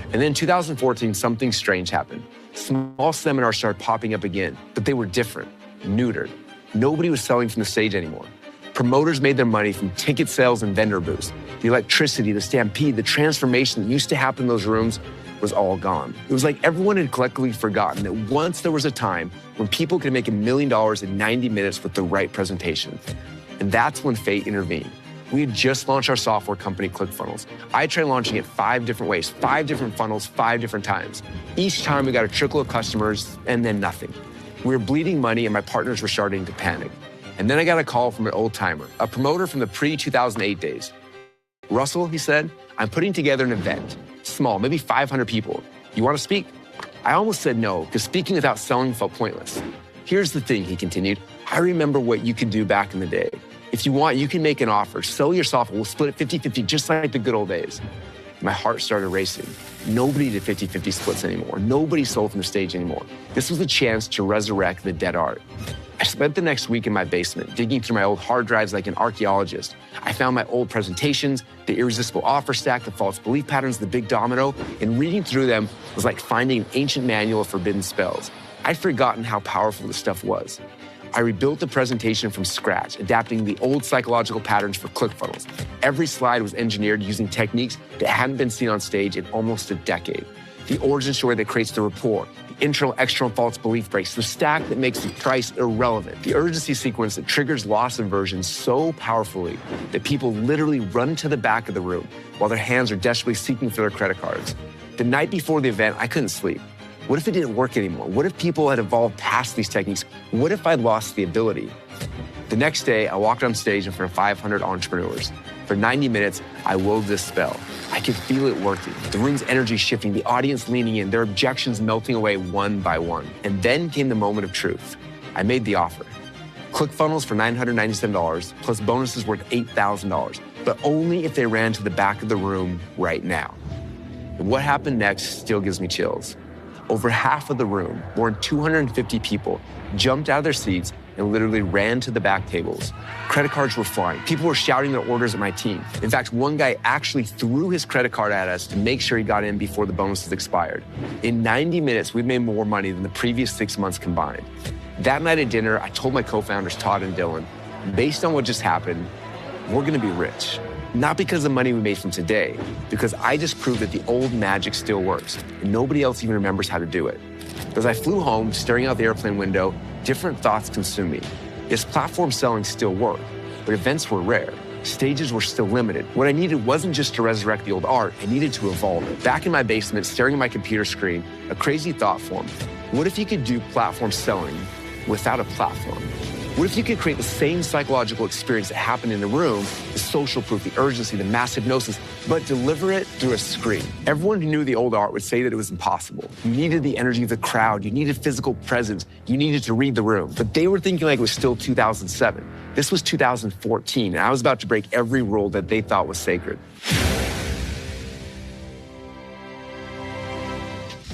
And then in 2014, something strange happened. Small seminars started popping up again, but they were different, neutered. Nobody was selling from the stage anymore. Promoters made their money from ticket sales and vendor booths. The electricity, the stampede, the transformation that used to happen in those rooms was all gone. It was like everyone had collectively forgotten that once there was a time when people could make $1 million in 90 minutes with the right presentation. And that's when fate intervened. We had just launched our software company, ClickFunnels. I tried launching it 5 different ways, 5 different funnels, 5 different times. Each time we got a trickle of customers and then nothing. We were bleeding money and my partners were starting to panic. And then I got a call from an old timer, a promoter from the pre-2008 days. Russell, he said, I'm putting together an event, small, maybe 500 people. You want to speak? I almost said no, because speaking without selling felt pointless. Here's the thing, he continued. I remember what you could do back in the day. If you want, you can make an offer, sell your software, we'll split it 50-50, just like the good old days. My heart started racing. Nobody did 50-50 splits anymore. Nobody sold from the stage anymore. This was a chance to resurrect the dead art. I spent the next week in my basement, digging through my old hard drives like an archaeologist. I found my old presentations, the irresistible offer stack, the false belief patterns, the big domino, and reading through them was like finding an ancient manual of forbidden spells. I'd forgotten how powerful this stuff was. I rebuilt the presentation from scratch, adapting the old psychological patterns for ClickFunnels. Every slide was engineered using techniques that hadn't been seen on stage in almost a decade. The origin story that creates the rapport, the internal, external false belief breaks, the stack that makes the price irrelevant, the urgency sequence that triggers loss aversion so powerfully that people literally run to the back of the room while their hands are desperately seeking for their credit cards. The night before the event, I couldn't sleep. What if it didn't work anymore? What if people had evolved past these techniques? What if I'd lost the ability? The next day, I walked on stage in front of 500 entrepreneurs. For 90 minutes, I wove this spell. I could feel it working. The room's energy shifting, the audience leaning in, their objections melting away one by one. And then came the moment of truth. I made the offer. ClickFunnels for $997, plus bonuses worth $8,000, but only if they ran to the back of the room right now. And what happened next still gives me chills. Over half of the room, more than 250 people, jumped out of their seats and literally ran to the back tables. Credit cards were flying. People were shouting their orders at my team. In fact, one guy actually threw his credit card at us to make sure he got in before the bonuses expired. In 90 minutes, we made more money than the previous 6 months combined. That night at dinner, I told my co-founders, Todd and Dylan, based on what just happened, we're gonna be rich. Not because of the money we made from today, because I just proved that the old magic still works, and nobody else even remembers how to do it. As I flew home, staring out the airplane window, different thoughts consumed me. Yes, platform selling still worked, but events were rare. Stages were still limited. What I needed wasn't just to resurrect the old art, I needed to evolve it. Back in my basement, staring at my computer screen, a crazy thought formed. What if you could do platform selling without a platform? What if you could create the same psychological experience that happened in the room, the social proof, the urgency, the mass hypnosis, but deliver it through a screen? Everyone who knew the old art would say that it was impossible. You needed the energy of the crowd, you needed physical presence, you needed to read the room. But they were thinking like it was still 2007. This was 2014, and I was about to break every rule that they thought was sacred.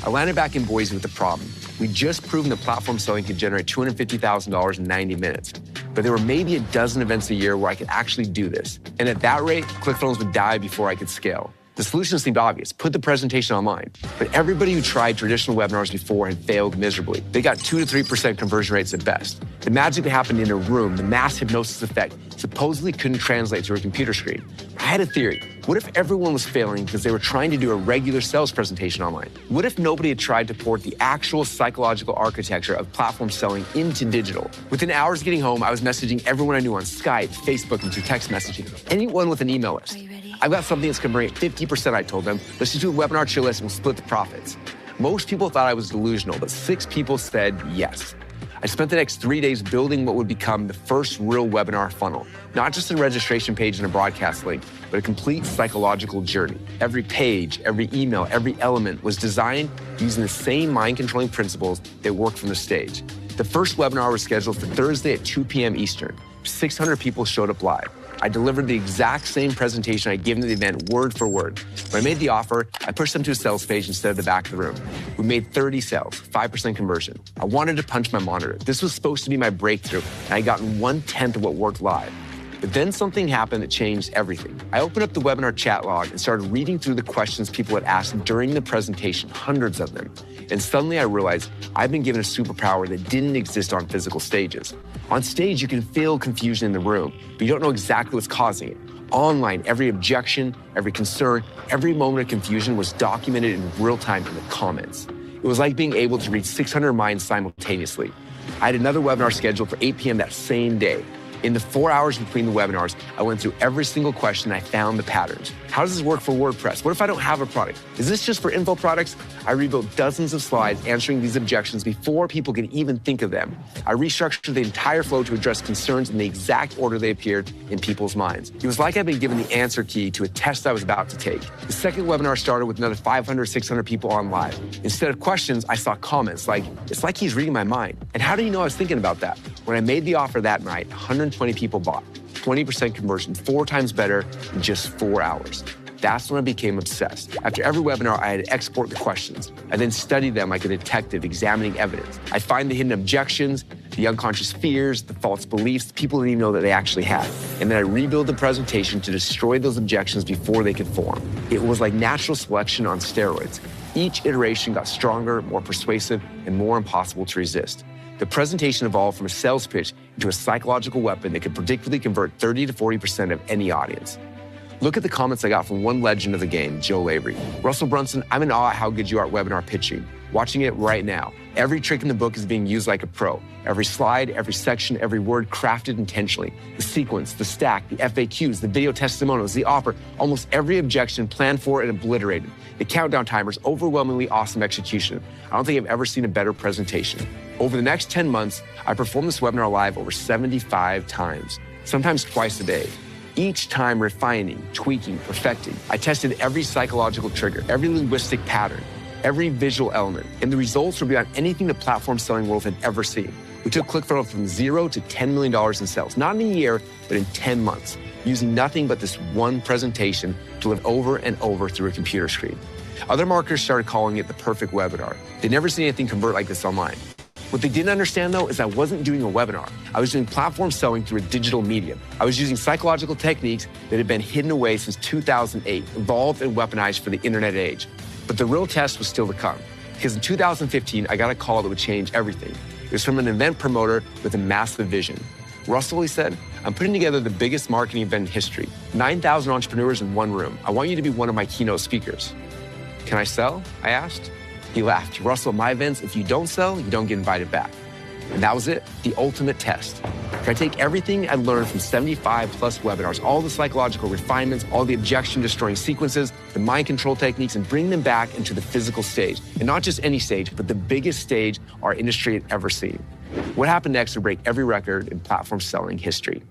I landed back in Boise with a problem. We'd just proven that platform selling could generate $250,000 in 90 minutes. but there were maybe a dozen events a year where I could actually do this. And at that rate, ClickFunnels would die before I could scale. The solution seemed obvious, put the presentation online. But everybody who tried traditional webinars before had failed miserably. They got 2 to 3% conversion rates at best. The magic that happened in a room, the mass hypnosis effect, supposedly couldn't translate to a computer screen. I had a theory. What if everyone was failing because they were trying to do a regular sales presentation online? What if nobody had tried to port the actual psychological architecture of platform selling into digital? Within hours of getting home, I was messaging everyone I knew on Skype, Facebook, and through text messaging. Anyone with an email list. I've got something that's going to bring it 50%, I told them. Let's just do a webinar chill list and we'll split the profits. Most people thought I was delusional, but 6 people said yes. I spent the next 3 days building what would become the first real webinar funnel. Not just a registration page and a broadcast link, but a complete psychological journey. Every page, every email, every element was designed using the same mind-controlling principles that worked from the stage. The first webinar was scheduled for Thursday at 2 p.m. Eastern. 600 people showed up live. I delivered the exact same presentation I'd given to the event word for word. When I made the offer, I pushed them to a sales page instead of the back of the room. We made 30 sales, 5% conversion. I wanted to punch my monitor. This was supposed to be my breakthrough, and I'd gotten 1/10 of what worked live. But then something happened that changed everything. I opened up the webinar chat log and started reading through the questions people had asked during the presentation, hundreds of them. And suddenly I realized I've been given a superpower that didn't exist on physical stages. On stage, you can feel confusion in the room, but you don't know exactly what's causing it. Online, every objection, every concern, every moment of confusion was documented in real time in the comments. It was like being able to read 600 minds simultaneously. I had another webinar scheduled for 8 p.m. that same day. In the 4 hours between the webinars, I went through every single question and I found the patterns. How does this work for WordPress? What if I don't have a product? Is this just for info products? I rebuilt dozens of slides answering these objections before people could even think of them. I restructured the entire flow to address concerns in the exact order they appeared in people's minds. It was like I'd been given the answer key to a test I was about to take. The second webinar started with another 500, 600 people on live. Instead of questions, I saw comments like, it's like he's reading my mind. And how did he know I was thinking about that? When I made the offer that night, 120 people bought. 20% conversion, 4 times better in just 4 hours. That's when I became obsessed. After every webinar, I had to export the questions. I then studied them like a detective examining evidence. I'd find the hidden objections, the unconscious fears, the false beliefs people didn't even know that they actually had. And then I rebuild the presentation to destroy those objections before they could form. It was like natural selection on steroids. Each iteration got stronger, more persuasive, and more impossible to resist. The presentation evolved from a sales pitch into a psychological weapon that could predictably convert 30 to 40% of any audience. Look at the comments I got from one legend of the game, Joe Lavery. Russell Brunson, I'm in awe at how good you are at webinar pitching. Watching it right now. Every trick in the book is being used like a pro. Every slide, every section, every word crafted intentionally. The sequence, the stack, the FAQs, the video testimonials, the offer, almost every objection planned for and obliterated. The countdown timers, overwhelmingly awesome execution. I don't think I've ever seen a better presentation. Over the next 10 months, I performed this webinar live over 75 times, sometimes twice a day. Each time refining, tweaking, perfecting. I tested every psychological trigger, every linguistic pattern, every visual element, and the results were beyond anything the platform selling world had ever seen. We took ClickFunnels from 0 to $10 million in sales, not in a year, but in 10 months, using nothing but this one presentation to live over and over through a computer screen. Other marketers started calling it the perfect webinar. They'd never seen anything convert like this online. What they didn't understand, though, is I wasn't doing a webinar. I was doing platform selling through a digital medium. I was using psychological techniques that had been hidden away since 2008, evolved and weaponized for the internet age. But the real test was still to come, because in 2015, I got a call that would change everything. It was from an event promoter with a massive vision. Russell, he said, I'm putting together the biggest marketing event in history, 9,000 entrepreneurs in one room. I want you to be one of my keynote speakers. Can I sell? I asked. He laughed. Russell, at my events, if you don't sell, you don't get invited back. And that was it, the ultimate test. Could I take everything I learned from 75 plus webinars, all the psychological refinements, all the objection-destroying sequences, the mind control techniques, and bring them back into the physical stage? And not just any stage, but the biggest stage our industry had ever seen. What happened next would break every record in platform selling history.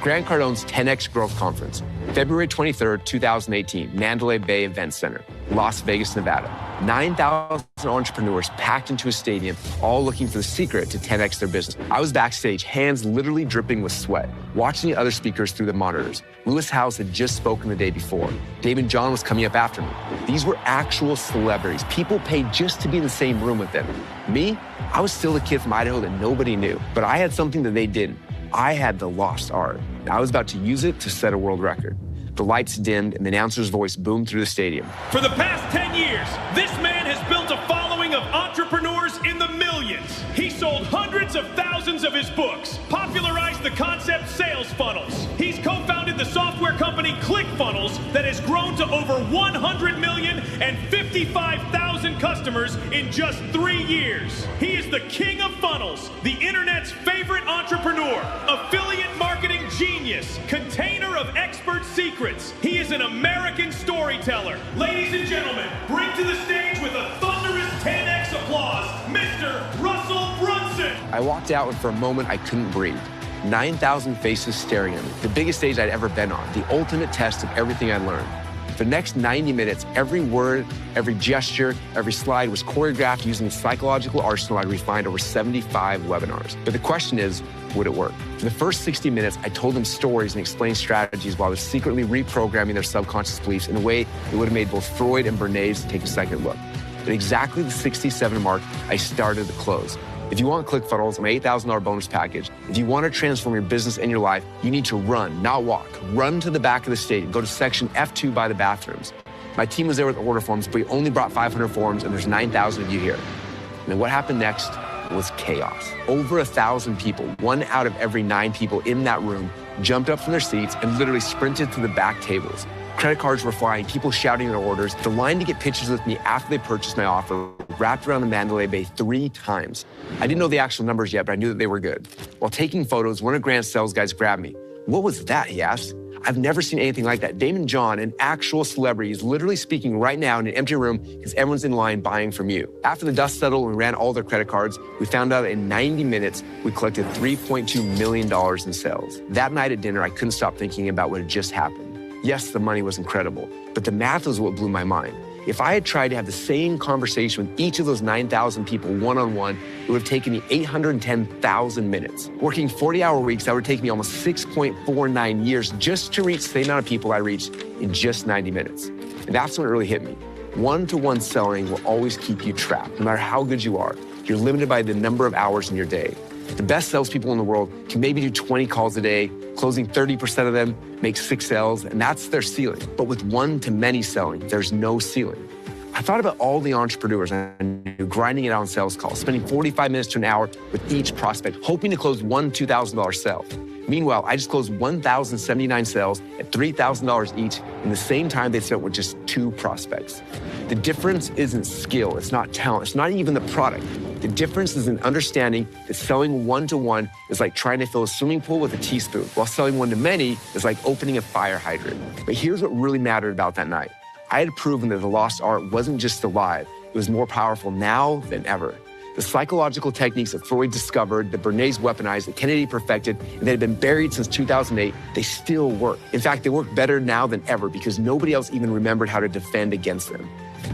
Grant Cardone's 10X Growth Conference, February 23rd, 2018, Mandalay Bay Event Center. Las Vegas, Nevada. 9,000 entrepreneurs packed into a stadium, all looking for the secret to 10x their business. I was backstage, hands literally dripping with sweat, watching the other speakers through the monitors. Lewis Howes had just spoken the day before. David John was coming up after me. These were actual celebrities. People paid just to be in the same room with them. Me, I was still a kid from Idaho that nobody knew, but I had something that they didn't. I had the lost art. I was about to use it to set a world record. The lights dimmed and the announcer's voice boomed through the stadium. For the past 10 years, this man has built a following of entrepreneurs in the millions. He sold hundreds of thousands of his books, popularized the concept sales funnels. He's co-founded the software company ClickFunnels that has grown to over 100 million and 55,000 customers in just 3 years. He is the king of funnels, the internet's favorite entrepreneur, affiliate marketing genius, container of expert secrets. He is an American storyteller. Ladies and gentlemen, bring to the stage with a thunderous 10x applause, Mr. Russell Brunson. I walked out and for a moment I couldn't breathe. 9,000 faces staring at me. The biggest stage I'd ever been on. The ultimate test of everything I learned. For the next 90 minutes, every word, every gesture, every slide was choreographed using the psychological arsenal I refined over 75 webinars. But the question is, would it work? For the first 60 minutes, I told them stories and explained strategies while they're secretly reprogramming their subconscious beliefs in a way that would have made both Freud and Bernays take a second look. At exactly the 67 mark, I started the close. If you want ClickFunnels, my $8,000 bonus package, if you want to transform your business and your life, you need to run, not walk. Run to the back of the stadium. Go to section F2 by the bathrooms. My team was there with order forms, but we only brought 500 forms, and there's 9,000 of you here. And then what happened next was chaos. Over 1,000 people, 1 out of every 9 people in that room, jumped up from their seats and literally sprinted to the back tables. Credit cards were flying, people shouting their orders. The line to get pictures with me after they purchased my offer wrapped around the Mandalay Bay 3 times. I didn't know the actual numbers yet, but I knew that they were good. While taking photos, one of Grant's sales guys grabbed me. "What was that?" he asked. I've never seen anything like that. Damon John, an actual celebrity, is literally speaking right now in an empty room because everyone's in line buying from you. After the dust settled and we ran all their credit cards, we found out in 90 minutes, we collected $3.2 million in sales. That night at dinner, I couldn't stop thinking about what had just happened. Yes, the money was incredible, but the math was what blew my mind. If I had tried to have the same conversation with each of those 9,000 people one-on-one, it would have taken me 810,000 minutes. Working 40-hour weeks, that would take me almost 6.49 years just to reach the same amount of people I reached in just 90 minutes. And that's when it really hit me. One-to-one selling will always keep you trapped, no matter how good you are. You're limited by the number of hours in your day. The best salespeople in the world can maybe do 20 calls a day, closing 30% of them, make 6 sales, and that's their ceiling. But with one-to-many selling, there's no ceiling. I thought about all the entrepreneurs I knew grinding it out on sales calls, spending 45 minutes to an hour with each prospect, hoping to close one $2,000 sale. Meanwhile, I just closed 1,079 sales at $3,000 each in the same time they spent with just 2 prospects. The difference isn't skill, it's not talent, it's not even the product. The difference is in understanding that selling one-to-one is like trying to fill a swimming pool with a teaspoon, while selling one-to-many is like opening a fire hydrant. But here's what really mattered about that night. I had proven that the lost art wasn't just alive, it was more powerful now than ever. The psychological techniques that Freud discovered, that Bernays weaponized, that Kennedy perfected, and that had been buried since 2008, they still work. In fact, they work better now than ever because nobody else even remembered how to defend against them.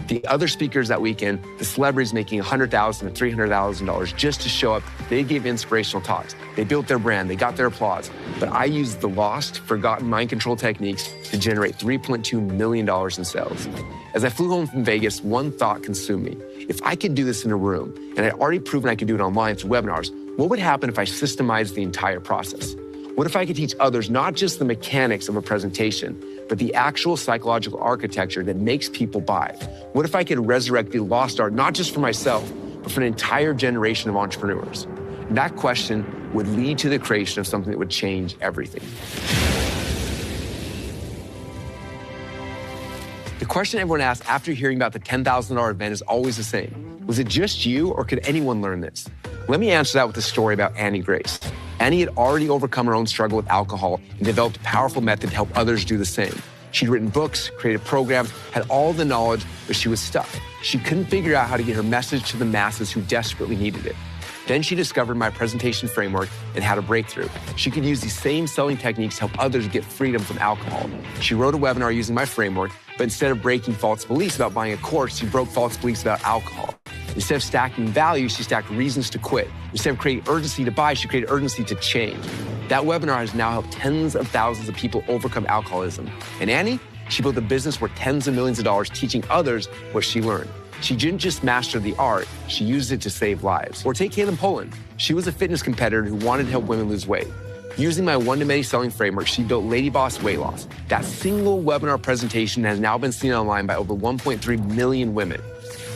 The other speakers that weekend, the celebrities making $100,000 and $300,000 just to show up, they gave inspirational talks. They built their brand, they got their applause. But I used the lost, forgotten mind control techniques to generate $3.2 million in sales. As I flew home from Vegas, one thought consumed me. If I could do this in a room, and I'd already proven I could do it online through webinars, what would happen if I systemized the entire process? What if I could teach others not just the mechanics of a presentation, but the actual psychological architecture that makes people buy? What if I could resurrect the lost art, not just for myself, but for an entire generation of entrepreneurs? And that question would lead to the creation of something that would change everything. The question everyone asks after hearing about the $10,000 event is always the same. Was it just you, or could anyone learn this? Let me answer that with a story about Annie Grace. Annie had already overcome her own struggle with alcohol and developed a powerful method to help others do the same. She'd written books, created programs, had all the knowledge, but she was stuck. She couldn't figure out how to get her message to the masses who desperately needed it. Then she discovered my presentation framework and had a breakthrough. She could use these same selling techniques to help others get freedom from alcohol. She wrote a webinar using my framework, but instead of breaking false beliefs about buying a course, she broke false beliefs about alcohol. Instead of stacking value, she stacked reasons to quit. Instead of creating urgency to buy, she created urgency to change. That webinar has now helped tens of thousands of people overcome alcoholism. And Annie, she built a business worth tens of millions of dollars teaching others what she learned. She didn't just master the art, she used it to save lives. Or take Caitlin Poland. She was a fitness competitor who wanted to help women lose weight. Using my one-to-many selling framework, she built Lady Boss Weight Loss. That single webinar presentation has now been seen online by over 1.3 million women.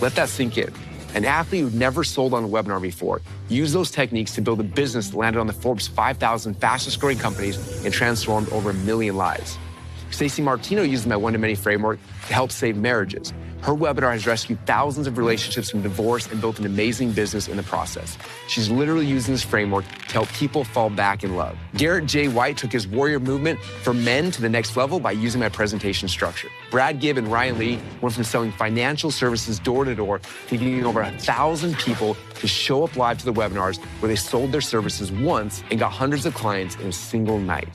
Let that sink in. An athlete who'd never sold on a webinar before used those techniques to build a business that landed on the Forbes 5,000 fastest growing companies and transformed over 1 million lives. Stacey Martino used my one-to-many framework to help save marriages. Her webinar has rescued thousands of relationships from divorce and built an amazing business in the process. She's literally using this framework to help people fall back in love. Garrett J. White took his warrior movement for men to the next level by using my presentation structure. Brad Gibb and Ryan Lee went from selling financial services door to door to getting over 1,000 people to show up live to the webinars where they sold their services once and got hundreds of clients in a single night.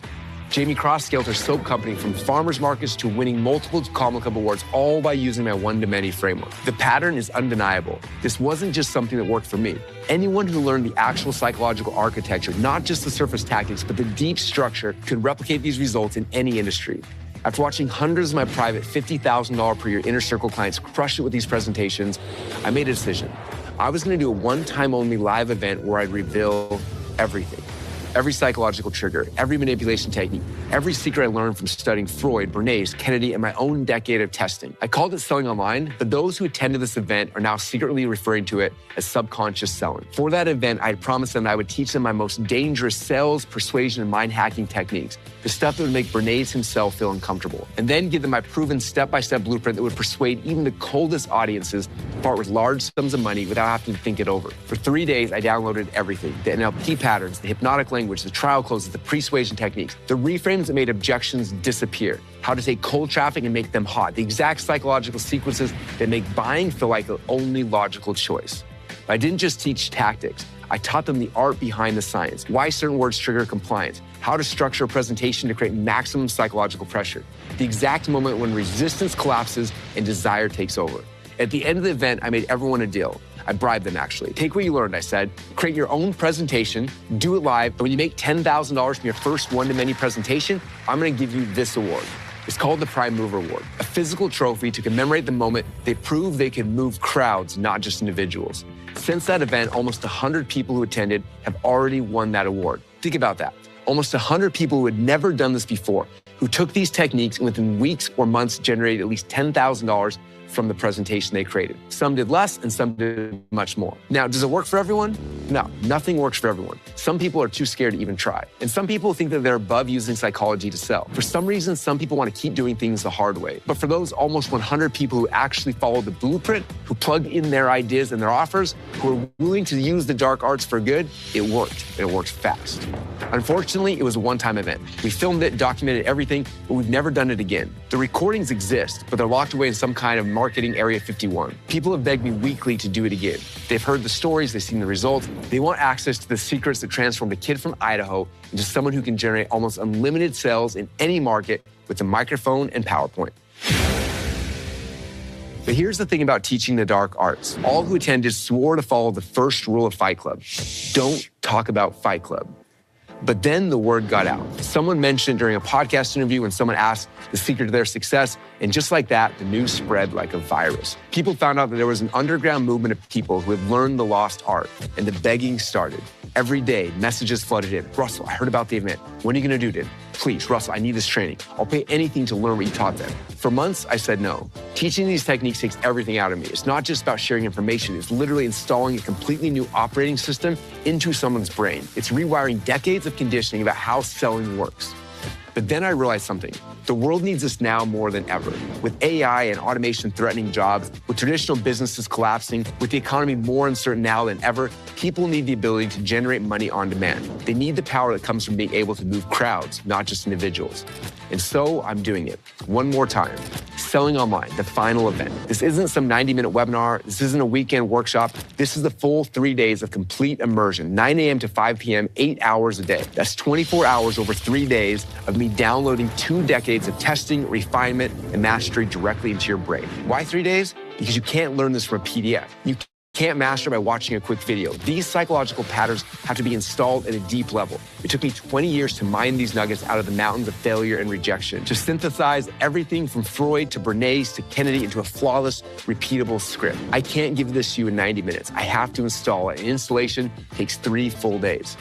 Jamie Cross scaled her soap company from farmers markets to winning multiple Commonwealth Cup awards, all by using my one-to-many framework. The pattern is undeniable. This wasn't just something that worked for me. Anyone who learned the actual psychological architecture, not just the surface tactics, but the deep structure, could replicate these results in any industry. After watching hundreds of my private $50,000 per year inner circle clients crush it with these presentations, I made a decision. I was going to do a one-time only live event where I'd reveal everything. Every psychological trigger, every manipulation technique, every secret I learned from studying Freud, Bernays, Kennedy, and my own decade of testing. I called it Selling Online, but those who attended this event are now secretly referring to it as subconscious selling. For that event, I had promised them that I would teach them my most dangerous sales, persuasion, and mind hacking techniques, the stuff that would make Bernays himself feel uncomfortable, and then give them my proven step-by-step blueprint that would persuade even the coldest audiences to part with large sums of money without having to think it over. For 3 days, I downloaded everything: the NLP patterns, the hypnotic language, the trial closes, the persuasion techniques, the reframes that made objections disappear, how to take cold traffic and make them hot, the exact psychological sequences that make buying feel like the only logical choice. But I didn't just teach tactics. I taught them the art behind the science, why certain words trigger compliance, how to structure a presentation to create maximum psychological pressure, the exact moment when resistance collapses and desire takes over. At the end of the event, I made everyone a deal. I bribed them, actually. Take what you learned, I said. Create your own presentation, do it live, and when you make $10,000 from your first one-to-many presentation, I'm gonna give you this award. It's called the Prime Mover Award, a physical trophy to commemorate the moment they proved they could move crowds, not just individuals. Since that event, almost 100 people who attended have already won that award. Think about that. Almost 100 people who had never done this before, who took these techniques and within weeks or months generated at least $10,000 from the presentation they created. Some did less and some did much more. Now, does it work for everyone? No, nothing works for everyone. Some people are too scared to even try. And some people think that they're above using psychology to sell. For some reason, some people want to keep doing things the hard way. But for those almost 100 people who actually followed the blueprint, who plugged in their ideas and their offers, who are willing to use the dark arts for good, it worked. And it worked fast. Unfortunately, it was a one-time event. We filmed it, documented everything, but we've never done it again. The recordings exist, but they're locked away in some kind of marketing Area 51. People have begged me weekly to do it again. They've heard the stories, they've seen the results. They want access to the secrets that transformed a kid from Idaho into someone who can generate almost unlimited sales in any market with a microphone and PowerPoint. But here's the thing about teaching the dark arts. All who attended swore to follow the first rule of Fight Club. Don't talk about Fight Club. But then the word got out. Someone mentioned during a podcast interview when someone asked the secret to their success, and just like that, the news spread like a virus. People found out that there was an underground movement of people who had learned the lost art, and the begging started. Every day, messages flooded in. Russell, I heard about the event. When are you gonna do it? Please, Russell, I need this training. I'll pay anything to learn what you taught them. For months, I said no. Teaching these techniques takes everything out of me. It's not just about sharing information. It's literally installing a completely new operating system into someone's brain. It's rewiring decades of conditioning about how selling works. But then I realized something. The world needs us now more than ever. With AI and automation threatening jobs, with traditional businesses collapsing, with the economy more uncertain now than ever, people need the ability to generate money on demand. They need the power that comes from being able to move crowds, not just individuals. And so I'm doing it one more time. Selling Online, the final event. This isn't some 90-minute webinar. This isn't a weekend workshop. This is the full 3 days of complete immersion, 9 a.m. to 5 p.m., 8 hours a day. That's 24 hours over 3 days of me downloading 2 decades of testing, refinement, and mastery directly into your brain. Why 3 days? Because you can't learn this from a PDF. You can't master by watching a quick video. These psychological patterns have to be installed at a deep level. It took me 20 years to mine these nuggets out of the mountains of failure and rejection, to synthesize everything from Freud to Bernays to Kennedy into a flawless, repeatable script. I can't give this to you in 90 minutes. I have to install it. And installation takes 3 full days.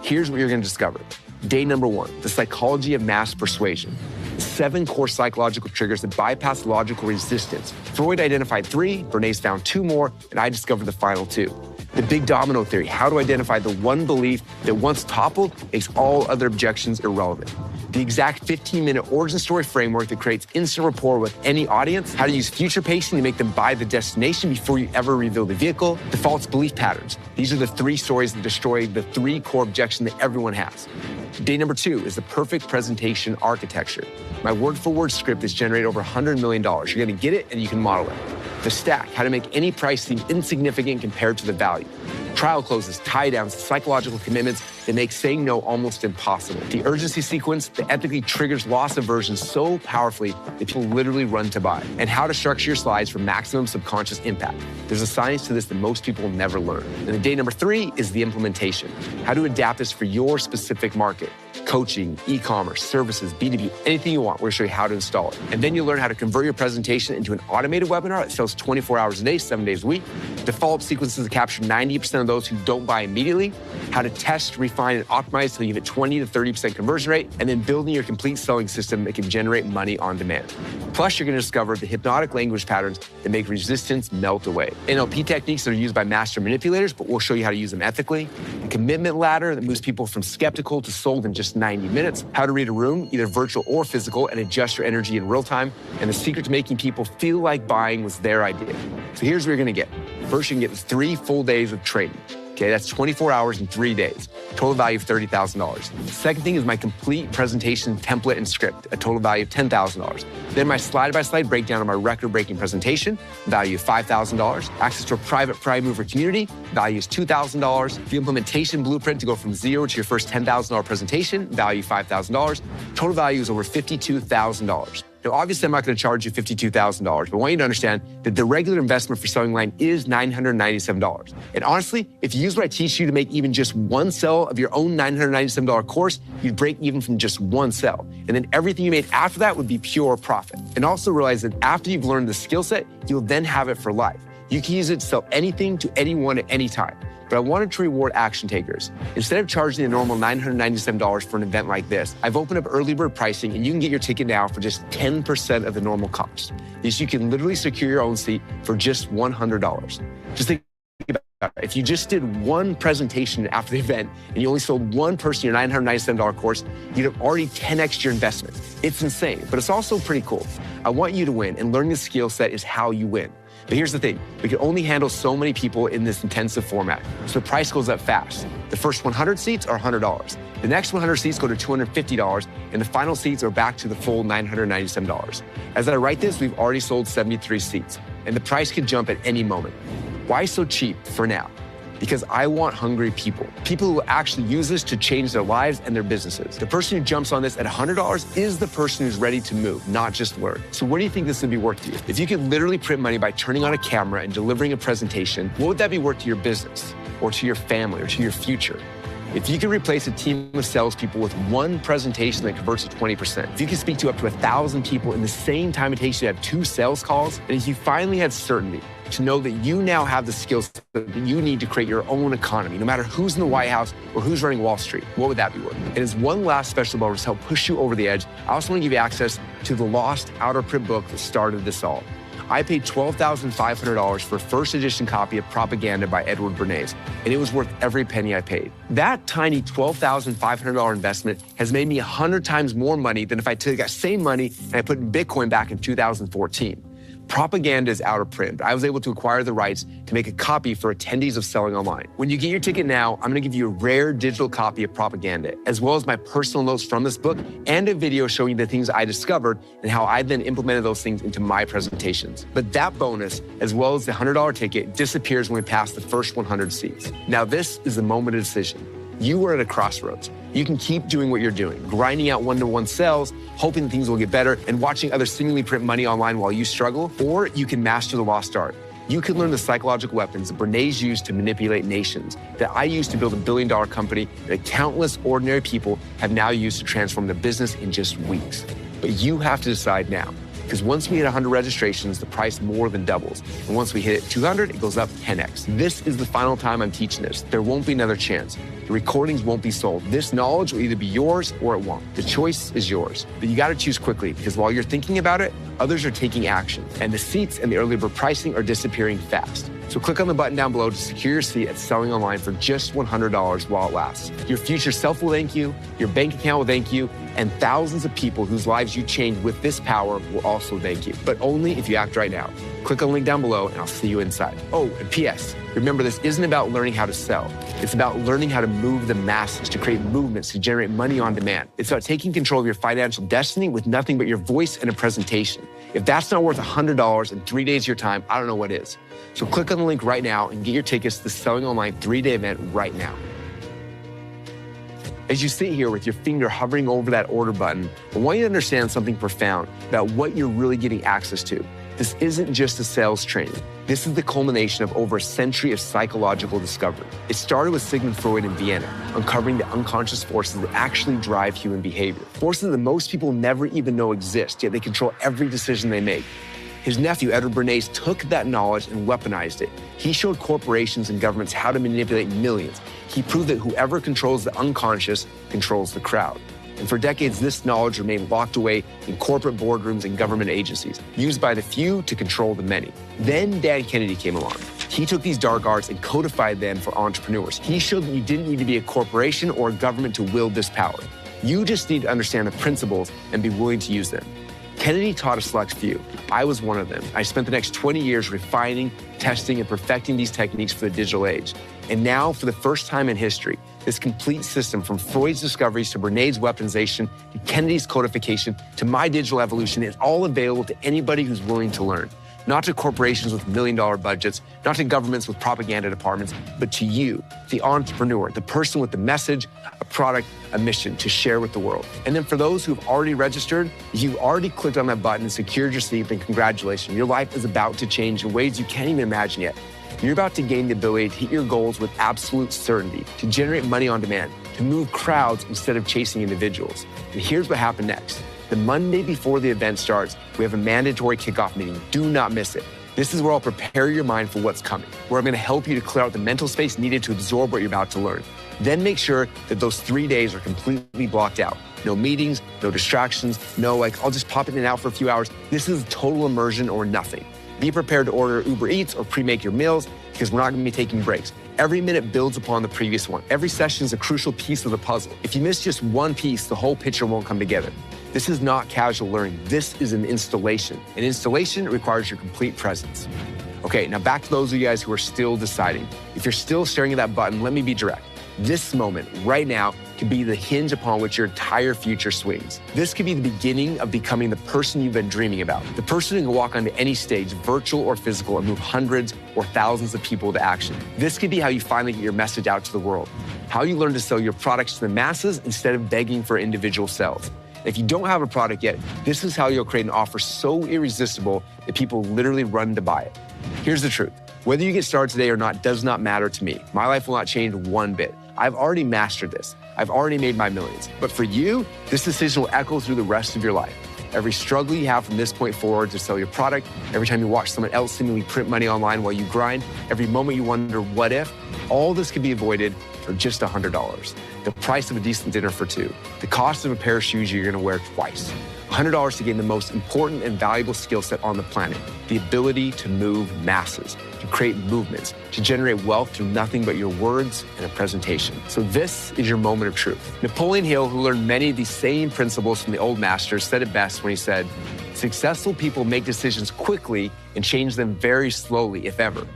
Here's what you're going to discover. Day number 1, the psychology of mass persuasion. 7 core psychological triggers that bypass logical resistance. Freud identified 3, Bernays found 2 more, and I discovered the final 2. The big domino theory, how to identify the one belief that once toppled makes all other objections irrelevant. The exact 15-minute origin story framework that creates instant rapport with any audience, how to use future pacing to make them buy the destination before you ever reveal the vehicle, the false belief patterns. These are the 3 stories that destroy the 3 core objections that everyone has. Day number 2 is the perfect presentation architecture. My word-for-word script is generated over $100 million. You're going to get it and you can model it. The stack, how to make any price seem insignificant compared to the value. Trial closes, tie downs, psychological commitments that make saying no almost impossible. The urgency sequence that ethically triggers loss aversion so powerfully that people literally run to buy. And how to structure your slides for maximum subconscious impact. There's a science to this that most people never learn. And then day number 3 is the implementation. How to adapt this for your specific market. Coaching, e-commerce, services, B2B, anything you want. We're going to show you how to install it. And then you'll learn how to convert your presentation into an automated webinar that sells 24 hours a day, 7 days a week. The follow-up sequences that capture 90% of those who don't buy immediately. How to test, refine, and optimize so you get 20 to 30% conversion rate. And then building your complete selling system that can generate money on demand. Plus, you're going to discover the hypnotic language patterns that make resistance melt away. NLP techniques that are used by master manipulators, but we'll show you how to use them ethically. The commitment ladder that moves people from skeptical to sold in just 90 minutes. How to read a room, either virtual or physical, and adjust your energy in real time. And the secret to making people feel like buying was their idea. So here's what you're going to get. First, you can get 3 full days of training. Okay, that's 24 hours and 3 days. Total value of $30,000. Second thing is my complete presentation template and script, a total value of $10,000. Then my slide-by-slide breakdown of my record-breaking presentation, value of $5,000. Access to a private prime mover community, value is $2,000. The implementation blueprint to go from 0 to your first $10,000 presentation, value $5,000. Total value is over $52,000. Now, obviously, I'm not going to charge you $52,000, but I want you to understand that the regular investment for selling online is $997. And honestly, if you use what I teach you to make even just 1 sale of your own $997 course, you'd break even from just 1 sale. And then everything you made after that would be pure profit. And also realize that after you've learned the skill set, you'll then have it for life. You can use it to sell anything to anyone at any time. But I wanted to reward action takers. Instead of charging the normal $997 for an event like this, I've opened up early bird pricing and you can get your ticket now for just 10% of the normal cost. This you can literally secure your own seat for just $100. Just think about it. If you just did 1 presentation after the event and you only sold 1 person your $997 course, you'd have already 10x'd your investment. It's insane, but it's also pretty cool. I want you to win, and learning the skill set is how you win. But here's the thing, we can only handle so many people in this intensive format, so the price goes up fast. The first 100 seats are $100. The next 100 seats go to $250, and the final seats are back to the full $997. As I write this, we've already sold 73 seats, and the price could jump at any moment. Why so cheap for now? Because I want hungry people. People who will actually use this to change their lives and their businesses. The person who jumps on this at $100 is the person who's ready to move, not just learn. So what do you think this would be worth to you? If you could literally print money by turning on a camera and delivering a presentation, what would that be worth to your business or to your family or to your future? If you could replace a team of salespeople with 1 presentation that converts to 20%, if you could speak to up to 1,000 people in the same time it takes you to have 2 sales calls, and if you finally had certainty to know that you now have the skills that you need to create your own economy, no matter who's in the White House or who's running Wall Street, what would that be worth? And as one last special bonus to help push you over the edge, I also want to give you access to the lost outer print book that started this all. I paid $12,500 for a first edition copy of Propaganda by Edward Bernays, and it was worth every penny I paid. That tiny $12,500 investment has made me 100 times more money than if I took that same money and I put in Bitcoin back in 2014. Propaganda is out of print, but I was able to acquire the rights to make a copy for attendees of Selling Online. When you get your ticket now, I'm gonna give you a rare digital copy of Propaganda, as well as my personal notes from this book and a video showing you the things I discovered and how I then implemented those things into my presentations. But that bonus, as well as the $100 ticket, disappears when we pass the first 100 seats. Now this is the moment of decision. You are at a crossroads. You can keep doing what you're doing, grinding out one-to-one sales, hoping that things will get better, and watching others seemingly print money online while you struggle, or you can master the lost art. You can learn the psychological weapons that Brené's used to manipulate nations, that I used to build a billion-dollar company, that countless ordinary people have now used to transform their business in just weeks. But you have to decide now. Because once we hit 100 registrations, the price more than doubles. And once we hit 200, it goes up 10x. This is the final time I'm teaching this. There won't be another chance. The recordings won't be sold. This knowledge will either be yours or it won't. The choice is yours. But you gotta choose quickly, because while you're thinking about it, others are taking action. And the seats and the early bird pricing are disappearing fast. So click on the button down below to secure your seat at Selling Online for just $100 while it lasts. Your future self will thank you, your bank account will thank you, and thousands of people whose lives you changed with this power will also thank you. But only if you act right now. Click on the link down below and I'll see you inside. Oh, and P.S. Remember, this isn't about learning how to sell. It's about learning how to move the masses, to create movements, to generate money on demand. It's about taking control of your financial destiny with nothing but your voice and a presentation. If that's not worth $100 in 3 days of your time, I don't know what is. So click on the link right now and get your tickets to the Selling Online 3-day event right now. As you sit here with your finger hovering over that order button, I want you to understand something profound about what you're really getting access to. This isn't just a sales training. This is the culmination of over a century of psychological discovery. It started with Sigmund Freud in Vienna, uncovering the unconscious forces that actually drive human behavior. Forces that most people never even know exist, yet they control every decision they make. His nephew, Edward Bernays, took that knowledge and weaponized it. He showed corporations and governments how to manipulate millions. He proved that whoever controls the unconscious controls the crowd. And for decades, this knowledge remained locked away in corporate boardrooms and government agencies, used by the few to control the many. Then Dan Kennedy came along. He took these dark arts and codified them for entrepreneurs. He showed that you didn't need to be a corporation or a government to wield this power. You just need to understand the principles and be willing to use them. Kennedy taught a select few. I was one of them. I spent the next 20 years refining, testing, and perfecting these techniques for the digital age. And now, for the first time in history, this complete system, from Freud's discoveries to Bernays' weaponization to Kennedy's codification to my digital evolution, is all available to anybody who's willing to learn. Not to corporations with million-dollar budgets, not to governments with propaganda departments, but to you, the entrepreneur, the person with the message, a product, a mission to share with the world. And then for those who've already registered, you've already clicked on that button and secured your seat, then congratulations. Your life is about to change in ways you can't even imagine yet. You're about to gain the ability to hit your goals with absolute certainty, to generate money on demand, to move crowds instead of chasing individuals. And here's what happened next. The Monday before the event starts, we have a mandatory kickoff meeting. Do not miss it. This is where I'll prepare your mind for what's coming, where I'm going to help you to clear out the mental space needed to absorb what you're about to learn. Then make sure that those 3 days are completely blocked out. No meetings, no distractions, I'll just pop in and out for a few hours. This is total immersion or nothing. Be prepared to order Uber Eats or pre-make your meals, because we're not going to be taking breaks. Every minute builds upon the previous one. Every session is a crucial piece of the puzzle. If you miss just one piece, the whole picture won't come together. This is not casual learning. This is an installation. An installation requires your complete presence. Okay, now back to those of you guys who are still deciding. If you're still staring at that button, let me be direct. This moment, right now, could be the hinge upon which your entire future swings. This could be the beginning of becoming the person you've been dreaming about. The person who can walk onto any stage, virtual or physical, and move hundreds or thousands of people to action. This could be how you finally get your message out to the world. How you learn to sell your products to the masses instead of begging for individual sales. If you don't have a product yet, this is how you'll create an offer so irresistible that people literally run to buy it. Here's the truth. Whether you get started today or not does not matter to me. My life will not change one bit. I've already mastered this. I've already made my millions. But for you, this decision will echo through the rest of your life. Every struggle you have from this point forward to sell your product, every time you watch someone else seemingly print money online while you grind, every moment you wonder, what if? All this could be avoided for just $100. The price of a decent dinner for two. The cost of a pair of shoes you're gonna wear twice. $100 to gain the most important and valuable skill set on the planet, the ability to move masses, to create movements, to generate wealth through nothing but your words and a presentation. So this is your moment of truth. Napoleon Hill, who learned many of these same principles from the old masters, said it best when he said, Successful people make decisions quickly and change them very slowly, if ever.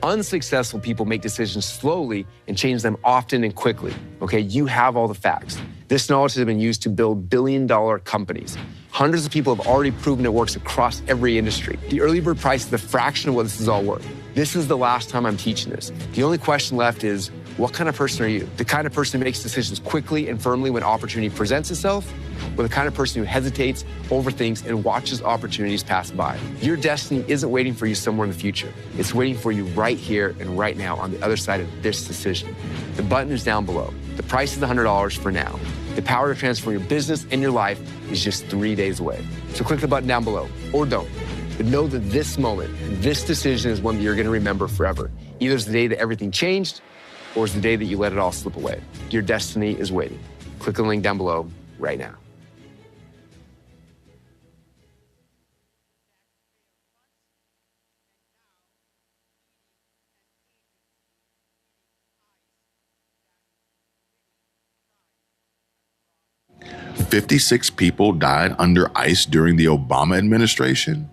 Unsuccessful people make decisions slowly and change them often and quickly. Okay, you have all the facts. This knowledge has been used to build billion-dollar companies. Hundreds of people have already proven it works across every industry. The early bird price is a fraction of what this is all worth. This is the last time I'm teaching this. The only question left is, what kind of person are you? The kind of person who makes decisions quickly and firmly when opportunity presents itself, or the kind of person who hesitates, overthinks, and watches opportunities pass by? Your destiny isn't waiting for you somewhere in the future. It's waiting for you right here and right now on the other side of this decision. The button is down below. The price is $100 for now. The power to transform your business and your life is just 3 days away. So click the button down below, or don't. But know that this moment, this decision is one that you're going to remember forever. Either it's the day that everything changed, or it's the day that you let it all slip away. Your destiny is waiting. Click the link down below right now. "56 people died under ICE during the Obama administration?"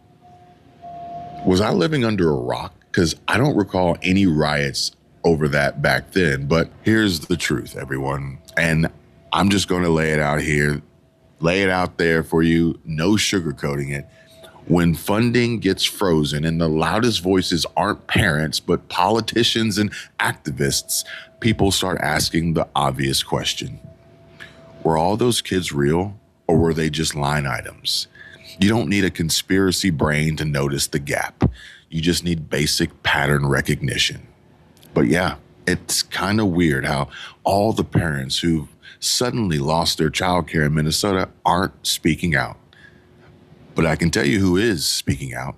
Was I living under a rock? Because I don't recall any riots over that back then. But here's the truth, everyone. And I'm just going to lay it out here, lay it out there for you, no sugarcoating it. When funding gets frozen and the loudest voices aren't parents, but politicians and activists, people start asking the obvious question. Were all those kids real, or were they just line items? You don't need a conspiracy brain to notice the gap. You just need basic pattern recognition. But yeah, it's kind of weird how all the parents who've suddenly lost their childcare in Minnesota aren't speaking out. But I can tell you who is speaking out.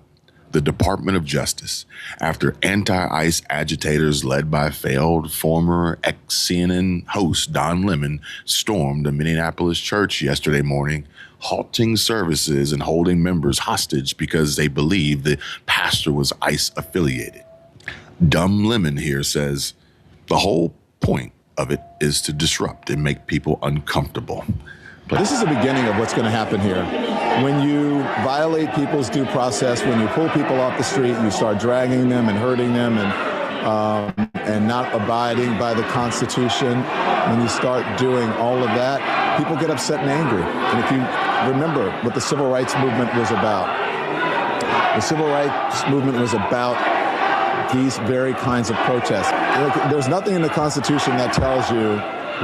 The Department of Justice, after anti-ICE agitators led by failed former ex-CNN host Don Lemon stormed a Minneapolis church yesterday morning, halting services and holding members hostage because they believed the pastor was ICE affiliated. Dumb Lemon here says, the whole point of it is to disrupt and make people uncomfortable. But this is the beginning of what's going to happen here. When you violate people's due process, when you pull people off the street, you start dragging them and hurting them and not abiding by the Constitution, when you start doing all of that, people get upset and angry. And if you remember what the Civil Rights Movement was about, the Civil Rights Movement was about these very kinds of protests. There's nothing in the Constitution that tells you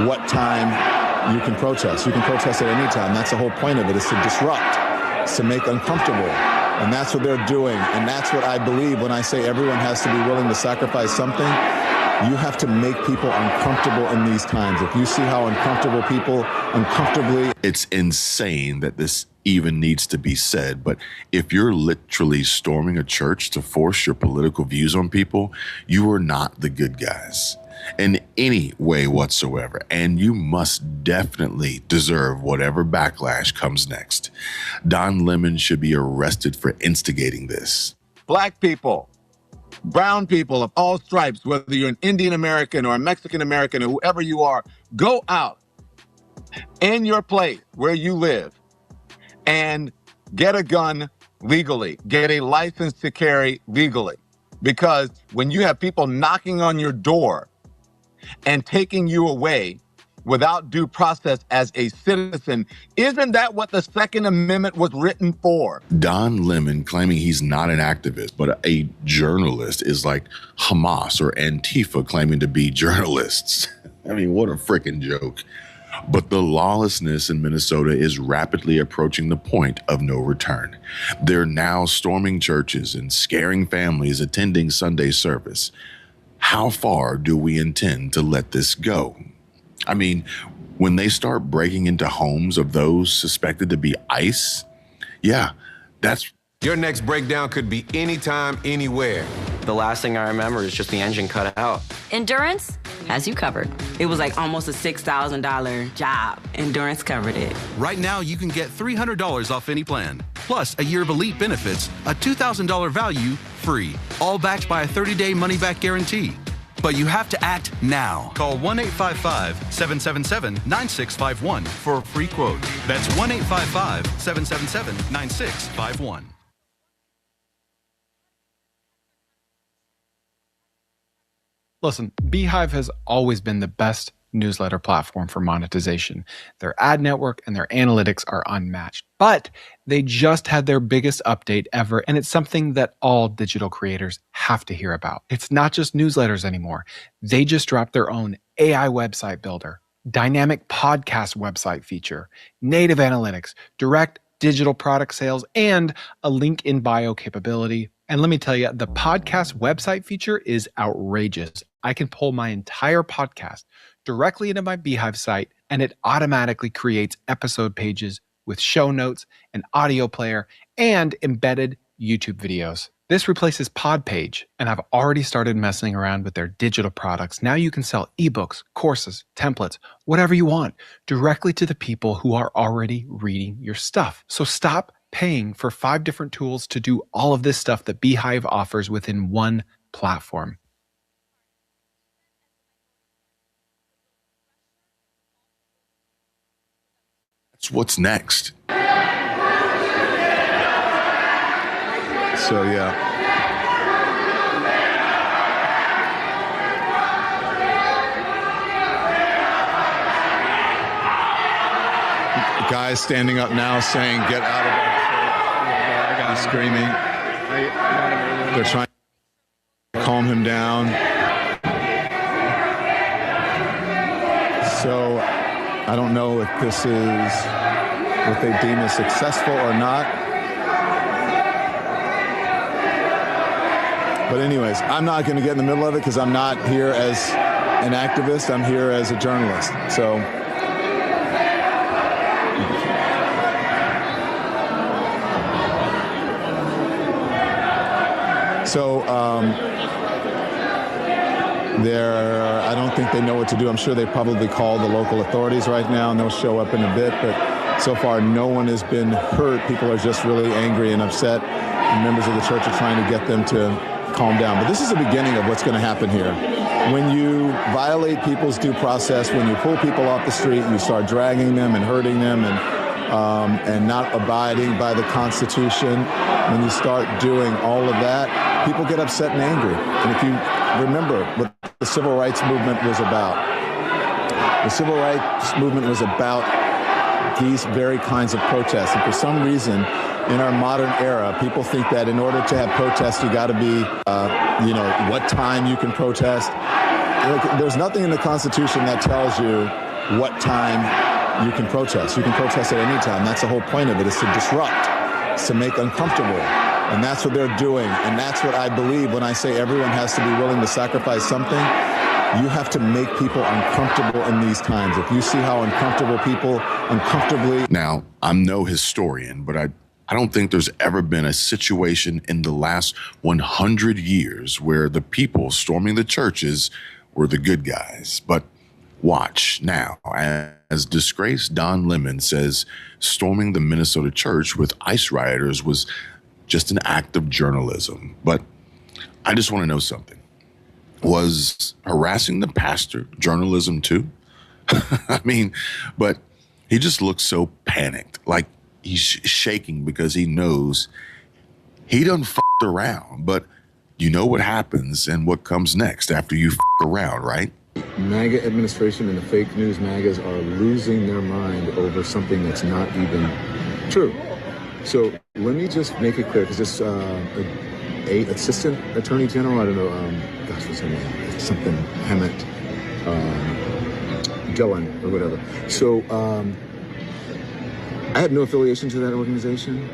what time you can protest. You can protest at any time. That's the whole point of it, is to disrupt, it's to make uncomfortable. And that's what they're doing. And that's what I believe when I say everyone has to be willing to sacrifice something. You have to make people uncomfortable in these times. If you see how uncomfortable people uncomfortably... It's insane that this even needs to be said, but if you're literally storming a church to force your political views on people, you are not the good guys in any way whatsoever, and you must definitely deserve whatever backlash comes next. Don Lemon should be arrested for instigating this. Black people, brown people of all stripes, whether you're an Indian American or a Mexican American or whoever you are, go out in your place where you live and get a gun legally, get a license to carry legally. Because when you have people knocking on your door and taking you away without due process as a citizen, isn't that what the Second Amendment was written for? Don Lemon claiming he's not an activist, but a journalist is like Hamas or Antifa claiming to be journalists. I mean, what a freaking joke. But the lawlessness in Minnesota is rapidly approaching the point of no return. They're now storming churches and scaring families attending Sunday service. How far do we intend to let this go? I mean, when they start breaking into homes of those suspected to be ICE, yeah, that's... Your next breakdown could be anytime, anywhere. The last thing I remember is just the engine cut out. Endurance has you covered. It was like almost a $6,000 job. Endurance covered it. Right now, you can get $300 off any plan, plus a year of elite benefits, a $2,000 value, free, all backed by a 30-day money-back guarantee. But you have to act now. Call 1-855-777-9651 for a free quote. That's 1-855-777-9651. Listen, Beehive has always been the best newsletter platform for monetization. Their ad network and their analytics are unmatched. But they just had their biggest update ever, and it's something that all digital creators have to hear about. It's not just newsletters anymore. They just dropped their own AI website builder, dynamic podcast website feature, native analytics, direct digital product sales, and a link in bio capability. And let me tell you, the podcast website feature is outrageous. I can pull my entire podcast directly into my Beehive site, and it automatically creates episode pages with show notes, an audio player, and embedded YouTube videos. This replaces Podpage, and I've already started messing around with their digital products. Now you can sell ebooks, courses, templates, whatever you want, directly to the people who are already reading your stuff. So stop paying for 5 different tools to do all of this stuff that Beehive offers within one platform. That's what's next. So, yeah. The guy's standing up now saying, get out of our church. He's screaming. They're trying to calm him down. So, I don't know if this is what they deem as successful or not. But anyways, I'm not going to get in the middle of it because I'm not here as an activist. I'm here as a journalist. I don't think they know what to do. I'm sure they probably called the local authorities right now, and they'll show up in a bit. But so far, no one has been hurt. People are just really angry and upset. And members of the church are trying to get them to calm down. But this is the beginning of what's going to happen here. When you violate people's due process, when you pull people off the street and you start dragging them and hurting them and not abiding by the Constitution, when you start doing all of that, people get upset and angry. And if you remember what the Civil Rights Movement was about, the Civil Rights Movement was about these very kinds of protests. And for some reason, in our modern era, people think that in order to have protests, you got to be, what time you can protest. There's nothing in the Constitution that tells you what time you can protest. You can protest at any time. That's the whole point of it, is to disrupt, it's to make uncomfortable. And that's what they're doing. And that's what I believe when I say everyone has to be willing to sacrifice something. You have to make people uncomfortable in these times. If you see how uncomfortable people uncomfortably... Now, I'm no historian, but I don't think there's ever been a situation in the last 100 years where the people storming the churches were the good guys. But watch now, as disgraced Don Lemon says, storming the Minnesota church with ICE rioters was just an act of journalism. But I just want to know something. Was harassing the pastor journalism too? I mean, but he just looks so panicked, like he's shaking because he knows he done f***ed around. But you know what happens and what comes next after you f*** around, right? MAGA administration and the fake news MAGAs are losing their mind over something that's not even true. So let me just make it clear, because this assistant attorney general, I don't know, what's his name? Something Hammett, Dillon or whatever. So I had no affiliation to that organization.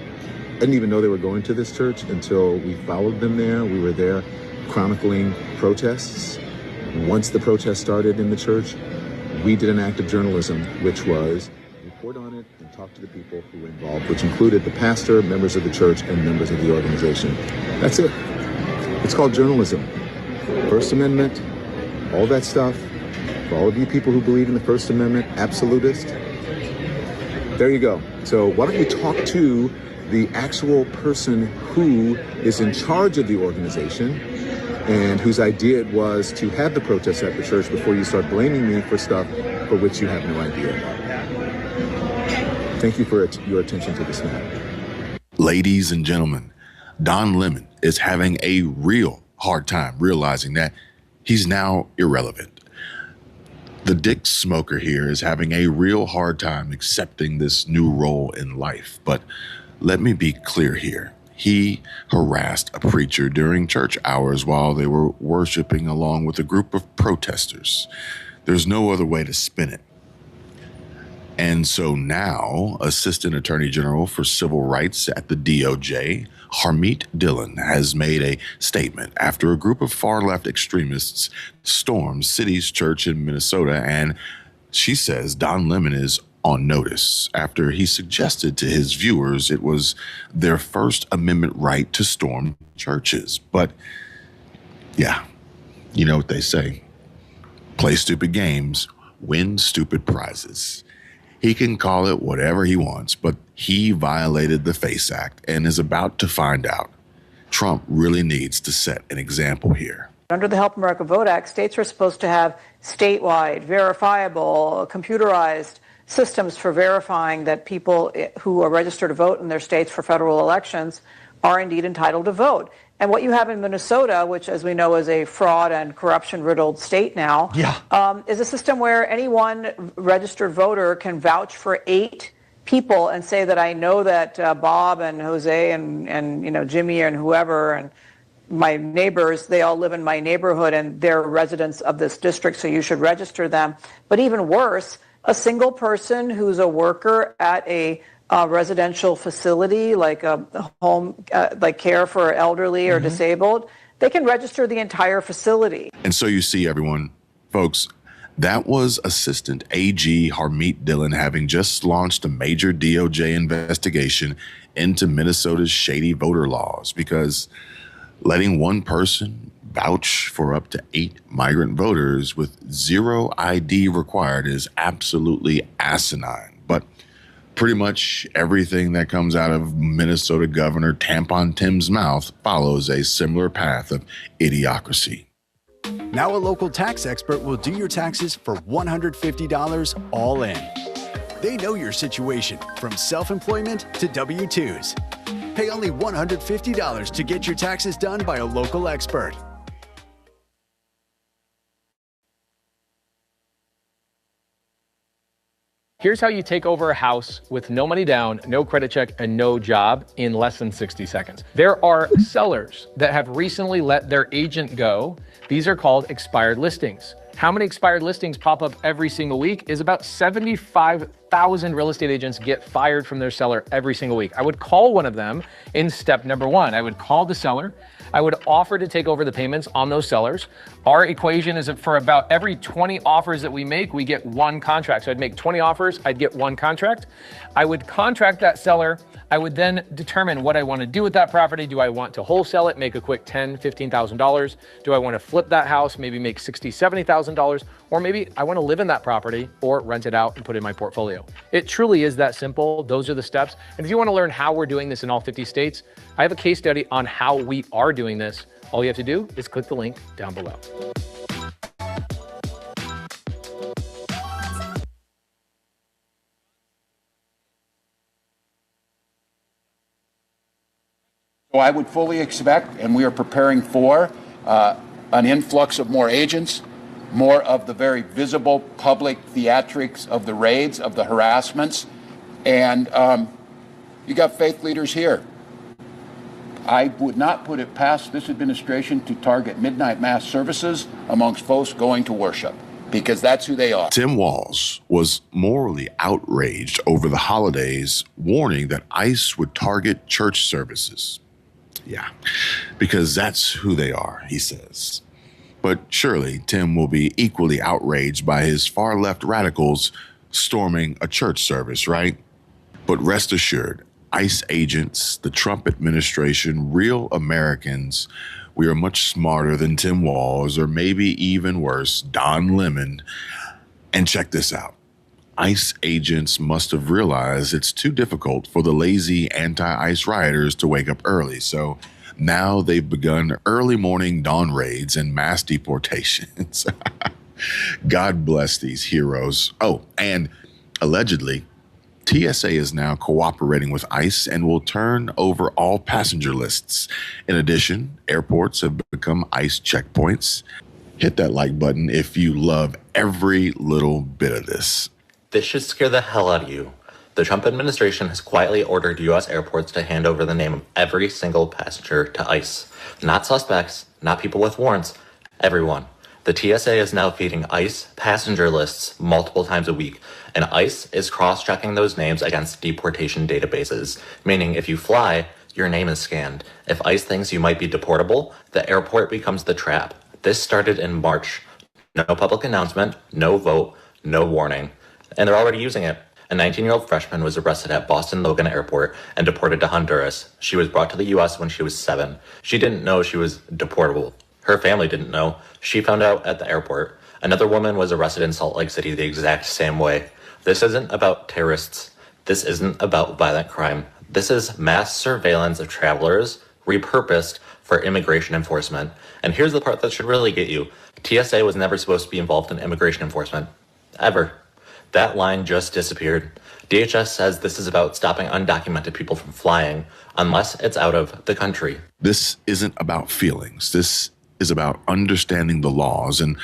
I didn't even know they were going to this church until we followed them there. We were there chronicling protests. Once the protest started in the church, we did an act of journalism, which was report on it and talk to the people who were involved, which included the pastor, members of the church, and members of the organization. That's it. It's called journalism. First Amendment, all that stuff. For all of you people who believe in the First Amendment, absolutist, there you go. So why don't you talk to the actual person who is in charge of the organization and whose idea it was to have the protests at the church before you start blaming me for stuff for which you have no idea about. Thank you for your attention to this matter. Ladies and gentlemen, Don Lemon is having a real hard time realizing that he's now irrelevant. The Dick Smoker here is having a real hard time accepting this new role in life. But let me be clear here. He harassed a preacher during church hours while they were worshiping along with a group of protesters. There's no other way to spin it. And so now, Assistant Attorney General for Civil Rights at the DOJ, Harmeet Dillon, has made a statement after a group of far-left extremists stormed City's church in Minnesota, and she says Don Lemon is on notice after he suggested to his viewers it was their First Amendment right to storm churches. But yeah, you know what they say. Play stupid games, win stupid prizes. He can call it whatever he wants, but he violated the FACE Act and is about to find out. Trump really needs to set an example here. Under the Help America Vote Act, states are supposed to have statewide, verifiable, computerized systems for verifying that people who are registered to vote in their states for federal elections are indeed entitled to vote. And what you have in Minnesota, which, as we know, is a fraud and corruption-riddled state now, is a system where any one registered voter can vouch for 8 people and say that I know that Bob and Jose and Jimmy and whoever and my neighbors, they all live in my neighborhood and they're residents of this district, so you should register them. But even worse, a single person who's a worker at a residential facility, like a home, like care for elderly or disabled, they can register the entire facility. And so you see, everyone, folks, that was Assistant AG Harmeet Dillon having just launched a major DOJ investigation into Minnesota's shady voter laws, because letting one person vouch for up to 8 migrant voters with 0 ID required is absolutely asinine. But pretty much everything that comes out of Minnesota Governor Tampon Tim's mouth follows a similar path of idiocracy. Now a local tax expert will do your taxes for $150 all in. They know your situation, from self-employment to W-2s. Pay only $150 to get your taxes done by a local expert. Here's how you take over a house with no money down, no credit check, and no job in less than 60 seconds. There are sellers that have recently let their agent go. These are called expired listings. How many expired listings pop up every single week is about 75,000 real estate agents get fired from their seller every single week. I would call one of them in step number 1. I would call the seller. I would offer to take over the payments on those sellers. Our equation is that for about every 20 offers that we make, we get 1 contract. So I'd make 20 offers, I'd get 1 contract. I would contract that seller. I would then determine what I want to do with that property. Do I want to wholesale it, make a quick $10,000, $15,000? Do I want to flip that house, maybe make $60,000, $70,000? Or maybe I want to live in that property or rent it out and put it in my portfolio. It truly is that simple. Those are the steps. And if you want to learn how we're doing this in all 50 states, I have a case study on how we are doing this. All you have to do is click the link down below. So I would fully expect, and we are preparing for, an influx of more agents, more of the very visible public theatrics of the raids, of the harassments, and you got faith leaders here. I would not put it past this administration to target midnight mass services amongst folks going to worship, because that's who they are. Tim Walz was morally outraged over the holidays, warning that ICE would target church services. Yeah, because that's who they are, he says. But surely Tim will be equally outraged by his far-left radicals storming a church service, right? But rest assured, ICE agents, the Trump administration, real Americans, we are much smarter than Tim Walz, or maybe even worse, Don Lemon. And check this out. ICE agents must have realized it's too difficult for the lazy anti-ICE rioters to wake up early, so Now they've begun early morning dawn raids and mass deportations. God bless these heroes. Oh, and allegedly, TSA is now cooperating with ICE and will turn over all passenger lists. In addition, airports have become ICE checkpoints. Hit that like button if you love every little bit of this. This should scare the hell out of you. The Trump administration has quietly ordered U.S. airports to hand over the name of every single passenger to ICE. Not suspects, not people with warrants, everyone. The TSA is now feeding ICE passenger lists multiple times a week, and ICE is cross-checking those names against deportation databases, meaning if you fly, your name is scanned. If ICE thinks you might be deportable, the airport becomes the trap. This started in March. No public announcement, no vote, no warning. And they're already using it. A 19-year-old freshman was arrested at Boston Logan Airport and deported to Honduras. She was brought to the U.S. when she was 7. She didn't know she was deportable. Her family didn't know. She found out at the airport. Another woman was arrested in Salt Lake City the exact same way. This isn't about terrorists. This isn't about violent crime. This is mass surveillance of travelers repurposed for immigration enforcement. And here's the part that should really get you. TSA was never supposed to be involved in immigration enforcement. Ever. That line just disappeared. DHS says this is about stopping undocumented people from flying unless it's out of the country. This isn't about feelings. This is about understanding the laws, and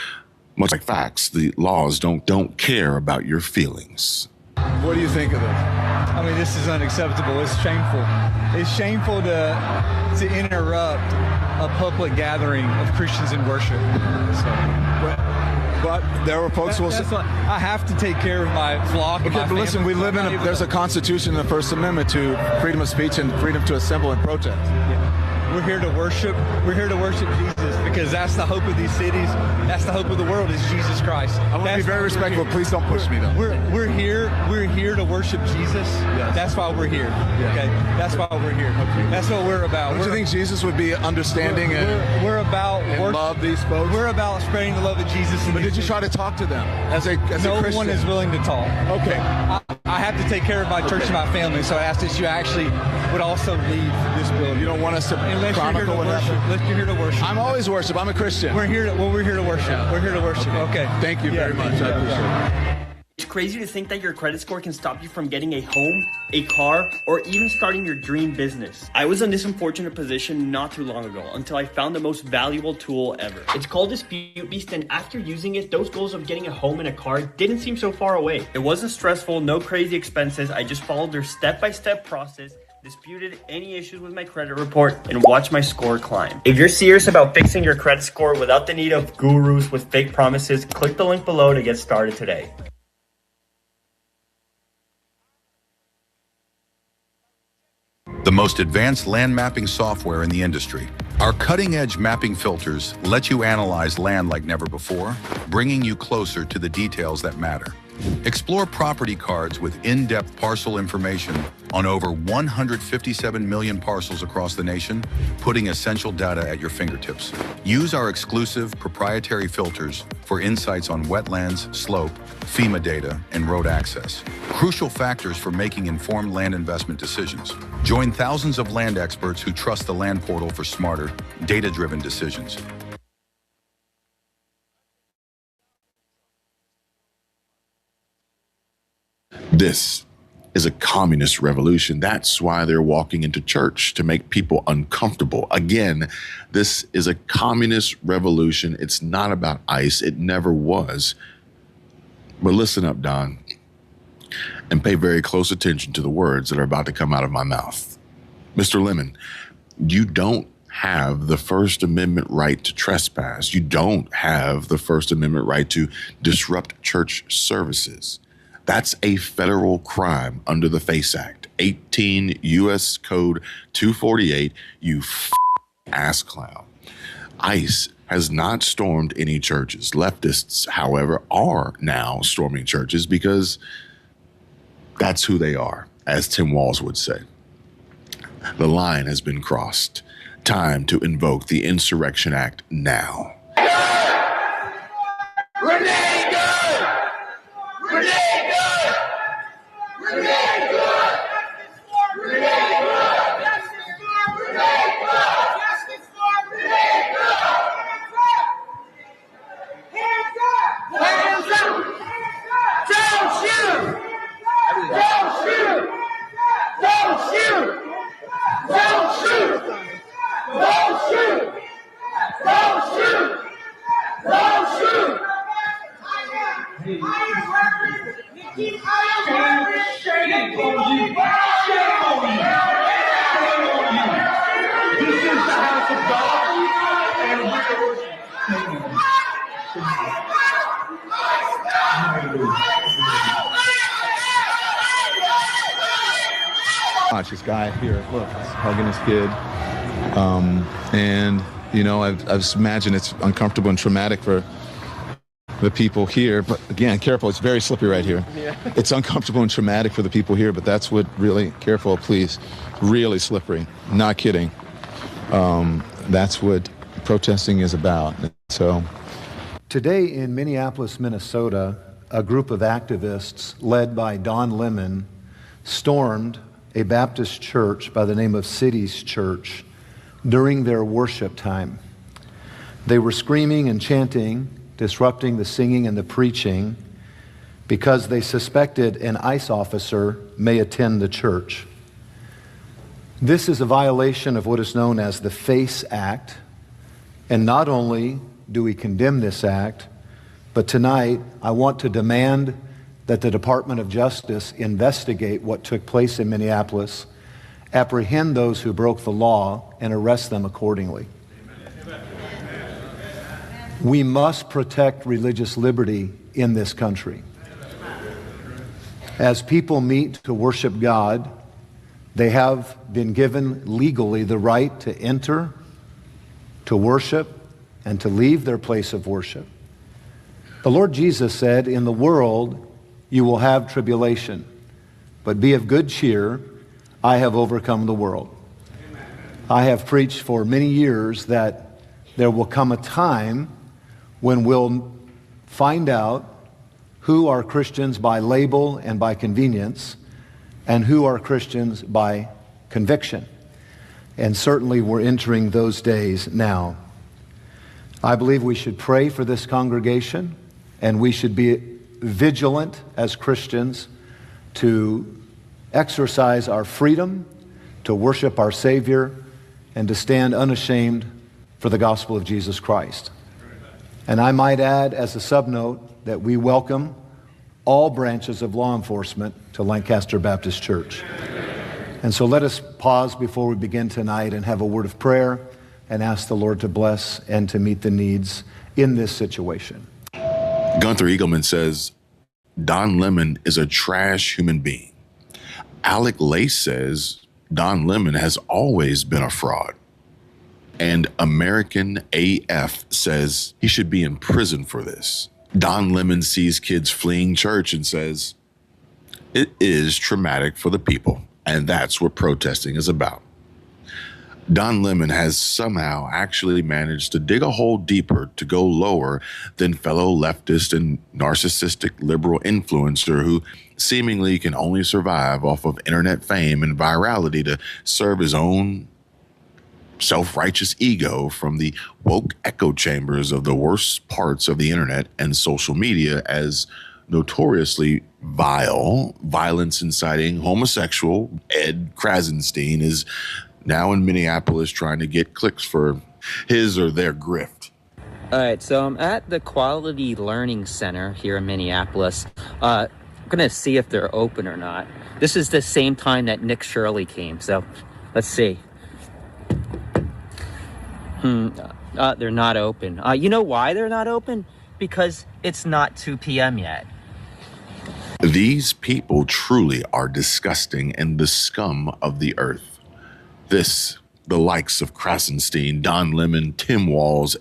much like facts, the laws don't care about your feelings. What do you think of this? I mean, this is unacceptable. It's shameful. It's shameful to interrupt a public gathering of Christians in worship. But there were folks who will say, I have to take care of my flock. Okay, but listen, we live in there's a constitution in the First Amendment to freedom of speech and freedom to assemble and protest. Yeah. We're here to worship. We're here to worship Jesus because that's the hope of these cities. That's the hope of the world is Jesus Christ. I want to be very respectful. Please don't push me, though. We're here to worship Jesus. Yes. That's why we're here. Yes. Okay. That's why we're here. Okay. That's what we're about. Don't you think Jesus would be understanding we're about and love these folks? We're about spreading the love of Jesus. But did you try to talk to them as a Christian? No one is willing to talk. Okay. I have to take care of my church and my family, so I asked that you actually would also leave this building. You don't want us to chronicle what happened? Unless you're here to worship. I'm always worship. I'm a Christian. We're here to worship. Yeah. We're here to worship. Okay. Thank you very much. I appreciate it. It's crazy to think that your credit score can stop you from getting a home, a car, or even starting your dream business. I was in this unfortunate position not too long ago until I found the most valuable tool ever. It's called Dispute Beast, and after using it, those goals of getting a home and a car didn't seem so far away. It wasn't stressful, no crazy expenses. I just followed their step-by-step process, disputed any issues with my credit report, and watched my score climb. If you're serious about fixing your credit score without the need of gurus with fake promises, click the link below to get started today. The most advanced land mapping software in the industry. Our cutting-edge mapping filters let you analyze land like never before, bringing you closer to the details that matter. Explore property cards with in-depth parcel information on over 157 million parcels across the nation, putting essential data at your fingertips. Use our exclusive proprietary filters for insights on wetlands, slope, FEMA data, and road access. Crucial factors for making informed land investment decisions. Join thousands of land experts who trust the land portal for smarter, data-driven decisions. This is a communist revolution. That's why they're walking into church, to make people uncomfortable. Again, this is a communist revolution. It's not about ICE. It never was. But listen up, Don, and pay very close attention to the words that are about to come out of my mouth. Mr. Lemon, you don't have the First Amendment right to trespass. You don't have the First Amendment right to disrupt church services. That's a federal crime under the FACE Act, 18 U.S. Code 248, you ass clown. ICE has not stormed any churches. Leftists, however, are now storming churches because that's who they are, as Tim Walz would say. The line has been crossed. Time to invoke the Insurrection Act now. Renee good! Renee good! Renee good! Renee good! Renee good! Watch this guy here. Look, he's hugging his kid. And, you know, I've imagined it's uncomfortable and traumatic for the people here. But again, careful. It's very slippery right here. Yeah. It's uncomfortable and traumatic for the people here, but that's what really, careful, please. Really slippery. Not kidding. That's what protesting is about. So today in Minneapolis, Minnesota, a group of activists led by Don Lemon stormed a Baptist church by the name of Cities Church during their worship time. They were screaming and chanting, disrupting the singing and the preaching because they suspected an ICE officer may attend the church. This is a violation of what is known as the FACE Act, and not only do we condemn this act, but tonight I want to demand that the Department of Justice investigate what took place in Minneapolis, apprehend those who broke the law, and arrest them accordingly. We must protect religious liberty in this country. As people meet to worship God, they have been given legally the right to enter, to worship, and to leave their place of worship. The Lord Jesus said, "In the world you will have tribulation, but be of good cheer, I have overcome the world." I have preached for many years that there will come a time when we'll find out who are Christians by label and by convenience, and who are Christians by conviction. And certainly we're entering those days now. I believe we should pray for this congregation, and we should be vigilant as Christians to exercise our freedom, to worship our Savior, and to stand unashamed for the gospel of Jesus Christ. And I might add as a subnote that we welcome all branches of law enforcement to Lancaster Baptist Church. And so let us pause before we begin tonight and have a word of prayer and ask the Lord to bless and to meet the needs in this situation. Gunther Eagleman says, Don Lemon is a trash human being. Alec Lace says, Don Lemon has always been a fraud. And American AF says he should be in prison for this. Don Lemon sees kids fleeing church and says, it is traumatic for the people, and that's what protesting is about. Don Lemon has somehow actually managed to dig a hole deeper to go lower than fellow leftist and narcissistic liberal influencer who seemingly can only survive off of internet fame and virality to serve his own self-righteous ego from the woke echo chambers of the worst parts of the internet and social media as notoriously vile, violence-inciting homosexual Ed Krasenstein is now in Minneapolis trying to get clicks for his or their grift. All right, so I'm at the Quality Learning Center here in Minneapolis. I'm going to see if they're open or not. This is the same time that Nick Shirley came, so let's see. They're not open. You know why they're not open? Because it's not 2 p.m. yet. These people truly are disgusting and the scum of the earth. This, the likes of Krasenstein, Don Lemon, Tim Walz,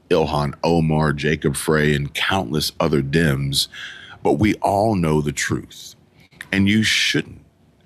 Ilhan Omar, Jacob Frey, and countless other Dems. But we all know the truth. And you shouldn't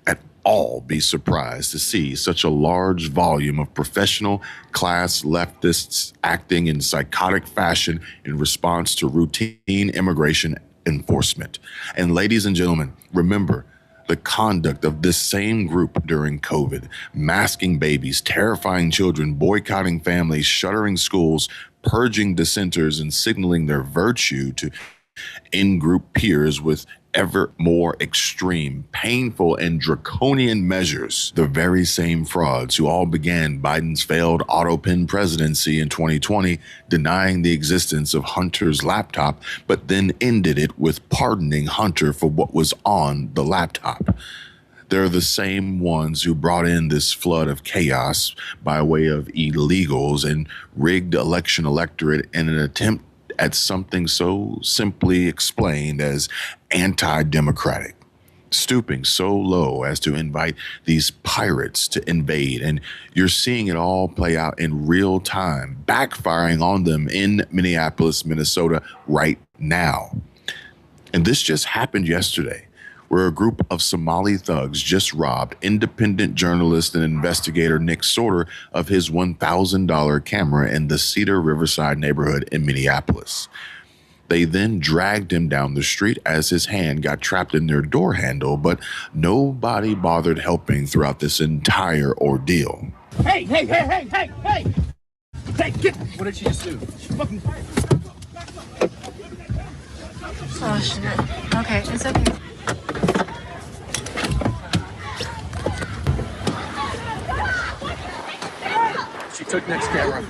at all be surprised to see such a large volume of professional class leftists acting in psychotic fashion in response to routine immigration enforcement. And ladies and gentlemen, remember the conduct of this same group during COVID, masking babies, terrifying children, boycotting families, shuttering schools, purging dissenters, and signaling their virtue to in-group peers with ever more extreme, painful, and draconian measures. The very same frauds who all began Biden's failed auto-pen presidency in 2020, denying the existence of Hunter's laptop, but then ended it with pardoning Hunter for what was on the laptop. They're the same ones who brought in this flood of chaos by way of illegals and rigged election electorate in an attempt at something so simply explained as anti-democratic. stooping so low as to invite these pirates to invade. And you're seeing it all play out in real time, backfiring on them in Minneapolis, Minnesota right now. And this just happened yesterday, where a group of Somali thugs just robbed independent journalist and investigator Nick Sorter of his $1,000 camera in the Cedar Riverside neighborhood in Minneapolis. They then dragged him down the street as his hand got trapped in their door handle, but nobody bothered helping throughout this entire ordeal. Hey, hey, hey, hey, hey, hey! Hey, get! What did she just do? She fucking... Oh, shit. Okay, it's okay. She took Nick's camera.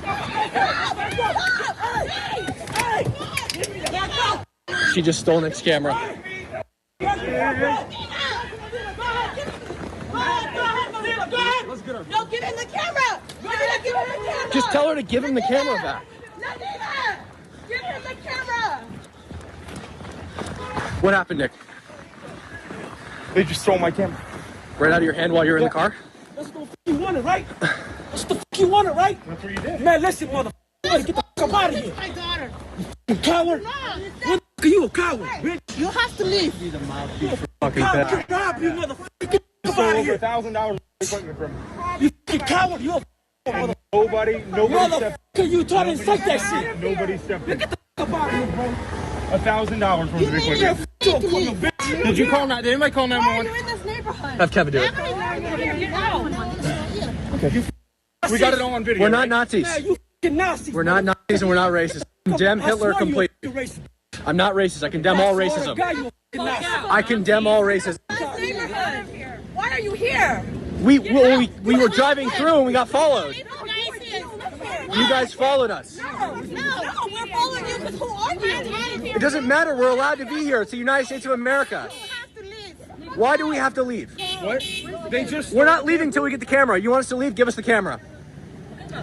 She just stole Nick's camera. No, give him the camera! Give him the camera! Just tell her to give him the camera back. Give him the camera! What happened, Nick? They just stole my camera. Right out of your hand while you're in the car? That's what you wanted, right? That's the you wanted, right? That's what you did. Man, listen, motherfucker. Get the fuck out of here. My daughter. You coward. What are you, a coward, bitch? You have to leave. You're the mouthpiece for fucking bad. Get out, you motherfucker. Get the fuck out of here. $1,000 equipment from me. You fucking coward. You a motherfucker. Nobody stepped. You trying to incite that shit. Nobody stepped in. Get the fuck out of here, bro. $1,000 from the equipment. Did you call that? Did anybody call 911? Why are you in this neighborhood? Have Kevin do it. Okay. We got it all on video. We're not Nazis. Man, you fucking Nazi. We're not Nazis and we're not racist. Condemn Hitler completely. I'm not racist. I condemn all racism. I condemn all racism. Why are you here? We were driving through and we got followed. You guys followed us. No, we're following you because who are you? It doesn't matter. We're allowed to be here. It's the United States of America. Why do we have to leave? What? We're not leaving till we get the camera. You want us to leave? Give us the camera.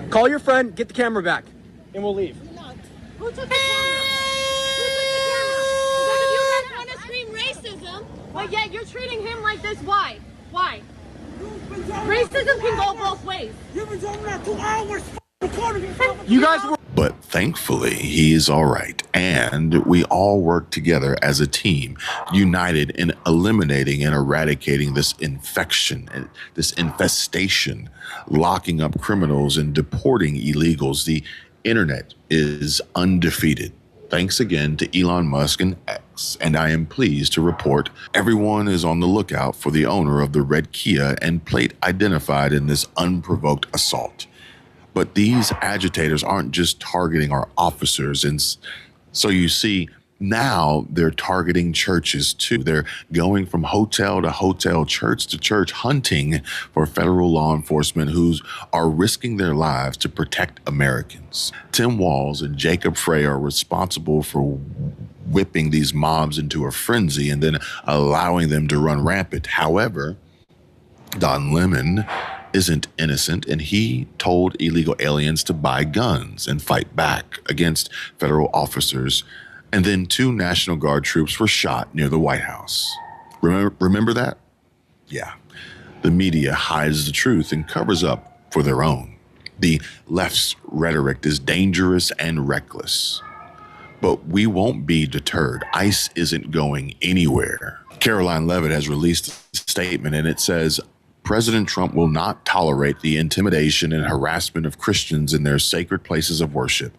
Call your friend, get the camera back, and we'll leave. Who took the camera? Because if you guys want to scream racism, but yet you're treating him like this, why? Why? Racism can go both ways. You've been talking about 2 hours recording. You guys were. But thankfully, he's all right. And we all work together as a team, united in eliminating and eradicating this infection, this infestation, locking up criminals and deporting illegals. The internet is undefeated. Thanks again to Elon Musk and X. And I am pleased to report everyone is on the lookout for the owner of the red Kia and plate identified in this unprovoked assault. But these agitators aren't just targeting our officers. And so you see, now they're targeting churches too. They're going from hotel to hotel, church to church, hunting for federal law enforcement who are risking their lives to protect Americans. Tim Walz and Jacob Frey are responsible for whipping these mobs into a frenzy and then allowing them to run rampant. However, Don Lemon isn't innocent, and he told illegal aliens to buy guns and fight back against federal officers. And then 2 National Guard troops were shot near the White House. Remember that? Yeah. The media hides the truth and covers up for their own. The left's rhetoric is dangerous and reckless. But we won't be deterred. ICE isn't going anywhere. Caroline Leavitt has released a statement, and it says, President Trump will not tolerate the intimidation and harassment of Christians in their sacred places of worship.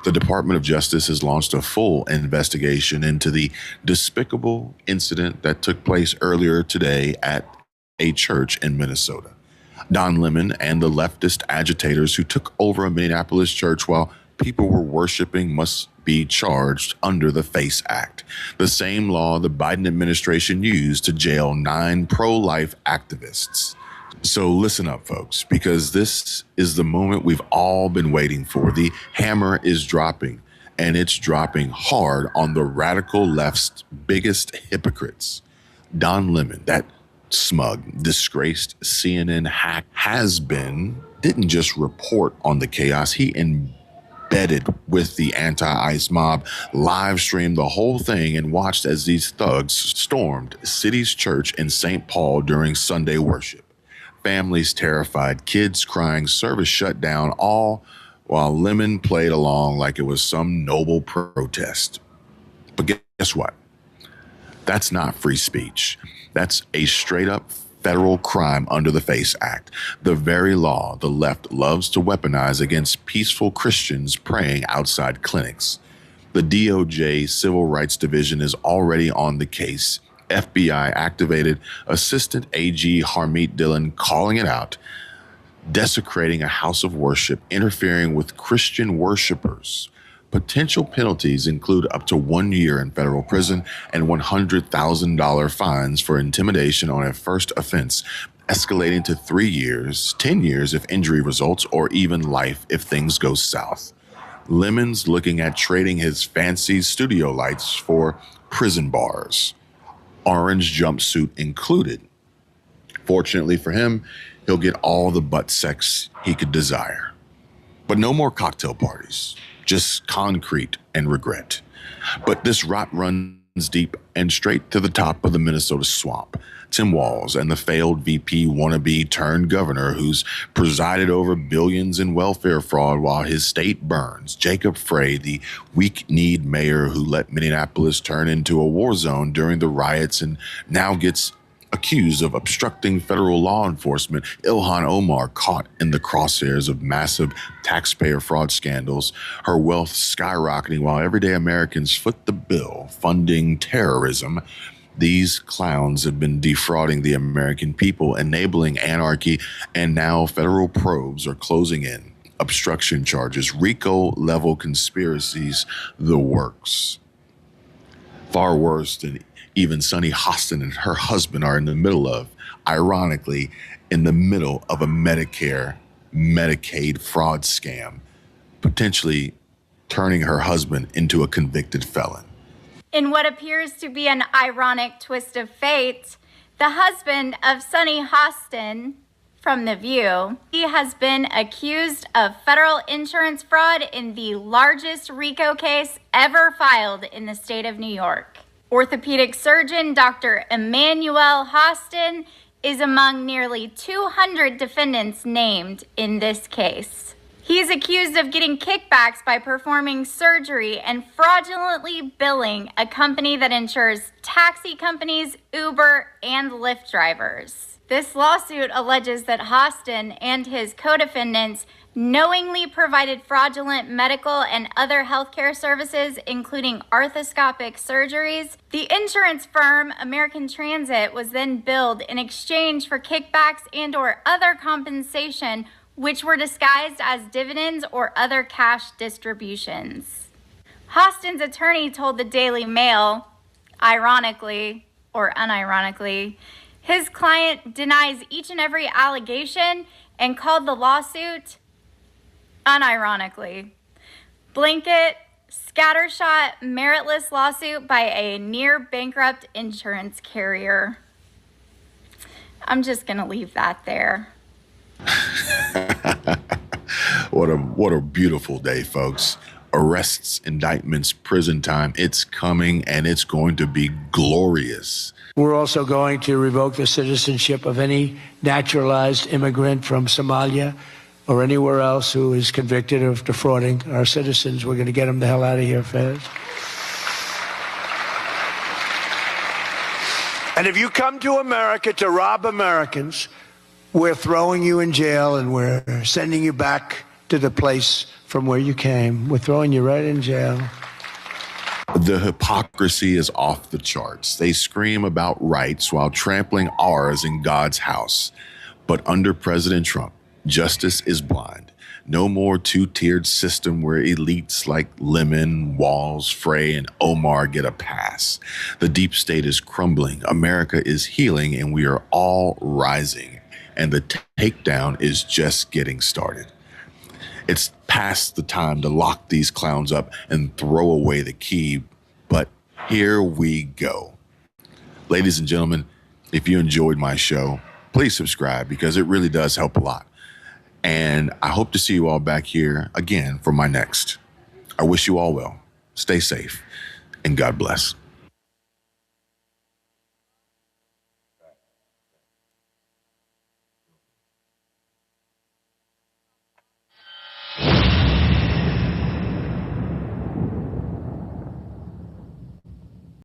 The Department of Justice has launched a full investigation into the despicable incident that took place earlier today at a church in Minnesota. Don Lemon and the leftist agitators who took over a Minneapolis church while people were worshiping must be charged under the FACE Act, the same law the Biden administration used to jail 9 pro-life activists. So listen up, folks, because this is the moment we've all been waiting for. The hammer is dropping, and it's dropping hard on the radical left's biggest hypocrites. Don Lemon, that smug, disgraced CNN hack didn't just report on the chaos, he embedded with the anti-ICE mob, live streamed the whole thing and watched as these thugs stormed City's Church in St. Paul during Sunday worship. Families terrified, kids crying, service shut down, all while Lemon played along like it was some noble protest. But guess what? That's not free speech. That's a straight-up federal crime under the FACE Act, the very law the left loves to weaponize against peaceful Christians praying outside clinics. The DOJ Civil Rights Division is already on the case. FBI activated Assistant AG Harmeet Dillon calling it out, desecrating a house of worship, interfering with Christian worshipers. Potential penalties include up to 1 year in federal prison and $100,000 fines for intimidation on a first offense, escalating to 3 years, 10 years if injury results, or even life if things go south. Lemon's looking at trading his fancy studio lights for prison bars, orange jumpsuit included. Fortunately for him, he'll get all the butt sex he could desire. But no more cocktail parties. Just concrete and regret. But this rot runs deep and straight to the top of the Minnesota swamp. Tim Walz and the failed VP wannabe turned governor who's presided over billions in welfare fraud while his state burns. Jacob Frey, the weak-kneed mayor who let Minneapolis turn into a war zone during the riots and now gets accused of obstructing federal law enforcement. Ilhan Omar caught in the crosshairs of massive taxpayer fraud scandals, her wealth skyrocketing while everyday Americans foot the bill, funding terrorism. These clowns have been defrauding the American people, enabling anarchy, and now federal probes are closing in. Obstruction charges, RICO-level conspiracies, the works. Far worse than even Sunny Hostin and her husband are in the middle of, ironically, in the middle of a Medicare, Medicaid fraud scam, potentially turning her husband into a convicted felon. In what appears to be an ironic twist of fate, the husband of Sunny Hostin from The View, he has been accused of federal insurance fraud in the largest RICO case ever filed in the state of New York. Orthopedic surgeon Dr. Emmanuel Hostin is among nearly 200 defendants named in this case. He is accused of getting kickbacks by performing surgery and fraudulently billing a company that insures taxi companies, Uber, and Lyft drivers. This lawsuit alleges that Hostin and his co-defendants knowingly provided fraudulent medical and other healthcare services, including arthroscopic surgeries. The insurance firm American Transit was then billed in exchange for kickbacks and/or other compensation, which were disguised as dividends or other cash distributions. Hostin's attorney told the Daily Mail, ironically or unironically, his client denies each and every allegation and called the lawsuit, unironically, blanket, scattershot, meritless lawsuit by a near bankrupt insurance carrier. I'm just gonna leave that there. What a beautiful day, folks. Arrests, indictments, prison time. It's coming and it's going to be glorious. We're also going to revoke the citizenship of any naturalized immigrant from Somalia or anywhere else who is convicted of defrauding our citizens. We're going to get them the hell out of here fast. And if you come to America to rob Americans, we're throwing you in jail and we're sending you back to the place from where you came. We're throwing you right in jail. The hypocrisy is off the charts. They scream about rights while trampling ours in God's house. But under President Trump, justice is blind. No more two-tiered system where elites like Lemon, Walz, Frey, and Omar get a pass. The deep state is crumbling. America is healing, and we are all rising. And the takedown is just getting started. It's past the time to lock these clowns up and throw away the key, but here we go. Ladies and gentlemen, if you enjoyed my show, please subscribe because it really does help a lot. And I hope to see you all back here again for my next I wish you all well. Stay safe, and God bless.